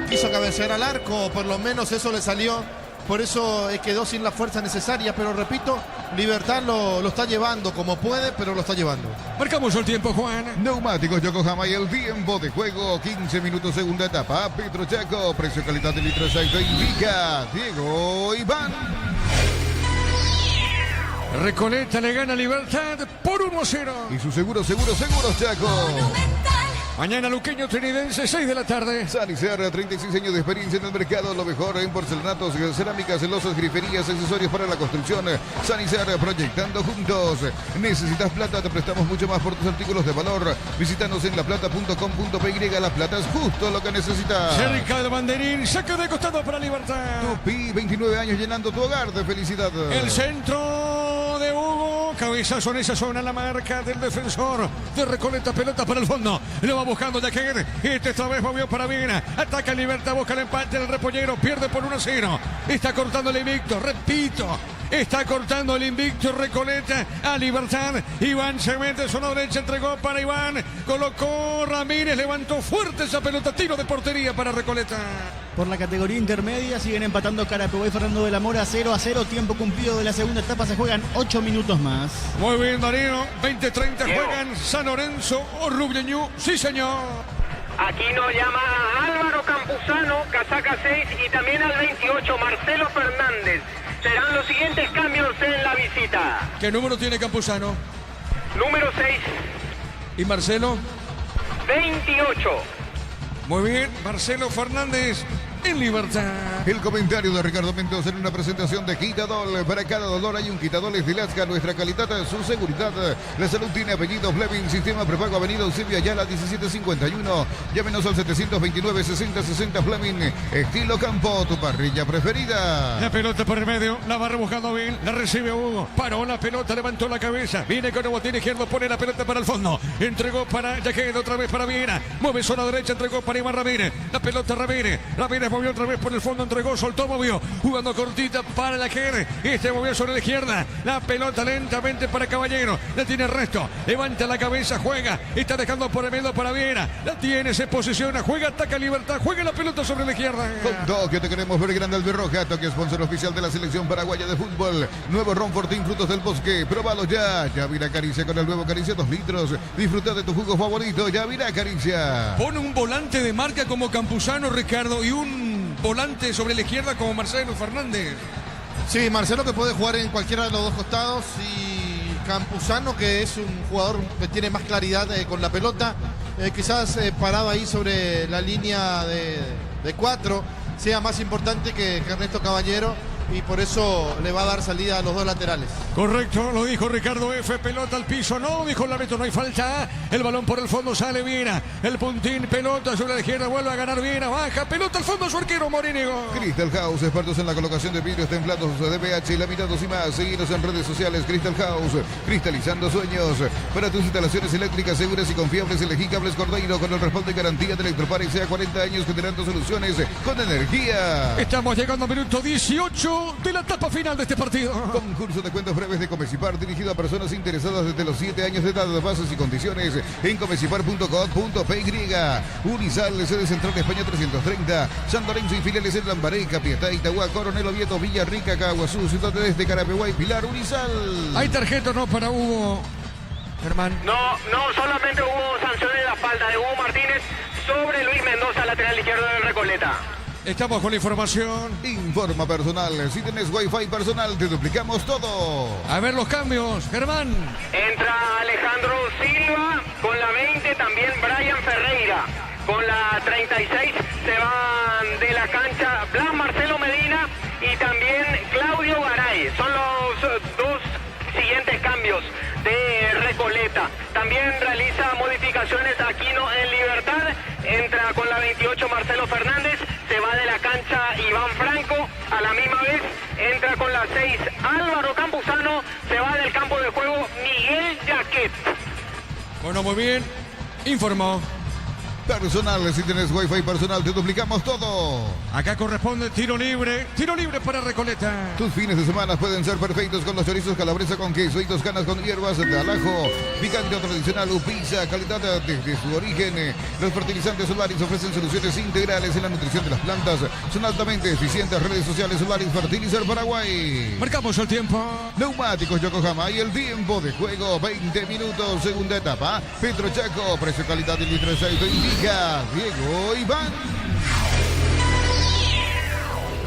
Quiso cabecear al arco, o por lo menos eso le salió. por eso quedó sin la fuerza necesaria, pero repito, Libertad lo está llevando como puede, pero lo está llevando. Marcamos el tiempo, Juan. Neumáticos Yokohama y el tiempo de juego, 15 minutos segunda etapa. Petro Chaco, precio calidad de litro aceite indica Diego Iván. Recoleta le gana Libertad por 1-0. Y su seguros Chaco. Mañana Luqueño Trinidense, 6 de la tarde. Sanicer, 36 años de experiencia en el mercado, lo mejor en porcelanatos, cerámicas, celosas, griferías, accesorios para la construcción. Sanicer, proyectando juntos. ¿Necesitas plata? Te prestamos mucho más por tus artículos de valor. Visítanos en laplata.com.py. La Plata es justo lo que necesitas. Cerca del banderín, saque de costado para Libertad. Tupi, 29 años llenando tu hogar de felicidad. El centro de Hugo, cabezazo en esa zona, la marca del defensor de Recoleta, pelota para el fondo. Lo va buscando Jaquer. Esta vez movió para bien. Ataca Libertad, busca el empate. El repollero pierde por 1-0. Está cortando el invicto. Repito, está cortando el invicto Recoleta a Libertad. Iván se mete su derecha, entregó para Iván. Colocó Ramírez, levantó fuerte esa pelota. Tiro de portería para Recoleta. Por la categoría intermedia siguen empatando Carapeguá y Fernando de la Mora 0-0. Tiempo cumplido de la segunda etapa. Se juegan 8 minutos más. Muy bien, Darío. 20-30 juegan San Lorenzo o Rubleñú. Sí, señor. Aquí nos llama Álvaro Campuzano, casaca 6, y también al 28, Marcelo Fernández. Serán los siguientes cambios en la visita. ¿Qué número tiene Campuzano? Número 6, ¿Y Marcelo? 28. Muy bien, Marcelo Fernández en Libertad. El comentario de Ricardo Mendoza en una presentación de Quitadol. Para cada dolor hay un Quitadol Estilasca. Nuestra calidad, su seguridad. La salud tiene apellido Fleming. Sistema prepago Avenida Eusebio Ayala 1751. Llámenos al 729-6060 Fleming. Estilo campo, tu parrilla preferida. La pelota por el medio, la va rebuscando bien, la recibe Hugo, paró la pelota, levantó la cabeza, viene con el botín izquierdo, pone la pelota para el fondo, entregó para Jaquet, otra vez para Viera, mueve zona derecha, entregó para Iván Ramírez, la pelota Ramírez movió otra vez por el fondo, entregó, soltó, movió, jugando cortita para Jaquet, movió sobre la izquierda, la pelota lentamente para Caballero, la tiene el resto, levanta la cabeza, juega, está dejando por el medio para Viera, la tiene, se posiciona, juega, ataca Libertad, juega la pelota sobre la izquierda. Con Tokio te queremos ver grande Albirroja. Tokio, sponsor oficial de la selección paraguaya de fútbol. Nuevo Ron Fortín, frutos del bosque. Probalo ya. Yavira Caricia con el nuevo Caricia 2 litros. Disfruta de tu jugo favorito. Yavira Caricia. Pone un volante de marca como Campuzano, Ricardo, y un volante sobre la izquierda como Marcelo Fernández. Sí, Marcelo que puede jugar en cualquiera de los dos costados y Campuzano que es un jugador que tiene más claridad con la pelota. Quizás parado ahí sobre la línea de 4 sea más importante que Ernesto Caballero y por eso le va a dar salida a los dos laterales. Correcto, lo dijo Ricardo F. Pelota al piso, no, dijo el árbitro, no hay falta. El balón por el fondo sale Viera. El puntín, pelota sobre la izquierda, vuelve a ganar Viera. Baja, pelota al fondo, su arquero Morínigo. Crystal House, expertos en la colocación de vidrios templados de PH, laminados y más. Seguidos en redes sociales. Crystal House, cristalizando sueños. Para tus instalaciones eléctricas seguras y confiables, elegí Cables Cordeiro con el respaldo y garantía de Electropar y sea 40 años generando soluciones con energía. Estamos llegando al minuto 18 de la etapa final de este partido. Concurso de cuentos breves de Comecipar dirigido a personas interesadas desde los 7 años de edad. Bases y condiciones en comecipar.com.py. Unisal, sede central de España 330. San Lorenzo y filiales en Lambaré, Capiatá, Itagua, Coronel Oviedo, Villarrica, Caguazú, Ciudad de Carapeguá y Pilar. Unisal. Hay tarjeta no para Hugo, Germán. No, solamente hubo sanción de la falta de Hugo Martínez sobre Luis Mendoza, lateral izquierdo del Recoleta. Estamos con la información. Informa personal. Si tenés Wi-Fi personal, te duplicamos todo. A ver los cambios, Germán. Entra Alejandro Silva con la 20, también Brian Ferreira. Con la 36 se van de la cancha Blas Marcelo Medina y también Claudio Garay. Son los dos siguientes cambios de Recoleta. También realiza modificaciones Aquino en Libertad. Entra con la 28 Marcelo Fernández. Se va de la cancha Iván Franco. A la misma vez entra con la 6 Álvaro Campuzano. Se va del campo de juego Miguel Jaquet. Bueno, muy bien. Informó Personal, si tenés Wi-Fi personal, te duplicamos todo. Acá corresponde tiro libre para Recoleta. Tus fines de semana pueden ser perfectos con los chorizos calabresa con queso y toscanas con hierbas de alajo. Picante o tradicional o pizza, calidad desde su origen. Los fertilizantes Solaris ofrecen soluciones integrales en la nutrición de las plantas. Son altamente eficientes. Redes sociales Solaris Fertilizer Paraguay. Marcamos el tiempo. Neumáticos Yokohama y el tiempo de juego 20 minutos, segunda etapa. Petro Chaco, precio calidad del litro de aceite indica Diego Iván.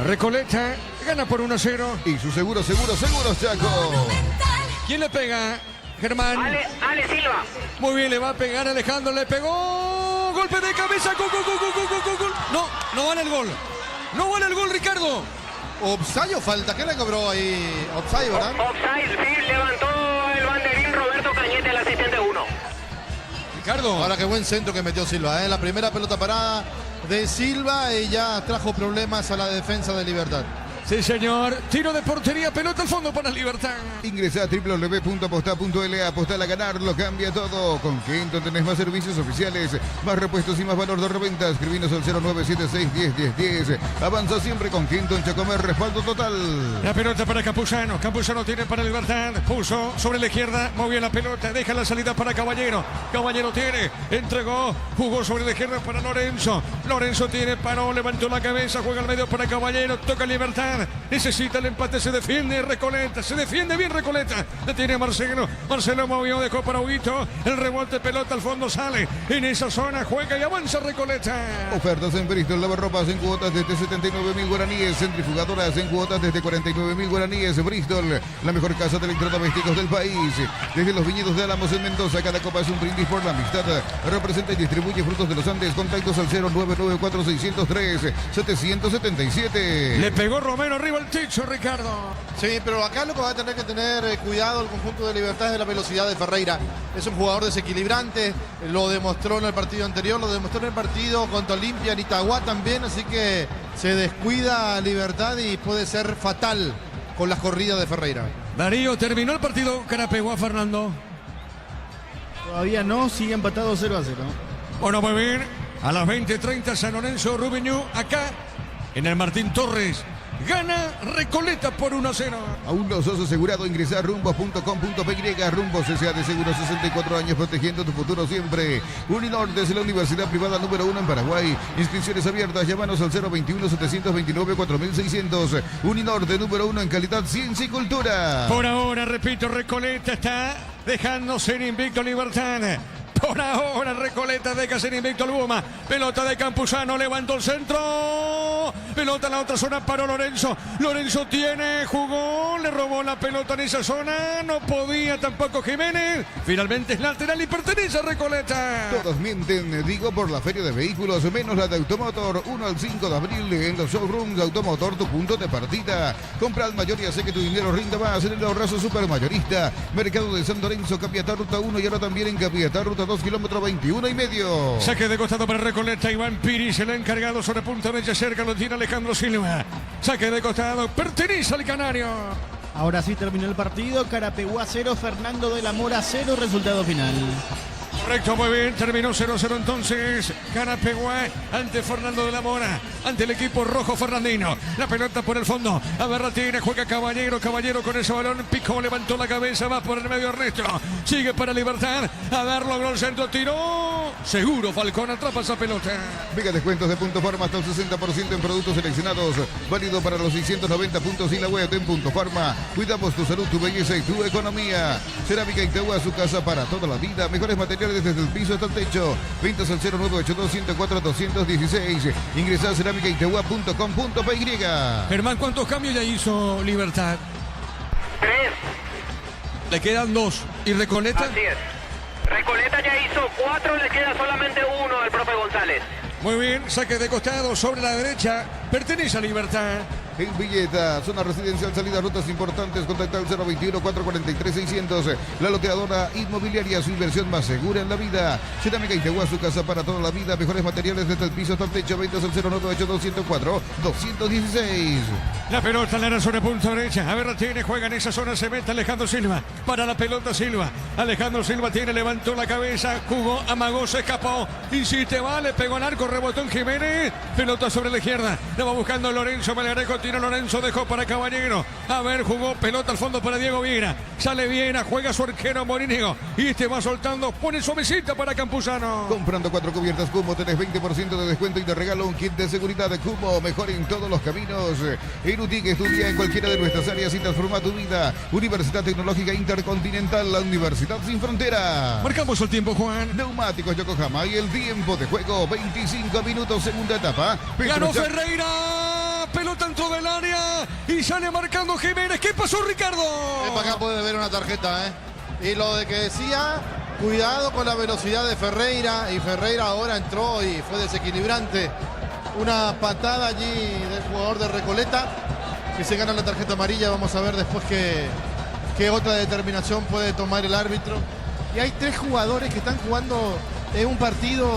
Recoleta gana por 1-0. Y su seguros Chaco. ¿Quién le pega? Germán. Ale Silva. Muy bien, le va a pegar Alejandro, le pegó. Golpe de cabeza, gol. No vale el gol. No vale el gol, Ricardo. ¿Offside o falta? ¿Qué le cobró ahí? Offside, ¿verdad? Offside, sí, levantó el banderín Roberto Cañete, el asistente 1. Ricardo. Ahora qué buen centro que metió Silva, ¿eh? La primera pelota parada de Silva y ya trajo problemas a la defensa de Libertad. Sí, señor. Tiro de portería, pelota al fondo para Libertad. Ingresa a www.aposta.la, apostar a ganar, lo cambia todo. Con Kenton tenés más servicios oficiales, más repuestos y más valor de reventa. Escribinos al 0976101010. Avanza siempre con Kenton, Chacomer, respaldo total. La pelota para Campuzano. Campuzano tiene para Libertad. Puso sobre la izquierda, movió la pelota, deja la salida para Caballero. Caballero tiene, entregó, jugó sobre la izquierda para Lorenzo. Lorenzo tiene, paró, levantó la cabeza, juega al medio para Caballero, toca Libertad. Necesita el empate, se defiende Recoleta, se defiende bien Recoleta. La tiene Marcelo, Marcelo movió, dejó para Huguito. El rebote, pelota al fondo, sale. En esa zona juega y avanza Recoleta. Ofertas en Bristol, lavarropas en cuotas desde 79.000 guaraníes, centrifugadoras en cuotas desde 49.000 guaraníes. Bristol, la mejor casa de electrodomésticos del país. Desde los viñedos de Álamos en Mendoza, cada copa es un brindis por la amistad. Representa y distribuye frutos de los Andes. Contactos al 0994603-777. Le pegó Romero arriba el techo, Ricardo. Sí, pero acá lo que va a tener que tener cuidado el conjunto de Libertad es de la velocidad de Ferreira. Es un jugador desequilibrante, lo demostró en el partido anterior, lo demostró en el partido contra Olimpia, en Itagua también, así que se descuida Libertad y puede ser fatal con las corridas de Ferreira. Darío, terminó el partido, Carapeguá, Fernando. Todavía no, sigue empatado 0-0. Bueno, muy bien. A las 20:30 San Lorenzo, Rubiñú, acá en el Martín Torres. Gana Recoleta por 1-0. Aún no sos asegurado, ingresa a rumbos.com.py. Rumbos S.A. de Seguro, 64 años protegiendo tu futuro siempre. Uninorte es la universidad privada número 1 en Paraguay. Inscripciones abiertas, llámanos al 021-729-4600. Uninorte número 1 en calidad, ciencia y cultura. Por ahora, repito, Recoleta está dejándose en invicto Libertad. Por ahora Recoleta deja sin invicto al Buma. Pelota de Campuzano, levantó el centro. Pelota en la otra zona, paró Lorenzo. Lorenzo tiene, jugó, le robó la pelota en esa zona. No podía tampoco Jiménez. Finalmente es lateral y pertenece a Recoleta. Todos mienten, digo, por la feria de vehículos, menos la de Automotor. 1 al 5 de abril en los showrooms de Automotor, tu punto de partida. Compra al mayor y hace que tu dinero rinda más en el ahorrazo supermayorista. Mercado de San Lorenzo, Capiatá, ruta 1 y ahora también en Capiatá, ruta 2, kilómetro 21,5. Saque de costado para Recoleta, Iván Piris, el encargado sobre punta derecha, cerca lo tiene Alejandro Silva. Saque de costado, pertenece al Canario. Ahora sí terminó el partido, Carapeguá 0, Fernando de la Mora 0, resultado final. Correcto, muy bien, terminó 0-0 entonces. Carapeguá ante Fernando de la Mora, ante el equipo rojo fernandino. La pelota por el fondo, Aberratina, juega Caballero, Caballero con ese balón, picó, levantó la cabeza, va por el medio Ernesto. Sigue para Libertad, a ver, logró el centro, tiró. Seguro Falcón atrapa esa pelota. Mega descuentos de Punto Farma hasta el 60% en productos seleccionados. Válido para los 690 puntos y la web en Punto Farma. Cuidamos tu salud, tu belleza y tu economía. Cerámica Itagua, su casa para toda la vida. Mejores materiales desde el piso hasta el techo. Ventas al 0982-104-216. Ingresa a cerámicaitagua.com.py. Germán, ¿cuántos cambios ya hizo Libertad? 3. Le quedan 2. ¿Y Recoleta? Así es. Recoleta ya hizo 4, le queda solamente 1 al profe González. Muy bien, saque de costado sobre la derecha. Pertenece a Libertad. en Villeta. Zona residencial, salida, rutas importantes. Contacta al 021-443-600. La loteadora inmobiliaria, su inversión más segura en la vida. Cerámica Itaguá, su casa para toda la vida. Mejores materiales desde el piso hasta el techo. Ventas al 098-204-216. La pelota en la zona punta derecha. A ver, la tiene, juega en esa zona, se mete Alejandro Silva. Para la pelota Silva. Alejandro Silva tiene, levantó la cabeza, jugó, amagó, se escapó. Insiste, vale, pegó al arco, rebotó en Jiménez. Pelota sobre la izquierda. La va buscando Lorenzo Melgarejo. Tiro Lorenzo, dejó para Caballero. A ver, jugó pelota al fondo para Diego Viera. Sale Viera, juega su arquero Morínigo. Y este va soltando, pone suavecita para Campuzano. Comprando 4 cubiertas Cumo, tenés 20% de descuento y te regalo un kit de seguridad de Cumo. Mejor en todos los caminos. En UTIC, estudia en cualquiera de nuestras áreas y transforma tu vida. Universidad Tecnológica Intercontinental, la Universidad Sin Frontera. Marcamos el tiempo, Juan. Neumáticos Yokohama y el tiempo de juego, 25 minutos, segunda etapa. Ganó Ferreira, pelota dentro del área y sale marcando Jiménez. ¿Qué pasó, Ricardo? Acá puede ver una tarjeta, Y lo de que decía, cuidado con la velocidad de Ferreira, y Ferreira ahora entró y fue desequilibrante. Una patada allí del jugador de Recoleta, que se gana la tarjeta amarilla. Vamos a ver después qué otra determinación puede tomar el árbitro. Y hay 3 jugadores que están jugando un partido,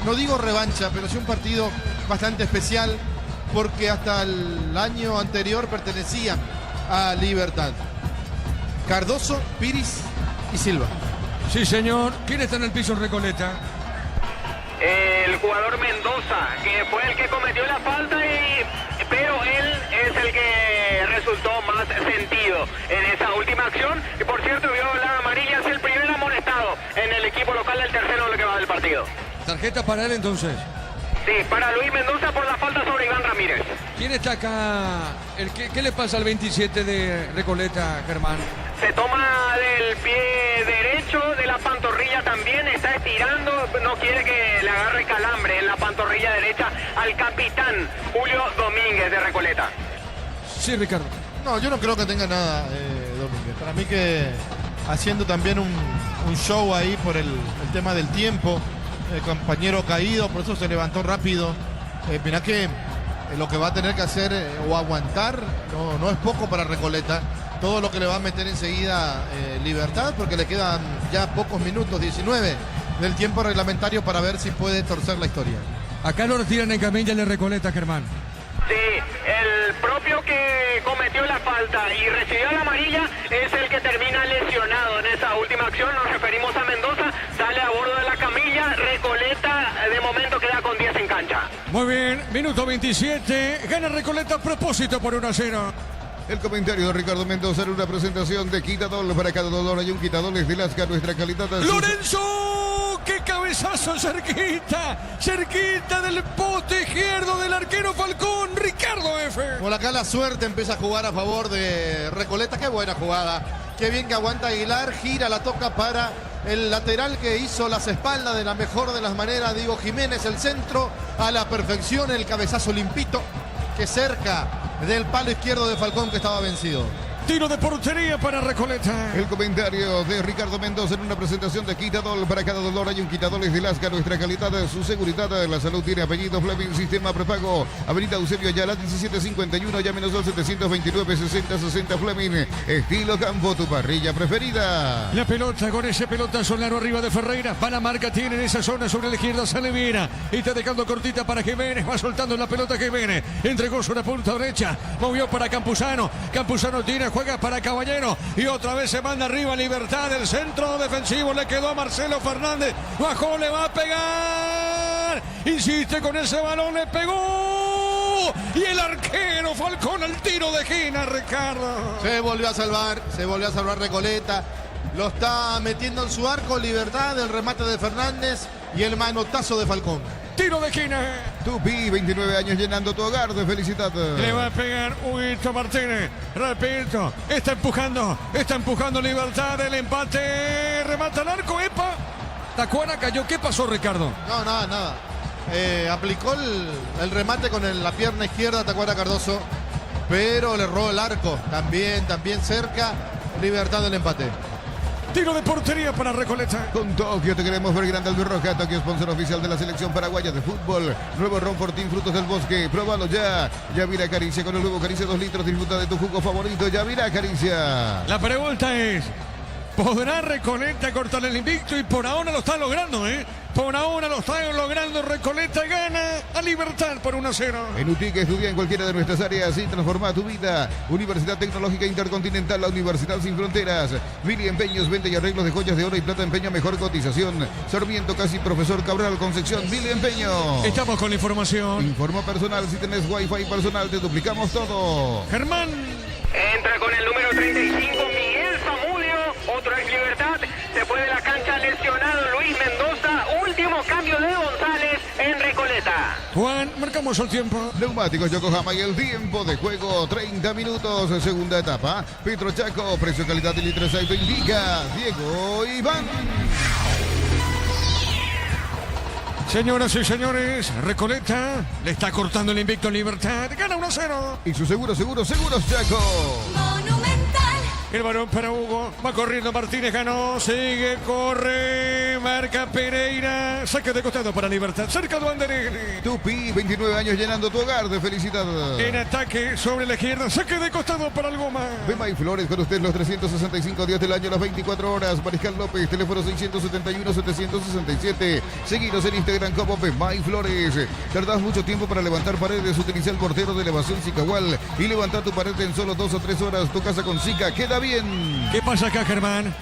no digo revancha, pero sí un partido bastante especial, porque hasta el año anterior pertenecían a Libertad. Cardoso, Piris y Silva. Sí, señor. ¿Quién está en el piso en Recoleta? El jugador Mendoza, que fue el que cometió la falta, pero él es el que resultó más sentido en esa última acción. Y por cierto, vio la amarilla, es el primer amonestado en el equipo local, del tercero en lo que va del partido. Tarjeta para él entonces. Sí, para Luis Mendoza por la falta sobre Iván Ramírez. ¿Quién está acá? ¿Qué le pasa al 27 de Recoleta, Germán? Se toma del pie derecho, de la pantorrilla también, está estirando, no quiere que le agarre calambre en la pantorrilla derecha al capitán Julio Domínguez de Recoleta. Sí, Ricardo. No, yo no creo que tenga nada, Domínguez. Para mí que haciendo también un show ahí por el tema del tiempo, el compañero caído, por eso se levantó rápido. Mirá que lo que va a tener que hacer o aguantar no es poco para Recoleta. Todo lo que le va a meter enseguida Libertad, porque le quedan ya pocos minutos, 19 del tiempo reglamentario, para ver si puede torcer la historia. Acá lo retiran en camilla de Recoleta, Germán. Sí, el propio que cometió la falta y recibió la amarilla es el que termina lesionado en esa última acción. Nos referimos a Mendoza, sale a bordo de la camilla. Recoleta de momento queda con 10 en cancha. Muy bien, minuto 27, gana Recoleta a propósito por 1-0. El comentario de Ricardo Mendoza en una presentación de Quitadol. Para cada dolor hay un Quitadoles de Lasca, nuestra calidad. ¡Lorenzo! ¡Qué cabezazo cerquita! Cerquita del poste izquierdo del arquero Falcón, Ricardo F. Por acá la suerte empieza a jugar a favor de Recoleta. Qué buena jugada. Qué bien que aguanta Aguilar. Gira, la toca para el lateral que hizo las espaldas de la mejor de las maneras. Diego Jiménez, el centro a la perfección. El cabezazo limpito que cerca del palo izquierdo de Falcón, que estaba vencido. Tiro de portería para Recoleta. El comentario de Ricardo Mendoza en una presentación de Quitadol. Para cada dolor hay un Quitadoles de Lasca, nuestra calidad, su seguridad. La salud tiene apellido Fleming, sistema prepago. Avenida Eusebio Ayala 1751, llámenos al 729-6060 Fleming. Estilo campo, tu parrilla preferida. La pelota con ese pelota solaro arriba de Ferreira. Va la marca, tiene en esa zona sobre la izquierda, sale Viera. Y está dejando cortita para Jiménez. Va soltando la pelota Jiménez. Entregó sobre la punta derecha. Movió para Campuzano. Campuzano tiene, juega para Caballero y otra vez se manda arriba Libertad. El centro defensivo le quedó a Marcelo Fernández. Bajó, le va a pegar. Insiste con ese balón, le pegó. Y el arquero Falcón al tiro de esquina, Ricardo. Se volvió a salvar Recoleta. Lo está metiendo en su arco Libertad, el remate de Fernández y el manotazo de Falcón. Tiro de esquina. Tupi, 29 años llenando tu hogar de felicidad. Le va a pegar Huito Martínez. Repito, está empujando Libertad. El empate, remata el arco. ¡Epa! Tacuara cayó. ¿Qué pasó, Ricardo? No, nada. Aplicó el remate con la pierna izquierda Tacuara Cardoso, pero le erró el arco. También cerca Libertad del empate. Tiro de portería para Recoleta. Con Tokio te queremos ver grande Albirroja. Tokio, sponsor oficial de la selección paraguaya de fútbol. Nuevo ron Fortín Frutos del Bosque. Próbalo ya. Yavira Caricia con el nuevo Caricia 2 litros. Disfruta de tu jugo favorito. Yavira Caricia. La pregunta es, ¿podrá Recoleta cortar el invicto? Y por ahora lo está logrando, ¿eh? Por ahora lo está logrando. Recoleta gana a Libertad por 1-0. En UTIC estudia en cualquiera de nuestras áreas y transforma tu vida. Universidad Tecnológica Intercontinental, la Universidad Sin Fronteras. Mili Empeños, venta y arreglos de joyas de oro y plata, empeño, mejor cotización. Sarmiento, casi Profesor Cabral, Concepción, Mili Empeño. Estamos con la información. Informa personal, si tenés wifi personal, te duplicamos todo. Germán. Entra con el número 35, Miguel Zamudio, otro ex Libertad. Se fue de la cancha lesionado Luis Mendoza. Último cambio de González en Recoleta. Juan, marcamos el tiempo. Neumáticos Yokohama y el tiempo de juego, 30 minutos, segunda etapa. Petro Chaco, precio, calidad y litros aceite indica Diego Iván. Señoras y señores, Recoleta le está cortando el invicto a Libertad. Gana 1-0. Y su seguros Chaco. El balón para Hugo. Va corriendo Martínez, ganó. Sigue, corre. Marca Pereira. Saque de costado para Libertad. Cerca de Anderelli. Tupi, 29 años llenando tu hogar de felicidad. En ataque sobre la izquierda. Saque de costado para el Goma. Bema y Flores con usted los 365 días del año, las 24 horas. Mariscal López, teléfono 671-767. Seguinos en Instagram como Bema y Flores. Tardás mucho tiempo para levantar paredes. Utiliza el mortero de elevación Sicahual y levanta tu pared en solo 2 o 3 horas. Tu casa con Sica queda bien. ¿Qué pasa acá, Germán?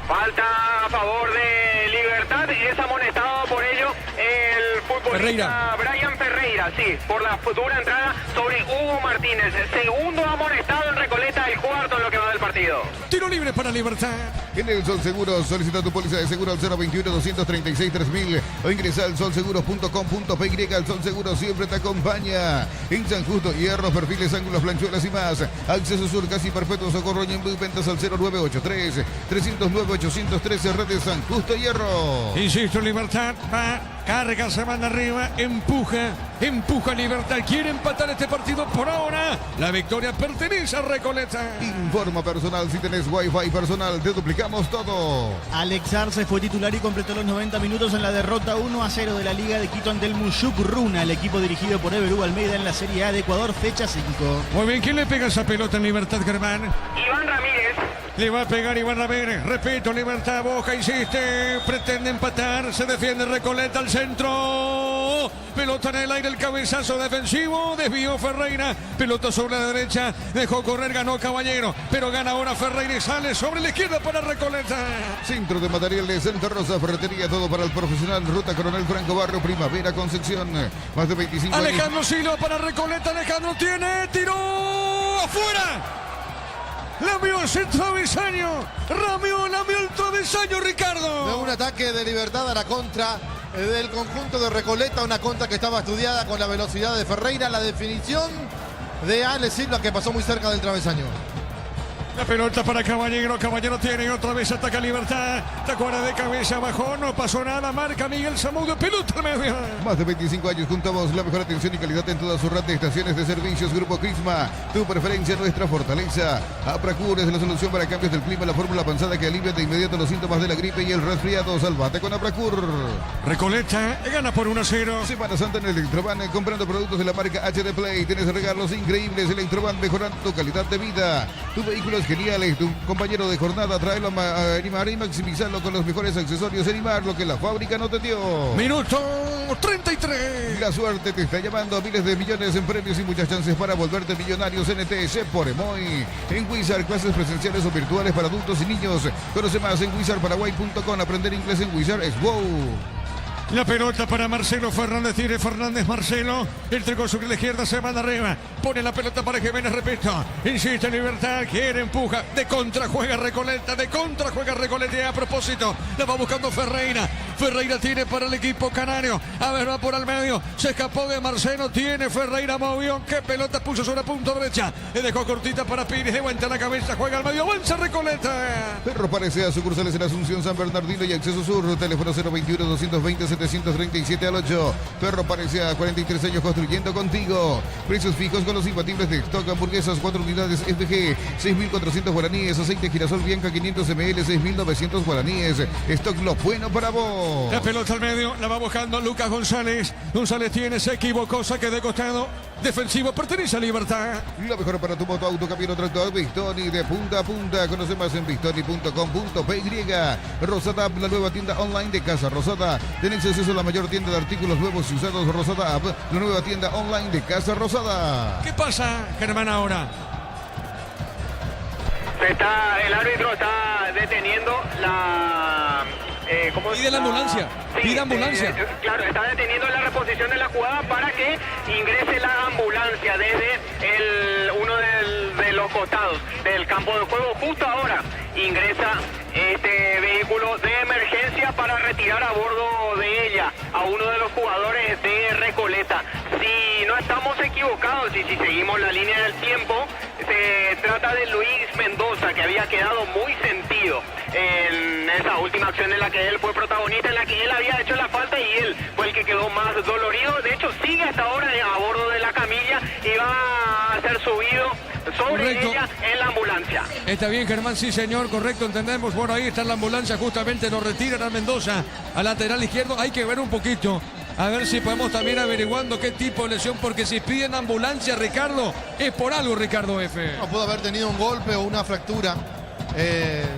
Falta a favor de Libertad, es amonestado por ello el futbolista Brian Ferreira, sí, por la dura entrada sobre Hugo Martínez. Segundo amonestado en Recoleta, el cuarto en lo que va del partido. Tiro libre para Libertad. En el Sol Seguros, solicita tu póliza de seguro al 021-236-3000 o ingresa al solseguros.com.py. El Sol Seguros siempre te acompaña. En San Justo, hierros, perfiles, ángulos, planchuelas y más. Acceso Sur, casi perfecto, Socorro, Ñemby, ventas al 0983-309-813, redes San Justo, hierro. Insisto, Libertad va, carga, se manda arriba, empuja Libertad. Quiere empatar este partido por ahora. La victoria pertenece a Recoleta. Informa personal, si tenés wifi personal, te duplicamos todo. Alex Arce fue titular y completó los 90 minutos en la derrota 1-0 de la Liga de Quito ante el Mushuk Runa, el equipo dirigido por Everú Almeida en la Serie A de Ecuador, fecha 5. Muy bien, ¿quién le pega esa pelota en Libertad, Germán? Iván Ramírez. Le va a pegar Iván Ramírez. Repito, Libertad, Boca insiste, pretende empatar, se defiende Recoleta al centro. Pelota en el aire, el cabezazo defensivo, desvió Ferreira, pelota sobre la derecha, dejó correr, ganó Caballero, pero gana ahora Ferreira y sale sobre la izquierda para Recoleta. Centro de materiales Santa Rosa, ferretería, todo para el profesional. Ruta Coronel Franco Barrio, Primavera, Concepción. Más de 25 años. Alejandro Silva para Recoleta, Alejandro tiene, tiró afuera. Lamió ese travesaño. Lamió el travesaño, Ricardo. De un ataque de Libertad a la contra del conjunto de Recoleta. Una contra que estaba estudiada con la velocidad de Ferreira. La definición de Ale Silva, que pasó muy cerca del travesaño. La pelota para Caballero. Caballero tiene, otra vez ataca Libertad. Tacuara de cabeza, bajó, no pasó nada. Marca Miguel Zamudio, pelota al medio. Más de 25 años juntamos la mejor atención y calidad en todas sus red de estaciones de servicios. Grupo Crisma, tu preferencia, nuestra fortaleza. Apracur es la solución para cambios del clima, la fórmula avanzada que alivia de inmediato los síntomas de la gripe y el resfriado. Salvate con Apracur. Recoleta gana por 1-0. Semana Santa en Electroban, comprando productos de la marca HD Play. Tienes regalos increíbles. Electroban, mejorando tu calidad de vida. Tu vehículo es genial, es tu compañero de jornada. Tráelo a Animar y maximizarlo con los mejores accesorios. Animar, lo que la fábrica no te dio. Minuto 33. La suerte te está llamando. Miles de millones en premios y muchas chances para volverte millonarios. NTS por Emoy. En Wizard, clases presenciales o virtuales para adultos y niños. Conoce más en wizardparaguay.com. Aprender inglés en Wizard es wow. La pelota para Marcelo Fernández, tiene Fernández, Marcelo, entregó sobre la izquierda, se manda arriba, pone la pelota para Jiménez, repito, insiste en Libertad, quiere, empuja, de contra juega Recoleta, y a propósito, la va buscando Ferreira, Ferreira tiene para el equipo canario. A ver, va por el medio. Se escapó de Marceno. Tiene Ferreira, movió. Qué pelota puso sobre punta derecha. Le dejó cortita para Pires. Levanta la cabeza. Juega al medio. Avanza Recoleta. Ferro parece a sucursales en Asunción, San Bernardino y Acceso Sur. Teléfono 021-220-737 al 8. Ferro parece a 43 años construyendo contigo. Precios fijos con los imbatibles de stock. Hamburguesas 4 unidades FG. 6.400 guaraníes. Aceite girasol Bianca 500 ml. 6.900 guaraníes. Stock lo bueno para vos. La pelota al medio. La va buscando Lucas González. González tiene. Se equivocó. Saque de costado. Defensivo. Pertenece a Libertad. Lo mejor para tu moto, auto, camión, tractor, Bistoni de punta a punta. Conoce más en bistoni.com.py. Rosada App, la nueva tienda online de Casa Rosada. Tenés acceso a la mayor tienda de artículos nuevos y usados. Rosada App, la nueva tienda online de Casa Rosada. ¿Qué pasa, Germán, ahora? El árbitro está deteniendo la... ¿cómo Pide la ambulancia. Sí, Pide ambulancia. claro, está deteniendo la reposición de la jugada para que ingrese la ambulancia desde uno de los costados del campo de juego. Justo ahora ingresa este vehículo de emergencia para retirar a bordo de ella a uno de los jugadores de Recoleta. Si no estamos equivocados y si seguimos la línea del tiempo, se trata de Luis Mendoza, que había quedado muy sentido en esa última acción en la que él fue protagonista, en la que él había hecho la falta y él fue el que quedó más dolorido. De hecho, sigue hasta ahora a bordo de la camilla y va a ser subido sobre Correcto. ella en la ambulancia. Está bien, Germán, sí, señor, correcto, entendemos. Bueno, ahí está la ambulancia, justamente lo retiran a Mendoza, al lateral izquierdo. Hay que ver un poquito, a ver si podemos también averiguando qué tipo de lesión, porque si piden ambulancia, Ricardo, es por algo, Ricardo F. No, pudo haber tenido un golpe o una fractura.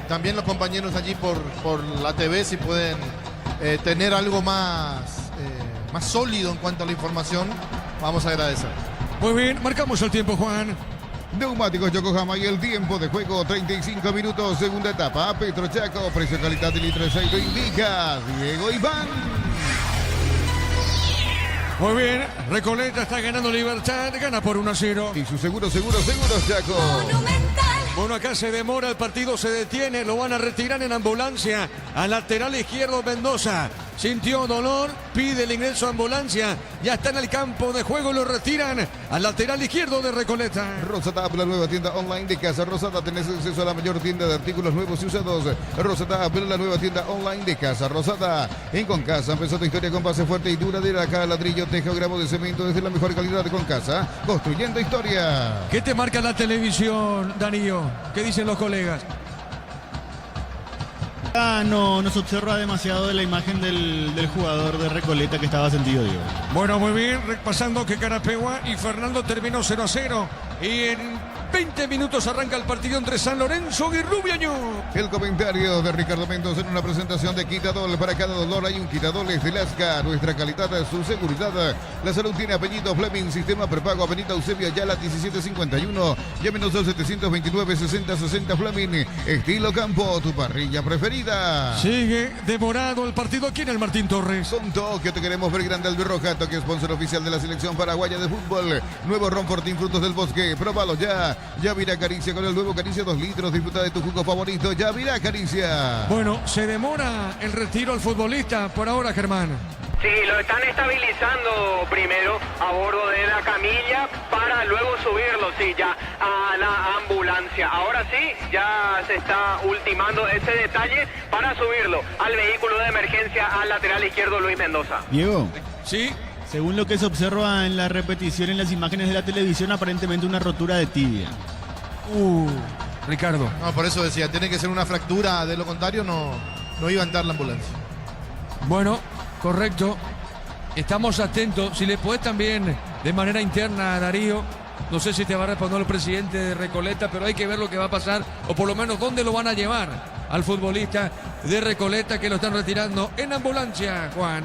También los compañeros allí por la TV, si pueden tener algo más sólido en cuanto a la información, vamos a agradecer. Muy bien, marcamos el tiempo, Juan. Neumáticos Yokohama y el tiempo de juego 35 minutos, segunda etapa. Petro Chaco, precio calidad de litro de aceite indica Diego Iván. Muy bien, Recoleta está ganando Libertad, gana por 1-0. Y su seguro Chaco. Bueno, acá se demora, el partido se detiene, lo van a retirar en ambulancia. Al lateral izquierdo Mendoza. Sintió dolor, pide el ingreso a ambulancia. Ya está en el campo de juego, lo retiran al lateral izquierdo de Recoleta. Rosada App, la nueva tienda online de Casa Rosada. Tenés acceso a la mayor tienda de artículos nuevos y usados. Rosada App, la nueva tienda online de Casa Rosada. En Concasa empezó tu historia con base fuerte y duradera. Acá ladrillo, teja o gramo de cemento desde la mejor calidad de Concasa. Construyendo historia. ¿Qué te marca la televisión, Darío? ¿Qué dicen los colegas? No nos observa demasiado de la imagen del jugador de Recoleta que estaba sentido, Diego. Bueno, muy bien, repasando que Carapeguá y Fernando terminó 0-0. Y en 20 minutos arranca el partido entre San Lorenzo y Rubiaño. El comentario de Ricardo Mendoza en una presentación de Quitadol. Para cada dolor hay un Quitadol de Lasca. Nuestra calidad, su seguridad. La salud tiene apellido Fleming. Sistema prepago Avenida Eusebio Ayala 1751. Llámenos al 729-6060 Fleming. Estilo Campo, tu parrilla preferida. Sigue demorado el partido aquí en el Martín Torres. Con Tokio te queremos ver grande. Albirroja, Tokio, sponsor oficial de la selección paraguaya de fútbol. Nuevo Ron Fortín, frutos del bosque. Próbalo ya. Yavirá Caricia con el nuevo Caricia 2 litros. Disfruta de tu jugo favorito. Yavirá Caricia. Bueno, se demora el retiro al futbolista por ahora, Germán. Sí, lo están estabilizando primero a bordo de la camilla para luego subirlo, sí, ya a la ambulancia. Ahora sí, ya se está ultimando ese detalle para subirlo al vehículo de emergencia al lateral izquierdo Luis Mendoza. Diego, Sí, según lo que se observa en la repetición en las imágenes de la televisión, aparentemente una rotura de tibia. Ricardo. No, por eso decía, tiene que ser una fractura, de lo contrario no iba a entrar la ambulancia. Bueno, correcto. Estamos atentos. Si le podés también de manera interna a Darío, no sé si te va a responder el presidente de Recoleta, pero hay que ver lo que va a pasar, o por lo menos dónde lo van a llevar al futbolista de Recoleta, que lo están retirando en ambulancia, Juan.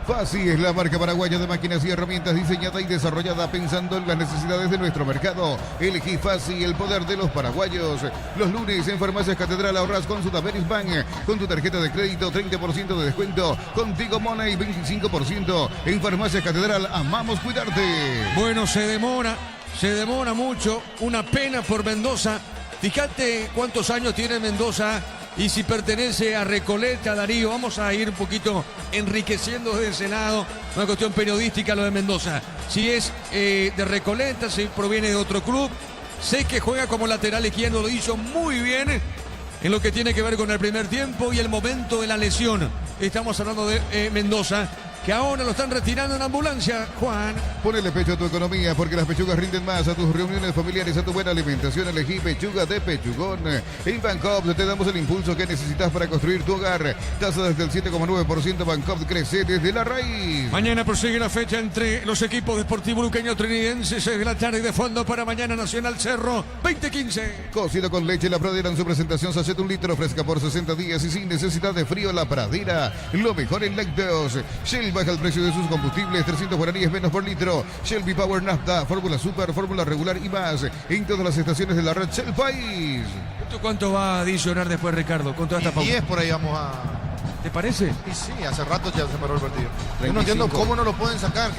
Fasi es la marca paraguaya de máquinas y herramientas diseñada y desarrollada pensando en las necesidades de nuestro mercado. Elegí Fasi, el poder de los paraguayos. Los lunes en Farmacias Catedral ahorras con Sudameris Bank. Con tu tarjeta de crédito 30% de descuento. Contigo Money 25%. En Farmacias Catedral amamos cuidarte. Bueno, se demora mucho. Una pena por Mendoza. Fíjate cuántos años tiene Mendoza y si pertenece a Recoleta, Darío. Vamos a ir un poquito enriqueciendo de ese lado, una cuestión periodística lo de Mendoza. Si es de Recoleta, si proviene de otro club. Sé que juega como lateral izquierdo, lo hizo muy bien en lo que tiene que ver con el primer tiempo y el momento de la lesión. Estamos hablando de Mendoza, que ahora lo están retirando en ambulancia, Juan. Ponele pecho a tu economía porque las pechugas rinden más. A tus reuniones familiares, a tu buena alimentación, elegí pechuga de Pechugón. En Bancopp te damos el impulso que necesitas para construir tu hogar. Tasa desde el 7,9%. Bancopp crece desde la raíz. Mañana prosigue la fecha entre los equipos de Sportivo Luqueño Trinidense, 6 de la tarde, de fondo para mañana Nacional Cerro 2015. Cocido con leche La Pradera en su presentación, sachet 1 litro, fresca por 60 días y sin necesidad de frío. La Pradera, lo mejor en lácteos. Shell baja el precio de sus combustibles, 300 guaraníes menos por litro. Shell V-Power Nafta, fórmula super, fórmula regular y más en todas las estaciones de la red Shell País. ¿Esto cuánto va a adicionar después, Ricardo, con toda esta pausa? 10 por ahí vamos a... ¿Te parece? Y sí, hace rato ya se paró el partido. Yo 35. no entiendo cómo no lo pueden sacar.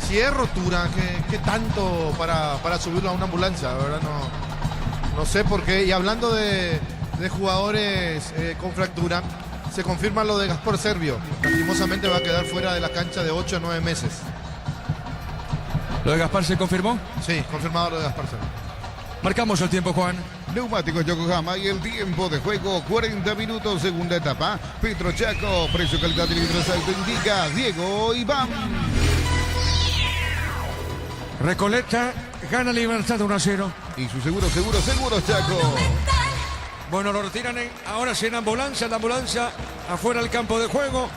Si es rotura, ¿qué tanto para subirlo a una ambulancia? La verdad no sé por qué. Y hablando de jugadores con fractura, se confirma lo de Gaspar Servio. Lastimosamente va a quedar fuera de la cancha de 8 a 9 meses. ¿Lo de Gaspar se confirmó? Sí, confirmado lo de Gaspar Servio. Marcamos el tiempo, Juan. Neumáticos Yokohama y el tiempo de juego, 40 minutos, segunda etapa. Petro Chaco, precio, calidad y litros alto indica Diego Iván. Recoleta gana Libertad 1-0. Y su seguro Chaco. Bueno, lo retiran ahora sí en ambulancia, la ambulancia afuera del campo de juego.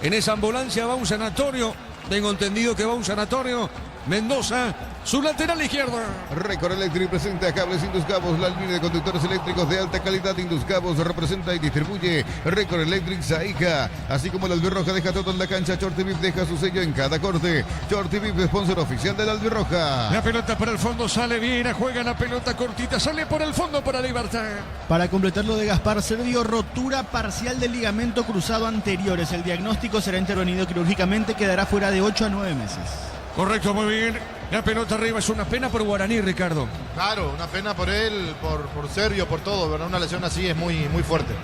En esa ambulancia va un sanatorio. Tengo entendido que va un sanatorio. Mendoza, su lateral izquierdo. Record Electric presenta cables Induscabos, la línea de conductores eléctricos de alta calidad. Induscabos representa y distribuye Record Electric Saica. Así como el Albirroja deja todo en la cancha, Shorty Vip deja su sello en cada corte. Shorty Vip, sponsor oficial del Albirroja. La pelota para el fondo, sale bien, juega la pelota cortita, sale por el fondo para Libertad. Para completar lo de Gaspar Servio, rotura parcial del ligamento cruzado anteriores. El diagnóstico será intervenido quirúrgicamente, quedará fuera de 8 a 9 meses. Correcto, muy bien. La pelota arriba, Es una pena por Guaraní, Ricardo. Claro, una pena por él, por Servio, por todo, ¿verdad? Una lesión así es muy fuerte.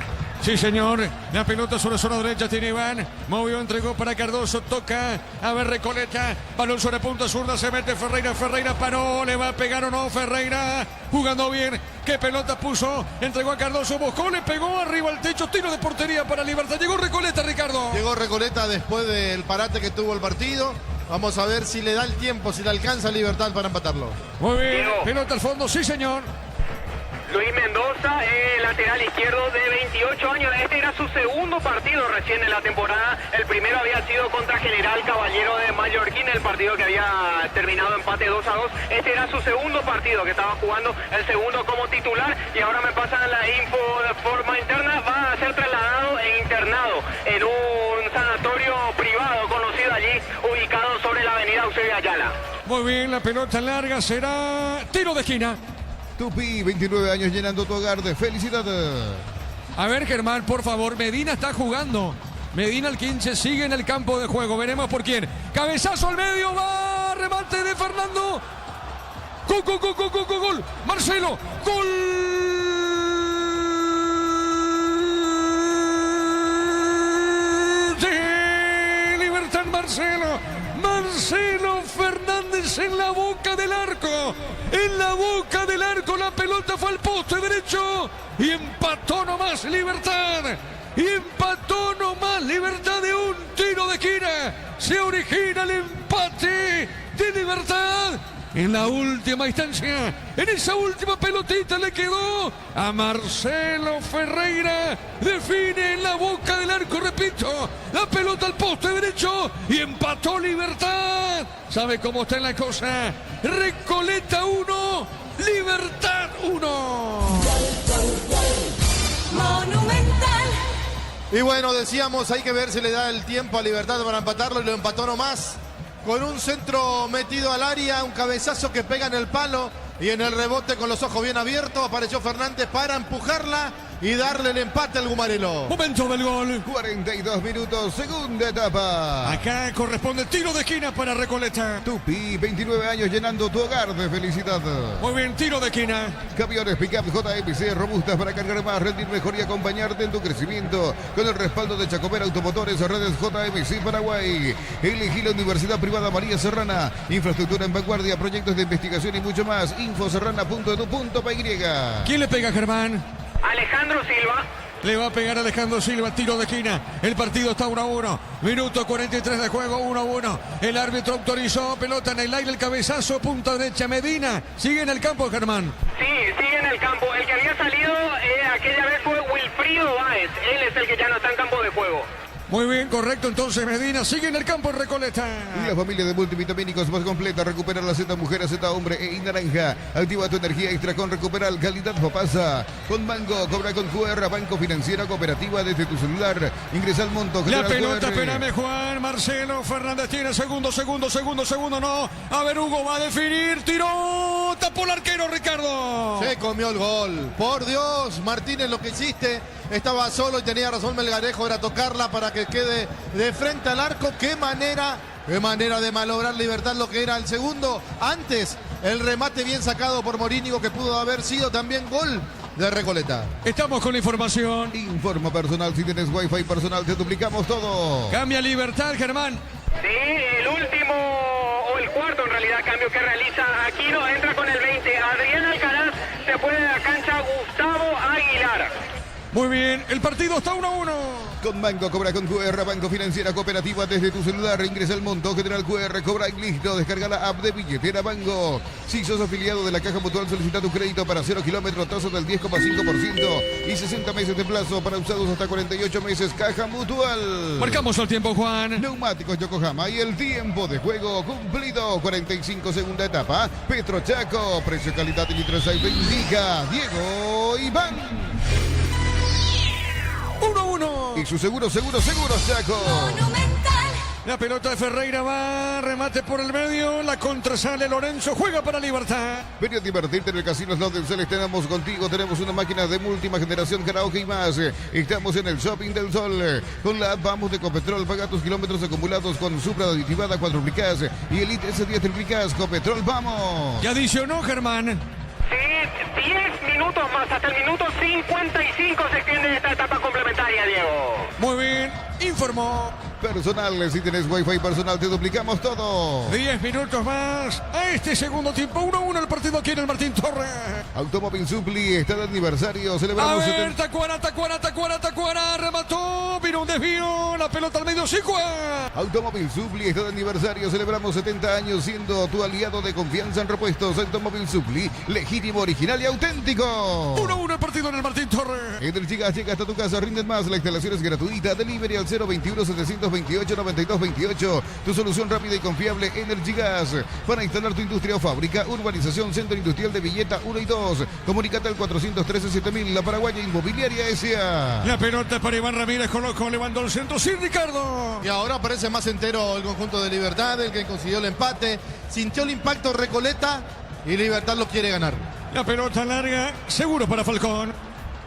sí señor. La pelota sobre zona derecha tiene Iván. Movió, entregó para Cardoso, toca. A ver, Recoleta. Balón sobre punta zurda, se mete Ferreira. Ferreira paró, le va a pegar o no. Ferreira jugando bien. ¿Qué pelota puso? Entregó a Cardoso, buscó, le pegó arriba al techo. Tiro de portería para Libertad. Llegó Recoleta, Ricardo. Llegó Recoleta después del parate que tuvo el partido. Vamos a ver si le da el tiempo, si le alcanza Libertad para empatarlo. Muy bien. Diego. Pelota al fondo, sí señor. Luis Mendoza, lateral izquierdo de 28 años. Este era su segundo partido recién en la temporada. El primero había sido contra General Caballero de Mallorquín, el partido que había terminado empate 2-2. Este era su segundo partido que estaba jugando, el segundo como titular. Y ahora me pasan la info de forma interna. Va a ser trasladado e internado en un sanatorio privado conocido allí, ubicado sobre la avenida Eusebio Ayala. Muy bien, la pelota larga será tiro de esquina. Tupi, 29 años llenando tu hogar de felicidad. A ver, Germán, por favor, Medina está jugando. Medina, el 15, sigue en el campo de juego. Veremos por quién. Cabezazo al medio, va, remate de Fernando. Gol. Marcelo, gol. Sí, Libertad Marcelo Fernández en la boca del arco. En la boca del arco la pelota fue al poste derecho y empató nomás Libertad. Y empató nomás Libertad de un tiro de esquina. Se origina el empate de Libertad. En la última instancia, en esa última pelotita le quedó a Marcelo Ferreira. Define en la boca del arco, repito, la pelota al poste derecho y empató Libertad. ¿Sabe cómo está la cosa? Recoleta 1, Libertad 1. Monumental. Y bueno, decíamos, hay que ver si le da el tiempo a Libertad para empatarlo y lo empató nomás. Con un centro metido al área, un cabezazo que pega en el palo y en el rebote con los ojos bien abiertos apareció Fernández para empujarla y darle el empate al Gumarelo. Momento del gol. 42 minutos, segunda etapa. Acá corresponde tiro de esquina para Recoleta. Tupi, 29 años llenando tu hogar de felicidad. Muy bien, tiro de esquina. Camiones Pickup JMC robustas para cargar más, rendir mejor y acompañarte en tu crecimiento. Con el respaldo de Chacomera Automotores, redes JMC Paraguay. Elegí la Universidad Privada María Serrana. Infraestructura en vanguardia, proyectos de investigación y mucho más. Infoserrana.edu.py. ¿Quién le pega, Germán? Alejandro Silva. Le va a pegar Alejandro Silva, tiro de esquina. El partido está 1-1. Minuto 43 de juego, 1-1. El árbitro autorizó, pelota en el aire, el cabezazo, punta derecha. Medina sigue en el campo, Germán. Sí, sigue en el campo. El que había salido aquella vez fue Wilfrido Báez. Él es el que ya no está en campo de juego. Muy bien, correcto. Entonces Medina sigue en el campo en Recoleta. La familia de multivitamínicos más completa. Recupera la Z mujer, Z hombre e naranja. Activa tu energía extra con Recuperal. Calidad Papasa. Con Mango, cobra con QR. Banco Financiera Cooperativa desde tu celular. Ingresa al monto. La genera pelota, QR. espérame, Juan. Marcelo Fernández tiene segundo, no. A ver, Hugo va a definir. Tiró. Tapó el arquero, Ricardo. Se comió el gol. Por Dios, Martínez, lo que hiciste. Estaba solo y tenía razón Melgarejo. Era tocarla para que quede de frente al arco. Qué manera de malograr Libertad lo que era el segundo. Antes, el remate bien sacado por Morínigo, que pudo haber sido también gol de Recoleta. Estamos con la información. Informa personal. Si tienes wifi personal, te duplicamos todo. Cambia Libertad, Germán. Sí, el último o el cuarto en realidad cambio que realiza Aquino. Entra con el 20. Adrián Alcaraz, se fue de la cancha Gustavo Aguilar. Muy bien, el partido está 1-1. Con Banco, cobra con QR, Banco Financiera Cooperativa desde tu celular. Ingresa el monto, general QR, cobra y listo. Descarga la app de Billetera Banco. Si sos afiliado de la Caja Mutual, solicita tu crédito para 0 kilómetros, tasa del 10,5% y 60 meses de plazo para usados hasta 48 meses. Caja Mutual. Marcamos el tiempo, Juan. Neumáticos Yokohama y el tiempo de juego cumplido. 45 segunda etapa. Petro Chaco, precio, calidad y litros ahí indica Diego Iván. 1-1. Y su seguro, Chaco. La pelota de Ferreira va, remate por el medio, la contra sale Lorenzo, juega para Libertad. Ven a divertirte en el Casino Slot del Sol. Estamos contigo, tenemos una máquina de última generación, karaoke y más. Estamos en el Shopping del Sol. Con la app Vamos de Copetrol, paga tus kilómetros acumulados con Supra aditivada cuadruplicás y Elite S10 triplicás. Copetrol, vamos. Y adicionó, Germán. Sí, 10 minutos más, hasta el minuto 55 se extiende esta etapa complementaria, Diego. Muy bien, informó. Personal, si tienes wifi personal, te duplicamos todo. 10 minutos más a este segundo tiempo. 1-1 el partido aquí en el Martín Torres. Automóvil Supli está de aniversario. A Celebramos ver, Tacuara, remató, vino un desvío, la pelota al medio, sí, Juan. Automóvil Supli está de aniversario. Celebramos 70 años siendo tu aliado de confianza en repuestos. Automóvil Supli, legítimo, original y auténtico. 1-1 el partido en el Martín Torres. Energigas llega hasta tu casa, rinden más. La instalación es gratuita. Delivery al 021-728-9228. Tu solución rápida y confiable, Energigas. Para instalar tu industria o fábrica, urbanización Centro Industrial de Villeta 1 y 2. Comunicate al 413-7000. La Paraguaya Inmobiliaria S.A. La pelota para Iván Ramírez, Coloco, levantó el centro, sí, Ricardo. Y ahora parece más entero el conjunto de Libertad, el que consiguió el empate. Sintió el impacto Recoleta y Libertad lo quiere ganar. La pelota larga, seguro para Falcón.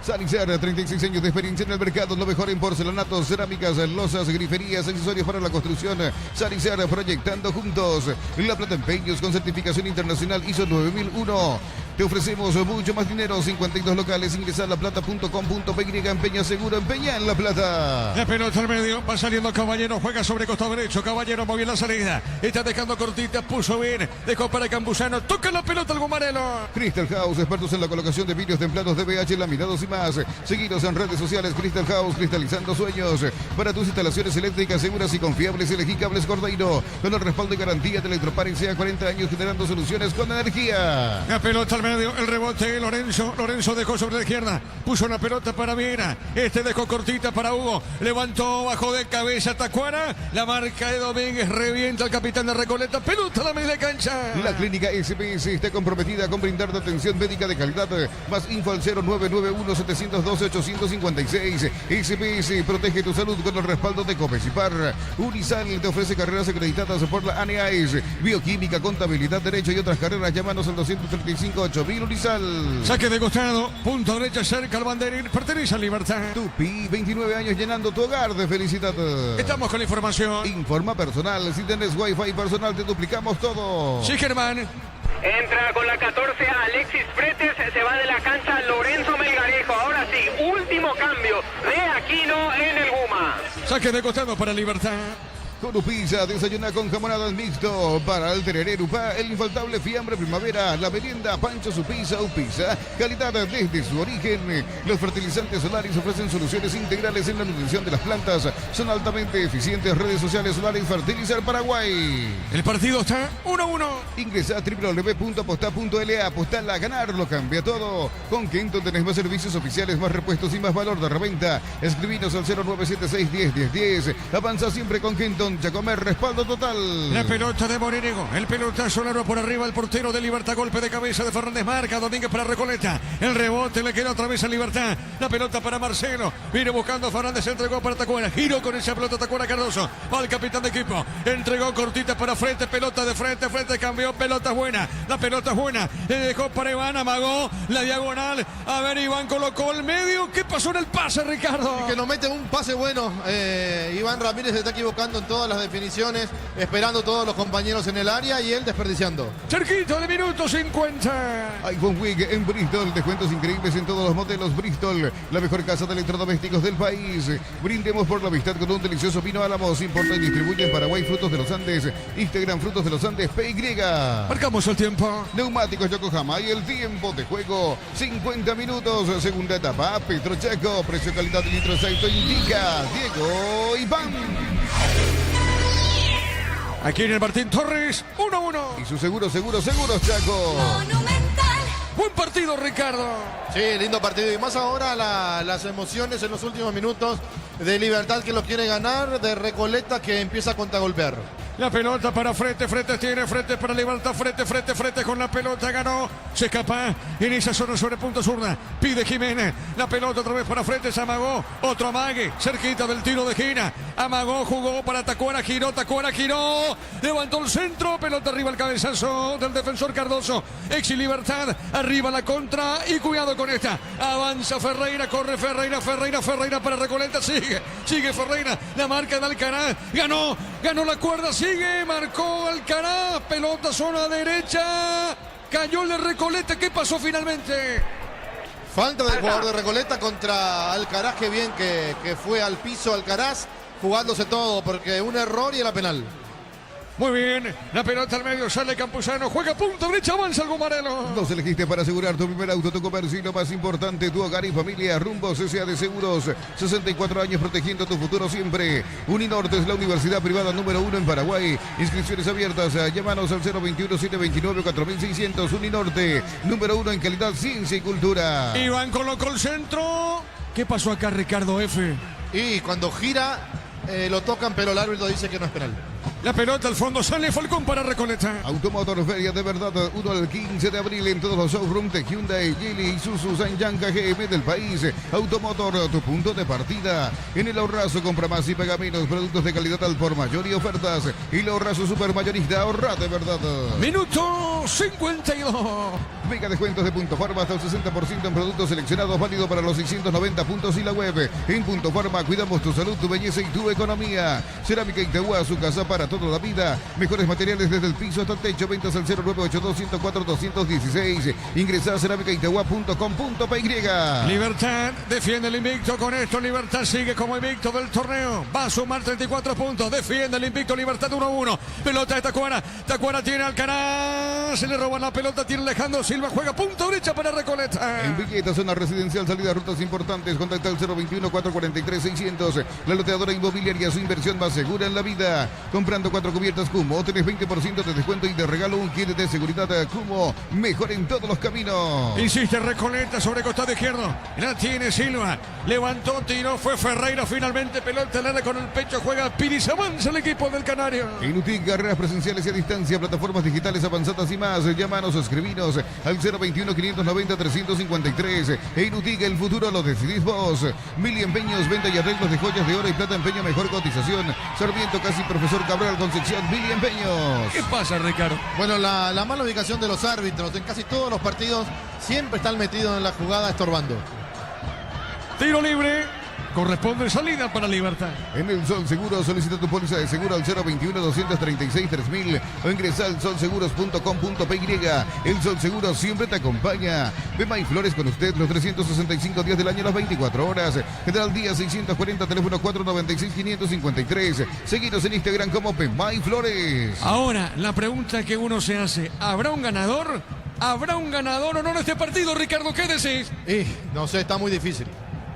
Sanicer, 36 años de experiencia en el mercado, lo mejor en porcelanatos, cerámicas, losas, griferías, accesorios para la construcción. Sanicer, proyectando juntos. La Plata Empeños con certificación internacional ISO 9001. Te ofrecemos mucho más dinero, 52 locales, ingresa a laplata.com.py, empeña seguro, empeña en La Plata. La pelota al medio, va saliendo Caballero, juega sobre costado derecho, Caballero movió la salida, está dejando cortita, puso bien, dejó para Campuzano, toca la pelota al Gumarelo. Crystal House, expertos en la colocación de vidrios templados de BH, laminados y más. Seguidos en redes sociales, Crystal House, cristalizando sueños. Para tus instalaciones eléctricas seguras y confiables, elegí Cables Cordeiro, con el respaldo y garantía de Electropar sea 40 años generando soluciones con energía. La pelota al medio, el rebote, Lorenzo dejó sobre la izquierda, puso una pelota para Viera, dejó cortita para Hugo, levantó, bajó de cabeza Tacuara, la marca de Domínguez, revienta al capitán de Recoleta, pelota a la media cancha. La clínica SPS está comprometida con brindar atención médica de calidad. Más info al 0991 712-856. SPS, protege tu salud con el respaldo de Copecipar. Unisal te ofrece carreras acreditadas por la ANEAES, bioquímica, contabilidad, derecho y otras carreras. Llámanos al 235-8000 Unisal. Saque de costado, punto derecha cerca al banderín, pertenece a Libertad. Tupi, 29 años llenando tu hogar de felicidad. Estamos con la información. Informa personal, si tenés wifi personal te duplicamos todo. Sí, Germán. Entra con la 14 Alexis Fretes, se va de la cancha Lorenzo Melgarejo. Ahora sí, último cambio de Aquino en el Guma. Saque de costado para Libertad. Con Upisa, desayuna con jamonadas mixto. Para el tereré Upá, el infaltable fiambre primavera. La merienda Pancho Supisa Upisa. Calidad desde su origen. Los fertilizantes Solaris ofrecen soluciones integrales en la nutrición de las plantas. Son altamente eficientes. Redes sociales Solaris Fertilizar Paraguay. El partido está 1-1. Ingresa a www.apostá.la. Apostá a ganar, lo cambia todo. Con Kenton tenés más servicios oficiales, más repuestos y más valor de reventa. Escribinos al 0976 10 Avanza siempre con Kenton. Chacomer, respaldo total. La pelota de Morenego. El pelotazo largo por arriba. El portero de Libertad. Golpe de cabeza de Fernández. Marca Domínguez para Recoleta. El rebote le queda otra vez a Libertad. La pelota para Marcelo. Viene buscando Fernández. Se entregó para Tacuara. Giró con esa pelota Tacuara Cardoso. Va el capitán de equipo. Entregó cortita para frente. Pelota de frente. Frente cambió. Pelota buena. La pelota es buena. Le dejó para Iván. Amagó la diagonal. A ver, Iván colocó el medio. ¿Qué pasó en el pase, Ricardo? Y que nos mete un pase bueno. Iván Ramírez se está equivocando en todas las definiciones, esperando todos los compañeros en el área y él desperdiciando. Cerquito de minuto 50. iPhone Week en Bristol, descuentos increíbles en todos los modelos. Bristol, la mejor casa de electrodomésticos del país. Brindemos por la amistad con un delicioso vino Álamos. Importa y distribuye en Paraguay Frutos de los Andes. Instagram Frutos de los Andes PY. Marcamos el tiempo. Neumáticos Yokohama y el tiempo de juego 50 minutos, segunda etapa. Petro Chaco, precio, calidad de litro exacto indica Diego Iván. Aquí en el Martín Torres, 1-1. Y su seguros Chaco. Monumental. Buen partido, Ricardo. Sí, lindo partido. Y más ahora las emociones en los últimos minutos de Libertad que lo quiere ganar, de Recoleta que empieza a contragolpear. La pelota para Frete tiene Frete para Libertad, Frete con la pelota, ganó, se escapa en esa zona sobre punto zurda, pide Jiménez, la pelota otra vez para Frete, se amagó, otro amague, cerquita del tiro de esquina, amagó, jugó para Tacuara, giró, levantó el centro, pelota arriba el cabezazo del defensor Cardoso, ex y Libertad, arriba la contra y cuidado con esta, avanza Ferreira, corre Ferreira para Recoleta, sigue Ferreira, la marca de Alcaraz, ganó la cuerda, sigue, marcó Alcaraz, pelota zona derecha, cayó el de Recoleta, ¿qué pasó finalmente? Falta del jugador de Recoleta contra Alcaraz, que bien que fue al piso Alcaraz, jugándose todo, porque un error y era penal. Muy bien, la pelota al medio, sale Campuzano, juega punto derecha, avanza el Gumarelo. Nos elegiste para asegurar tu primer auto, tu comercio y lo más importante, tu hogar y familia. Rumbo CCA de Seguros, 64 años protegiendo tu futuro siempre. Uninorte es la universidad privada número 1 en Paraguay. Inscripciones abiertas, llámanos al 021-729-4600. Uninorte, número 1 en calidad, ciencia y cultura. Iván colocó el centro. ¿Qué pasó acá, Ricardo F? Y cuando gira, lo tocan, pero el árbitro dice que no es penal. La pelota al fondo, sale Falcón para Recoleta. Automotor Feria de verdad, 1 al 15 de abril en todos los showrooms de Hyundai, Geely, Isuzu, Sanyanga, GM del país. Automotor, tu punto de partida. En el Ahorrazo, compra más y paga menos. Productos de calidad al por mayor y ofertas. Y el Ahorrazo Supermayorista, ahorra de verdad. Minuto 52. Mega descuentos de Punto Farma hasta el 60% en productos seleccionados, válido para los 690 puntos y la web. En Punto Farma cuidamos tu salud, tu belleza y tu economía. Cerámica Itagua, su casa para toda la vida. Mejores materiales desde el piso hasta el techo. Ventas al 0982-104-216. Ingresa a cerámicaitagua.com.py. Libertad defiende el invicto con esto. Libertad sigue como invicto del torneo. Va a sumar 34 puntos. Defiende el invicto. Libertad 1-1. Pelota de Tacuara. Tacuara tiene Alcaraz. Se le roban la pelota. Tiene Alejandro Silva. Juega punta derecha para Recoleta. En Villeta, zona residencial, salida a rutas importantes. Contacta al 021-443-600. La loteadora inmobiliaria, su inversión más segura en la vida. Con Comprando 4 cubiertas Cumo, tenés 20% de descuento y de regalo un kit de seguridad Cumo. Mejor en todos los caminos. Insiste Recoleta sobre costado izquierdo. La tiene Silva. Levantó, tiró, fue Ferreira. Finalmente pelota al área con el pecho. Juega Piris. Avanza el equipo del Canario. En UTIC, carreras presenciales y a distancia, plataformas digitales avanzadas y más. Llámanos o escribinos al 021-590-353. En UTIC, el futuro lo decidís vos. Mili Empeños, venta y arreglos de joyas de oro y plata, empeño, mejor cotización. Sarmiento, casi Profesor Cabral, Concepción, Mili Empeños. ¿Qué pasa, Ricardo? Bueno, la mala ubicación de los árbitros en casi todos los partidos siempre están metidos en la jugada estorbando. Tiro libre. Corresponde salida para Libertad. En el Sol Seguro solicita tu póliza de seguro al 021-236-3000 o ingresa al solseguros.com.py. El Sol Seguro siempre te acompaña. Bemay Flores con usted los 365 días del año, las 24 horas. General Díaz 640, teléfono 496-553. Seguidos en Instagram como Bemay Flores. Ahora, la pregunta que uno se hace: ¿habrá un ganador? ¿Habrá un ganador o no en este partido, Ricardo? ¿Qué decís? No sé, está muy difícil.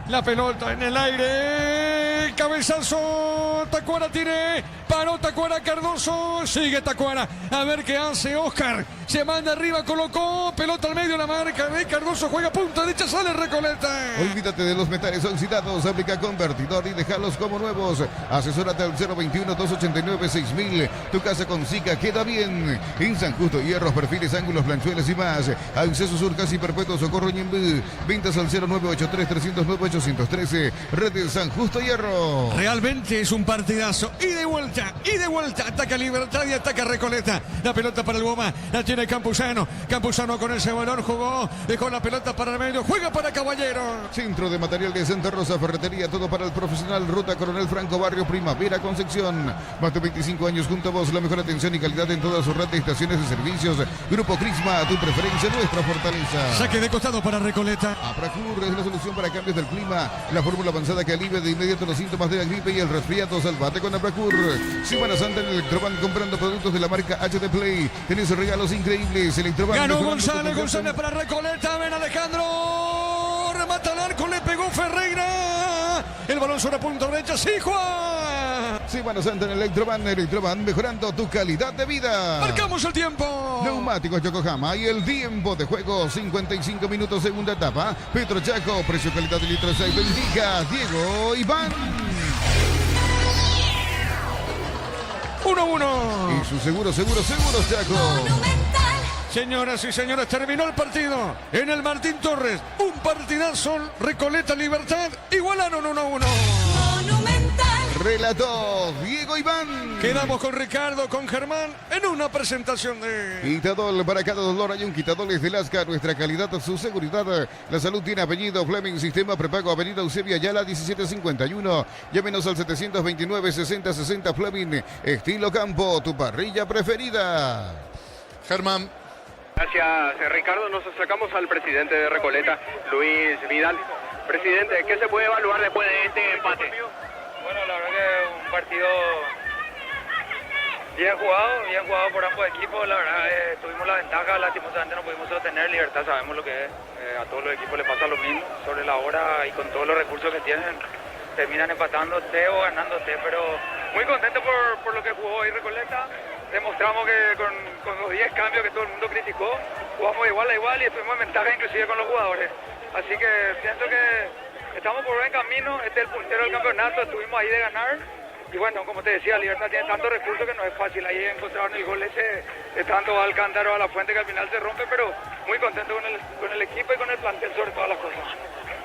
La pelota en el aire. Cabezazo. Tacuara tiene. Paró Tacuara Cardoso. Sigue Tacuara. A ver qué hace Oscar. Se manda arriba, colocó. Pelota al medio, la marca de Cardoso. Juega punta derecha, sale Recoleta. Olvídate de los metales oxidados. Aplica convertidor y déjalos como nuevos. Asesórate al 021-289-6000. Tu casa con Zika queda bien. En San Justo, hierros, perfiles, ángulos, planchuelas y más. Acceso Sur, casi perpetuo, Socorro Ñembú. Ventas al 0983-309-813. Red de San Justo Hierro. Realmente es un partidazo. Y de vuelta, y de vuelta. Ataca Libertad y ataca Recoleta. La pelota para el Goma. La tiene Campuzano. Campuzano con ese valor jugó. Dejó la pelota para el medio. Juega para Caballero. Centro de Material de Santa Rosa, ferretería, todo para el profesional. Ruta Coronel Franco, Barrio Primavera, Concepción. Más de 25 años junto a vos. La mejor atención y calidad en todas sus red de estaciones de servicios. Grupo Crisma, tu preferencia, nuestra fortaleza. Saque de costado para Recoleta. Apracur es la solución para cambios del clima. La fórmula avanzada que alivia de inmediato los síntomas de la gripe y el resfriado. Salvate con Apracur. Semana Santa en Electroban, comprando productos de la marca HD Play. Tenés regalos increíbles. Electroban. Ganó González. González para Recoleta. Ven Alejandro. Remata al arco. Le pegó Ferreira. El balón sobre punta derecha. Sí, Juan. Semana Santa en Electroban. Electroban, mejorando tu calidad de vida. Marcamos el tiempo. Neumáticos Yokohama y el tiempo de juego 55 minutos, segunda etapa. Petro Chaco, precio calidad de litro 6. Bendiga Diego Iván. 1-1. Y su seguro Chaco. Señoras y señores, terminó el partido en el Martín Torres. Un partidazo. Recoleta Libertad. Igualaron 1-1. Relató Diego Iván. Quedamos con Ricardo, con Germán, en una presentación de... Quitadol, para cada dolor hay un Quitadol es de Lasca, nuestra calidad, su seguridad. La salud tiene apellido. Fleming, sistema prepago, avenida Eusebia Ayala 1751. Llámenos al 729-6060 Fleming. Estilo Campo, tu parrilla preferida. Germán. Gracias, Ricardo. Nos acercamos al presidente de Recoleta, Luis Vidal. Presidente, ¿qué se puede evaluar después de este empate? Bueno, la verdad que un partido bien jugado por ambos equipos. La verdad tuvimos la ventaja, lastimosamente no pudimos sostener. Libertad sabemos lo que es, a todos los equipos les pasa lo mismo. Sobre la hora y con todos los recursos que tienen, terminan empatándote o ganándote, pero muy contento por lo que jugó hoy Recoleta. Demostramos que con los 10 cambios que todo el mundo criticó, jugamos igual a igual y estuvimos en ventaja inclusive con los jugadores. Así que siento que estamos por buen camino. Este es el puntero del campeonato, estuvimos ahí de ganar. Y bueno, como te decía, Libertad tiene tantos recursos que no es fácil. Ahí encontraron el gol ese de tanto a Alcántara o a La Fuente que al final se rompe, pero muy contento con el equipo y con el plantel sobre todas las cosas.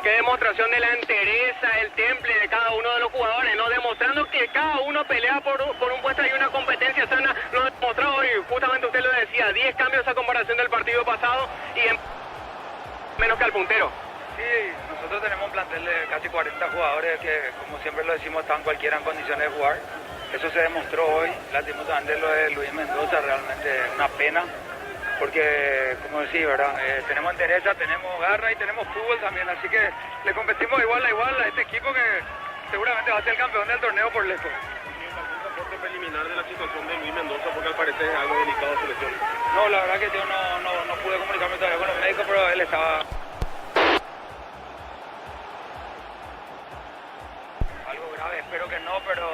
Qué demostración de la entereza, el temple de cada uno de los jugadores, ¿no? Demostrando que cada uno pelea por un puesto y una competencia sana. Lo demostró hoy, justamente usted lo decía, 10 cambios a comparación del partido pasado y menos que al puntero. Sí, nosotros tenemos un plantel de casi 40 jugadores que, como siempre lo decimos, están cualquiera en condiciones de jugar. Eso se demostró hoy. Lastimosamente lo de Luis Mendoza, realmente una pena. Porque, como decía, ¿verdad? Tenemos entereza, tenemos garra y tenemos fútbol también. Así que le competimos igual a igual a este equipo que seguramente va a ser el campeón del torneo por lejos. ¿Reporte preliminar de la situación de Luis Mendoza? Porque al parecer es algo delicado su lesión. No, la verdad que yo no pude comunicarme todavía con los médicos, pero él estaba... Algo grave, espero que no, pero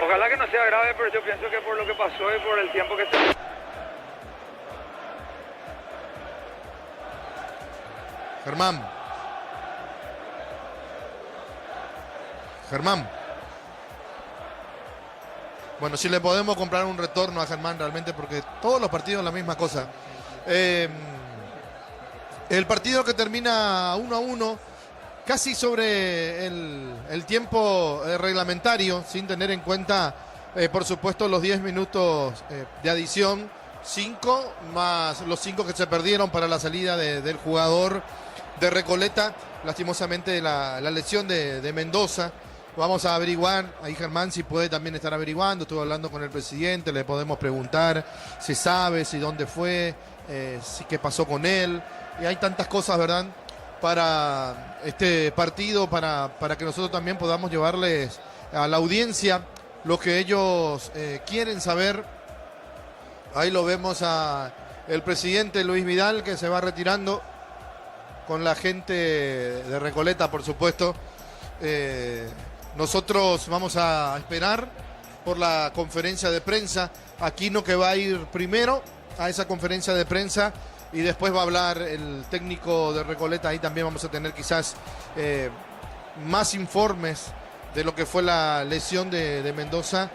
Ojalá que no sea grave, pero yo pienso que por lo que pasó y por el tiempo que se... Germán. Bueno, si le podemos comprar un retorno a Germán realmente, porque todos los partidos la misma cosa. El partido que termina 1-1, casi sobre el tiempo reglamentario, sin tener en cuenta, por supuesto, los 10 minutos de adición, 5 más los 5 que se perdieron para la salida del jugador de Recoleta, lastimosamente la lesión de Mendoza. Vamos a averiguar, ahí Germán si puede también estar averiguando, estuve hablando con el presidente, le podemos preguntar si sabe, si dónde fue, si qué pasó con él, y hay tantas cosas, ¿verdad?, para este partido, para que nosotros también podamos llevarles a la audiencia lo que ellos quieren saber. Ahí lo vemos a el presidente Luis Vidal, que se va retirando con la gente de Recoleta, por supuesto. Nosotros vamos a esperar por la conferencia de prensa. Aquino, que va a ir primero a esa conferencia de prensa, y después va a hablar el técnico de Recoleta. Ahí también vamos a tener quizás más informes de lo que fue la lesión de Mendoza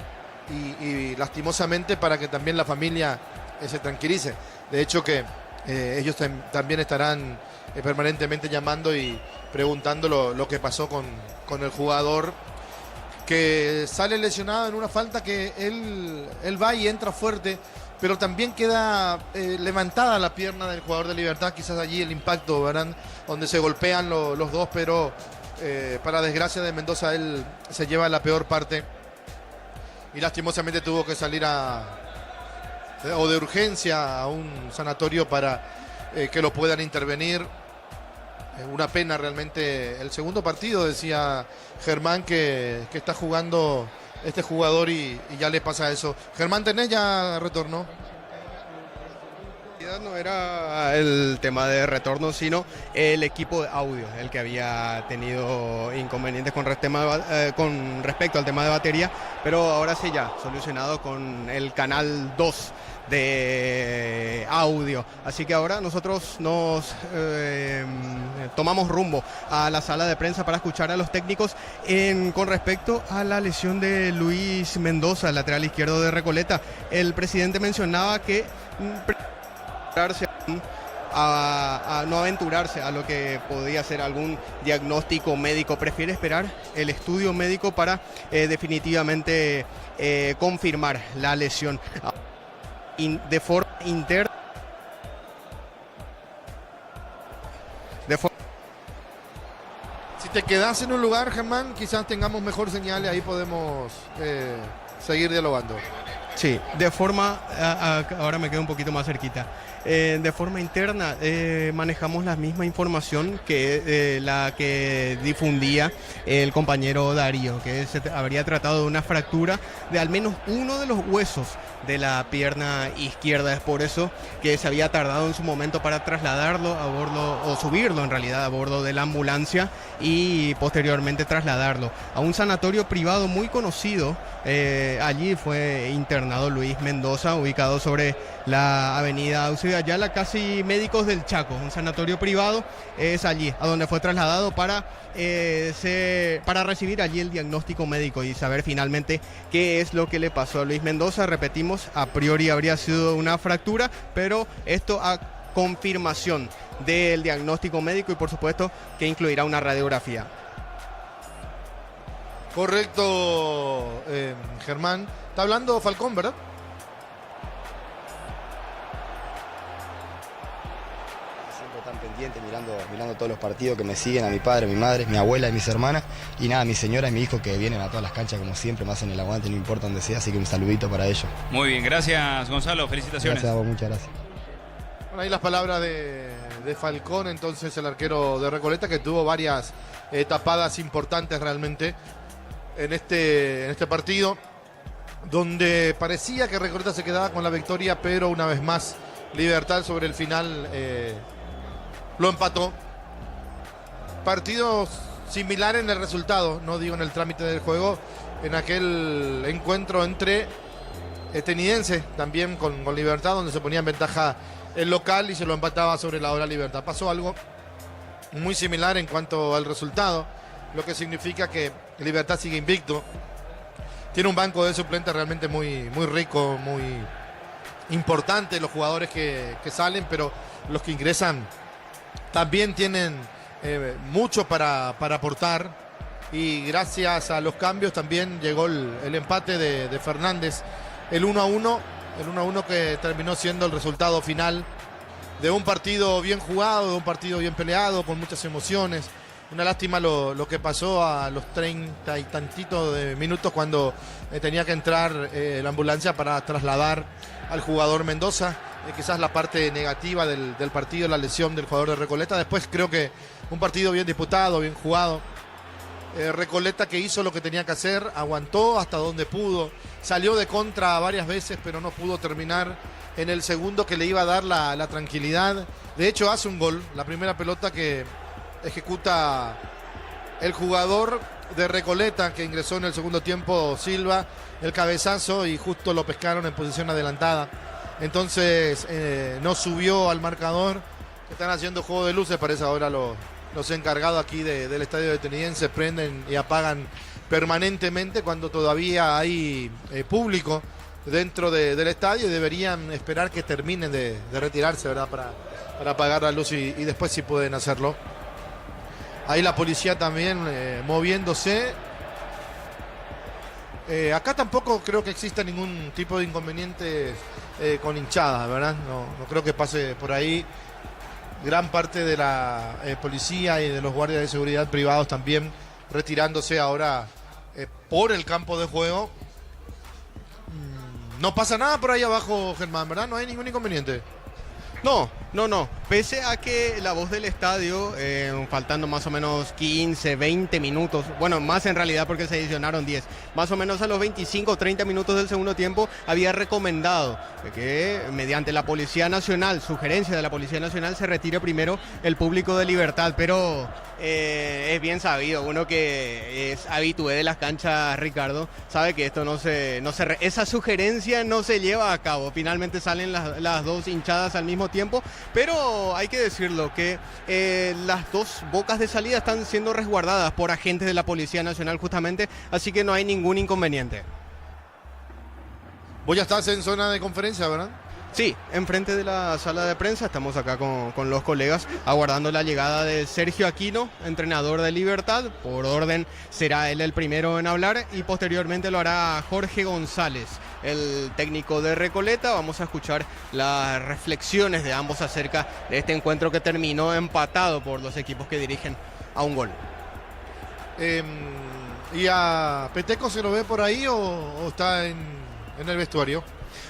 y lastimosamente para que también la familia se tranquilice. De hecho que ellos también estarán permanentemente llamando y preguntando lo que pasó con el jugador, que sale lesionado en una falta que él va y entra fuerte, pero también queda levantada la pierna del jugador de Libertad. Quizás allí el impacto, ¿verdad?, donde se golpean los dos, pero para desgracia de Mendoza, él se lleva la peor parte y lastimosamente tuvo que salir o de urgencia a un sanatorio para que lo puedan intervenir. Una pena realmente el segundo partido, decía Germán, que está jugando este jugador y ya le pasa eso. Germán, ¿tenés ya retorno? No era el tema de retorno, sino el equipo de audio, el que había tenido inconvenientes con respecto al tema de batería, pero ahora sí ya solucionado con el canal 2 de audio. Así que ahora nosotros nos tomamos rumbo a la sala de prensa para escuchar a los técnicos con respecto a la lesión de Luis Mendoza, lateral izquierdo de Recoleta. El presidente mencionaba que a no aventurarse a lo que podía ser algún diagnóstico médico, prefiere esperar el estudio médico para definitivamente confirmar la lesión de forma interna. Si te quedas en un lugar, Germán, quizás tengamos mejor señal y ahí podemos seguir dialogando. Sí, de forma, ahora me quedo un poquito más cerquita. De forma interna manejamos la misma información que la que difundía el compañero Darío, que se habría tratado de una fractura de al menos uno de los huesos de la pierna izquierda. Es por eso que se había tardado en su momento para trasladarlo a bordo, o subirlo en realidad a bordo de la ambulancia, y posteriormente trasladarlo a un sanatorio privado muy conocido. Allí fue internado Luis Mendoza, ubicado sobre la avenida Auxilio Ayala, casi Médicos del Chaco, un sanatorio privado. Es allí a donde fue trasladado para recibir allí el diagnóstico médico y saber finalmente qué es lo que le pasó a Luis Mendoza. Repetimos, a priori habría sido una fractura, pero esto a confirmación del diagnóstico médico y por supuesto que incluirá una radiografía. Correcto, Germán. Está hablando Falcón, ¿verdad? Siempre tan pendiente, mirando todos los partidos, que me siguen, a mi padre, mi madre, mi abuela y mis hermanas. Y nada, mi señora y mi hijo, que vienen a todas las canchas como siempre, me hacen el aguante, no importa donde sea, así que un saludito para ellos. Muy bien, gracias Gonzalo, felicitaciones. Gracias a vos, muchas gracias. Bueno, ahí las palabras de Falcón, entonces el arquero de Recoleta, que tuvo varias tapadas importantes realmente en este partido, donde parecía que Recoleta se quedaba con la victoria, pero una vez más Libertad sobre el final lo empató. Partidos similares en el resultado, no digo en el trámite del juego. en aquel encuentro entre Tenidense, también con Libertad, donde se ponía en ventaja el local y se lo empataba sobre la hora Libertad. Pasó algo muy similar en cuanto al resultado, lo que significa que Libertad sigue invicto. Tiene un banco de suplentes realmente muy rico, muy importante, los jugadores que salen, pero los que ingresan también tienen mucho para aportar, y gracias a los cambios también llegó el empate de Fernández, el 1-1 que terminó siendo el resultado final de un partido bien jugado, de un partido bien peleado, con muchas emociones. Una lástima lo que pasó a los 30 y tantitos de minutos cuando tenía que entrar la ambulancia para trasladar al jugador Mendoza. Quizás la parte negativa del partido, la lesión del jugador de Recoleta. Después creo que un partido bien disputado, bien jugado. Recoleta que hizo lo que tenía que hacer, aguantó hasta donde pudo, salió de contra varias veces, pero no pudo terminar en el segundo que le iba a dar la tranquilidad. De hecho, hace un gol, la primera pelota que ejecuta el jugador de Recoleta, que ingresó en el segundo tiempo, Silva, el cabezazo, y justo lo pescaron en posición adelantada. Entonces no subió al marcador. Están haciendo juego de luces, parece ahora los encargados aquí del estadio de Tenidense prenden y apagan permanentemente cuando todavía hay público dentro del estadio, y deberían esperar que terminen de retirarse, ¿verdad? Para apagar la luz y después sí pueden hacerlo. Ahí la policía también moviéndose. Acá tampoco creo que exista ningún tipo de inconveniente con hinchadas, ¿verdad? No creo que pase por ahí. Gran parte de la policía y de los guardias de seguridad privados también retirándose ahora por el campo de juego. No pasa nada por ahí abajo, Germán, ¿verdad? No hay ningún inconveniente. No. Pese a que la voz del estadio, faltando más o menos 15, 20 minutos, bueno, más en realidad porque se adicionaron 10, más o menos a los 25 o 30 minutos del segundo tiempo, había recomendado que mediante la Policía Nacional, sugerencia de la Policía Nacional, se retire primero el público de Libertad, pero es bien sabido, uno que es habitué de las canchas, Ricardo, sabe que esto esa sugerencia no se lleva a cabo. Finalmente salen las dos hinchadas al mismo tiempo, pero hay que decirlo que las dos bocas de salida están siendo resguardadas por agentes de la Policía Nacional justamente, así que no hay ningún inconveniente. Vos ya estás en zona de conferencia, ¿verdad? Sí, enfrente de la sala de prensa, estamos acá con los colegas aguardando la llegada de Sergio Aquino, entrenador de Libertad. Por orden será él el primero en hablar y posteriormente lo hará Jorge González, el técnico de Recoleta. Vamos a escuchar las reflexiones de ambos acerca de este encuentro que terminó empatado por los equipos que dirigen a un gol. ¿Y a Peteco se lo ve por ahí o está en el vestuario?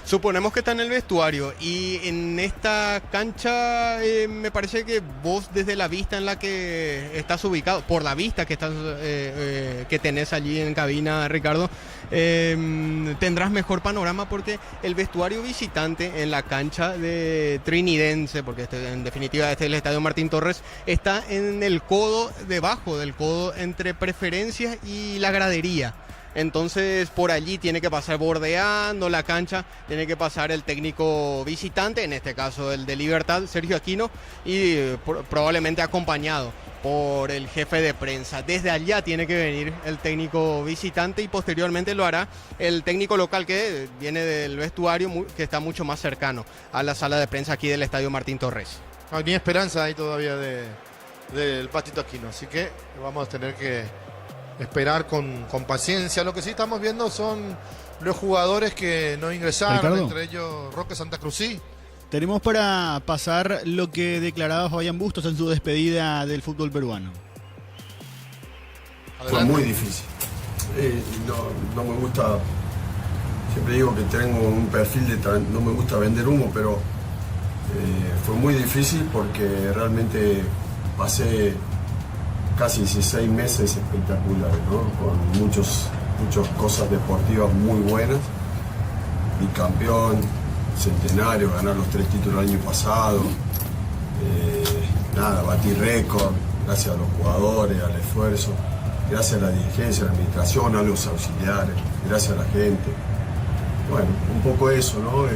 Suponemos que está en el vestuario, y en esta cancha me parece que vos, desde la vista en la que estás ubicado, por la vista que que tenés allí en cabina, Ricardo, tendrás mejor panorama, porque el vestuario visitante en la cancha de Trinidense, porque en definitiva este es el estadio Martín Torres, está en el codo, debajo del codo entre Preferencias y la gradería. Entonces por allí tiene que pasar, bordeando la cancha, tiene que pasar el técnico visitante, en este caso el de Libertad, Sergio Aquino, y probablemente acompañado por el jefe de prensa. Desde allá tiene que venir el técnico visitante y posteriormente lo hará el técnico local, que viene del vestuario, que está mucho más cercano a la sala de prensa aquí del estadio Martín Torres. Hay ni esperanza ahí todavía del Patito Aquino, así que vamos a tener que esperar con paciencia. Lo que sí estamos viendo son los jugadores que no ingresaron, Ricardo, entre ellos Roque Santa Cruz. Sí. Tenemos para pasar lo que declaraba Fabián Bustos en su despedida del fútbol peruano. Fue muy difícil. No me gusta, siempre digo que tengo un perfil no me gusta vender humo, pero fue muy difícil porque realmente pasé casi 16 meses espectaculares, ¿no? Con muchas cosas deportivas muy buenas. Bicampeón, centenario, ganar los 3 títulos el año pasado. Batí récord, gracias a los jugadores, al esfuerzo. gracias a la dirigencia, a la administración, a los auxiliares, gracias a la gente. Bueno, un poco eso, ¿no?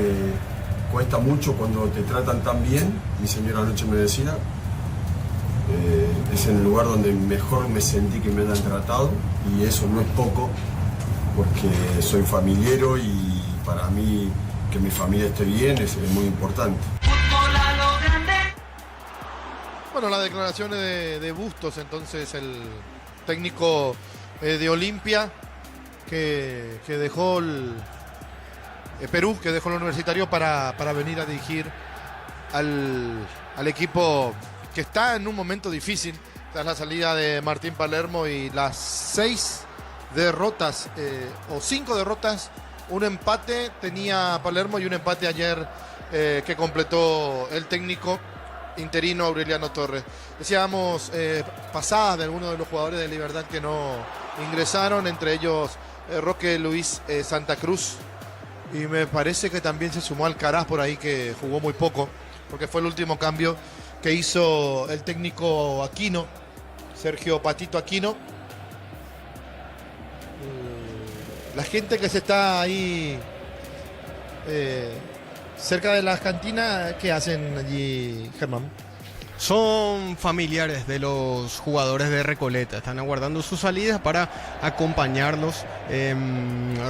Cuesta mucho cuando te tratan tan bien, mi señora anoche me decía, es en el lugar donde mejor me sentí que me han tratado, y eso no es poco, porque soy familiero y para mí que mi familia esté bien es muy importante. Bueno, las declaraciones de Bustos, entonces el técnico de Olimpia que dejó Perú, que dejó el Universitario para venir a dirigir al equipo que está en un momento difícil tras la salida de Martín Palermo y las 6 derrotas o 5 derrotas, un empate tenía Palermo y un empate ayer que completó el técnico interino Aureliano Torres. Decíamos pasadas de algunos de los jugadores de Libertad que no ingresaron, entre ellos Roque Luis Santa Cruz, y me parece que también se sumó Alcaraz por ahí, que jugó muy poco porque fue el último cambio que hizo el técnico Aquino, Sergio Patito Aquino. La gente que se está ahí cerca de las cantinas, ¿qué hacen allí, Germán? Son familiares de los jugadores de Recoleta, están aguardando sus salidas para acompañarlos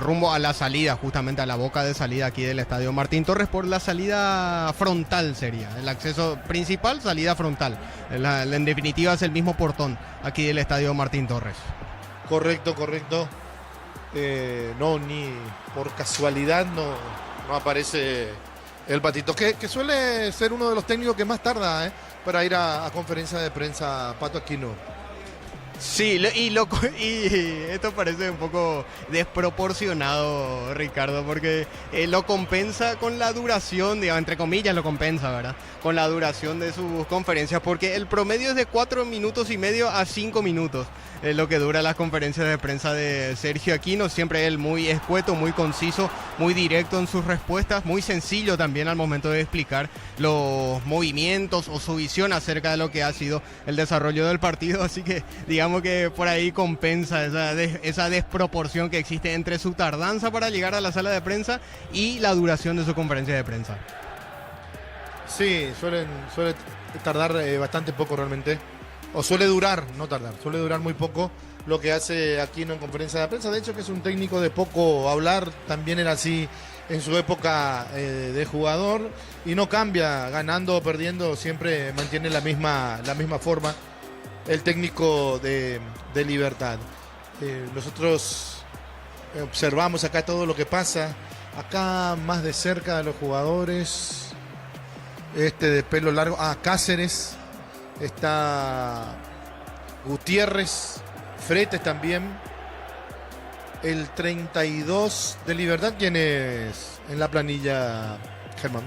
rumbo a la salida, justamente a la boca de salida aquí del Estadio Martín Torres, por la salida frontal sería, el acceso principal, salida frontal. En definitiva es el mismo portón aquí del Estadio Martín Torres. Correcto. No, ni por casualidad no aparece el Patito, que suele ser uno de los técnicos que más tarda para ir a conferencia de prensa, Pato Aquino. Sí, y esto parece un poco desproporcionado, Ricardo, porque lo compensa con la duración, digamos, entre comillas lo compensa, ¿verdad? Con la duración de sus conferencias, porque el promedio es de 4 minutos y medio a 5 minutos, es lo que dura las conferencias de prensa de Sergio Aquino. Siempre él muy escueto, muy conciso, muy directo en sus respuestas, muy sencillo también al momento de explicar los movimientos o su visión acerca de lo que ha sido el desarrollo del partido, así que digamos que por ahí compensa esa desproporción que existe entre su tardanza para llegar a la sala de prensa y la duración de su conferencia de prensa. Sí, suele tardar bastante poco realmente, o suele durar, no tardar, suele durar muy poco lo que hace Aquino en conferencia de prensa. De hecho, que es un técnico de poco hablar, también era así en su época de jugador, y no cambia, ganando o perdiendo, siempre mantiene la misma forma el técnico de Libertad. Nosotros observamos acá todo lo que pasa, acá más de cerca de los jugadores, de pelo largo, Cáceres, está Gutiérrez, Fretes también, el 32 de Libertad. ¿Quién es en la planilla, Germán?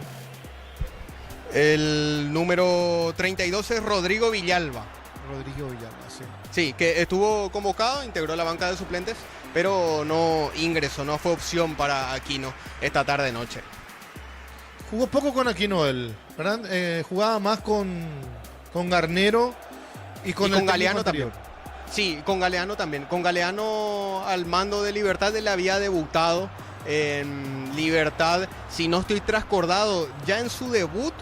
El número 32 es Rodrigo Villalba. Rodrigo Villalba, sí. Sí, que estuvo convocado, integró la banca de suplentes, pero no ingresó, no fue opción para Aquino esta tarde-noche. Jugó poco con Aquino él, ¿verdad? Jugaba más con Garnero y con Galeano también. Sí, con Galeano también. Con Galeano al mando de Libertad, él había debutado en Libertad, si no estoy trascordado, ya en su debut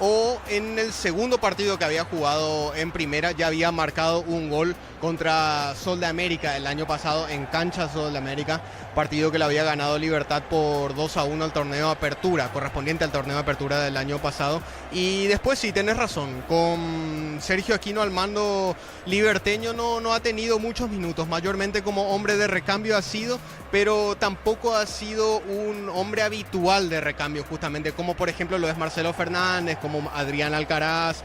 o en el segundo partido que había jugado en primera, ya había marcado un gol contra Sol de América el año pasado en cancha Sol de América, partido que le había ganado Libertad por 2-1 al torneo de apertura, correspondiente al torneo de apertura del año pasado. Y después sí, tenés razón, con Sergio Aquino al mando liberteño no ha tenido muchos minutos, mayormente como hombre de recambio ha sido, pero tampoco ha sido un hombre habitual de recambio, justamente como por ejemplo lo es Marcelo Fernández, como Adrián Alcaraz,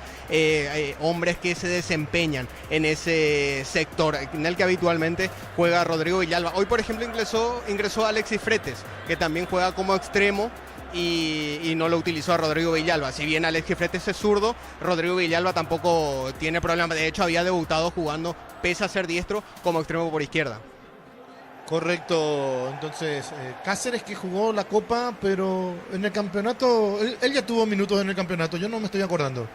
hombres que se desempeñan en ese sector en el que habitualmente juega Rodrigo Villalba. Hoy por ejemplo ingresó Alexis Fretes, que también juega como extremo, y no lo utilizó a Rodrigo Villalba. Si bien Alexis Fretes es zurdo, Rodrigo Villalba tampoco tiene problema. De hecho había debutado jugando, pese a ser diestro, como extremo por izquierda. Correcto. Entonces Cáceres, que jugó la Copa, pero en el campeonato él ya tuvo minutos en el campeonato, yo no me estoy acordando.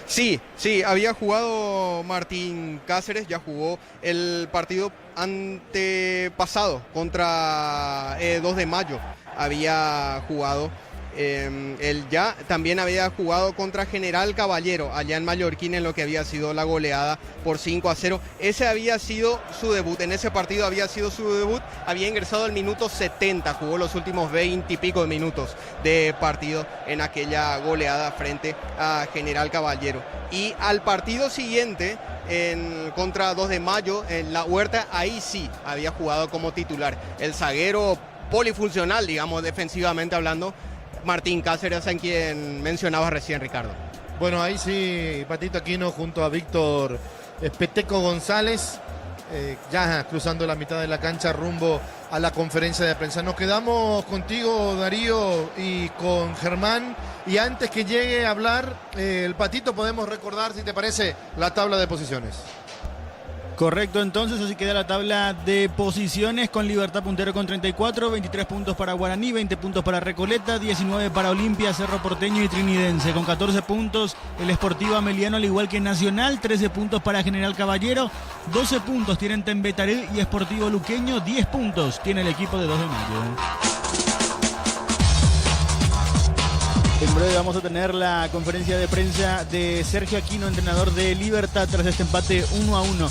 Sí, había jugado Martín Cáceres, ya jugó el partido antepasado contra 2 de mayo. Había jugado, él ya también había jugado contra General Caballero, allá en Mallorquín, en lo que había sido la goleada por 5-0. Ese había sido su debut, en ese partido había sido su debut, había ingresado al minuto 70, jugó los últimos 20 y pico de minutos de partido en aquella goleada frente a General Caballero. Y al partido siguiente, contra 2 de mayo, en La Huerta, ahí sí había jugado como titular. El zaguero polifuncional, digamos, defensivamente hablando, Martín Cáceres, en quien mencionabas recién, Ricardo. Bueno, ahí sí, Patito Aquino junto a Víctor Peteco González, ya cruzando la mitad de la cancha rumbo a la conferencia de prensa. Nos quedamos contigo, Darío, y con Germán. Y antes que llegue a hablar el Patito, podemos recordar, si te parece, la tabla de posiciones. Correcto, entonces así queda la tabla de posiciones, con Libertad puntero con 34, 23 puntos para Guaraní, 20 puntos para Recoleta, 19 para Olimpia, Cerro Porteño y Trinidense. Con 14 puntos el Sportivo Ameliano, al igual que Nacional, 13 puntos para General Caballero, 12 puntos tienen Tembetarel y Sportivo Luqueño, 10 puntos tiene el equipo de 2 de mayo. En breve vamos a tener la conferencia de prensa de Sergio Aquino, entrenador de Libertad, tras este empate 1-1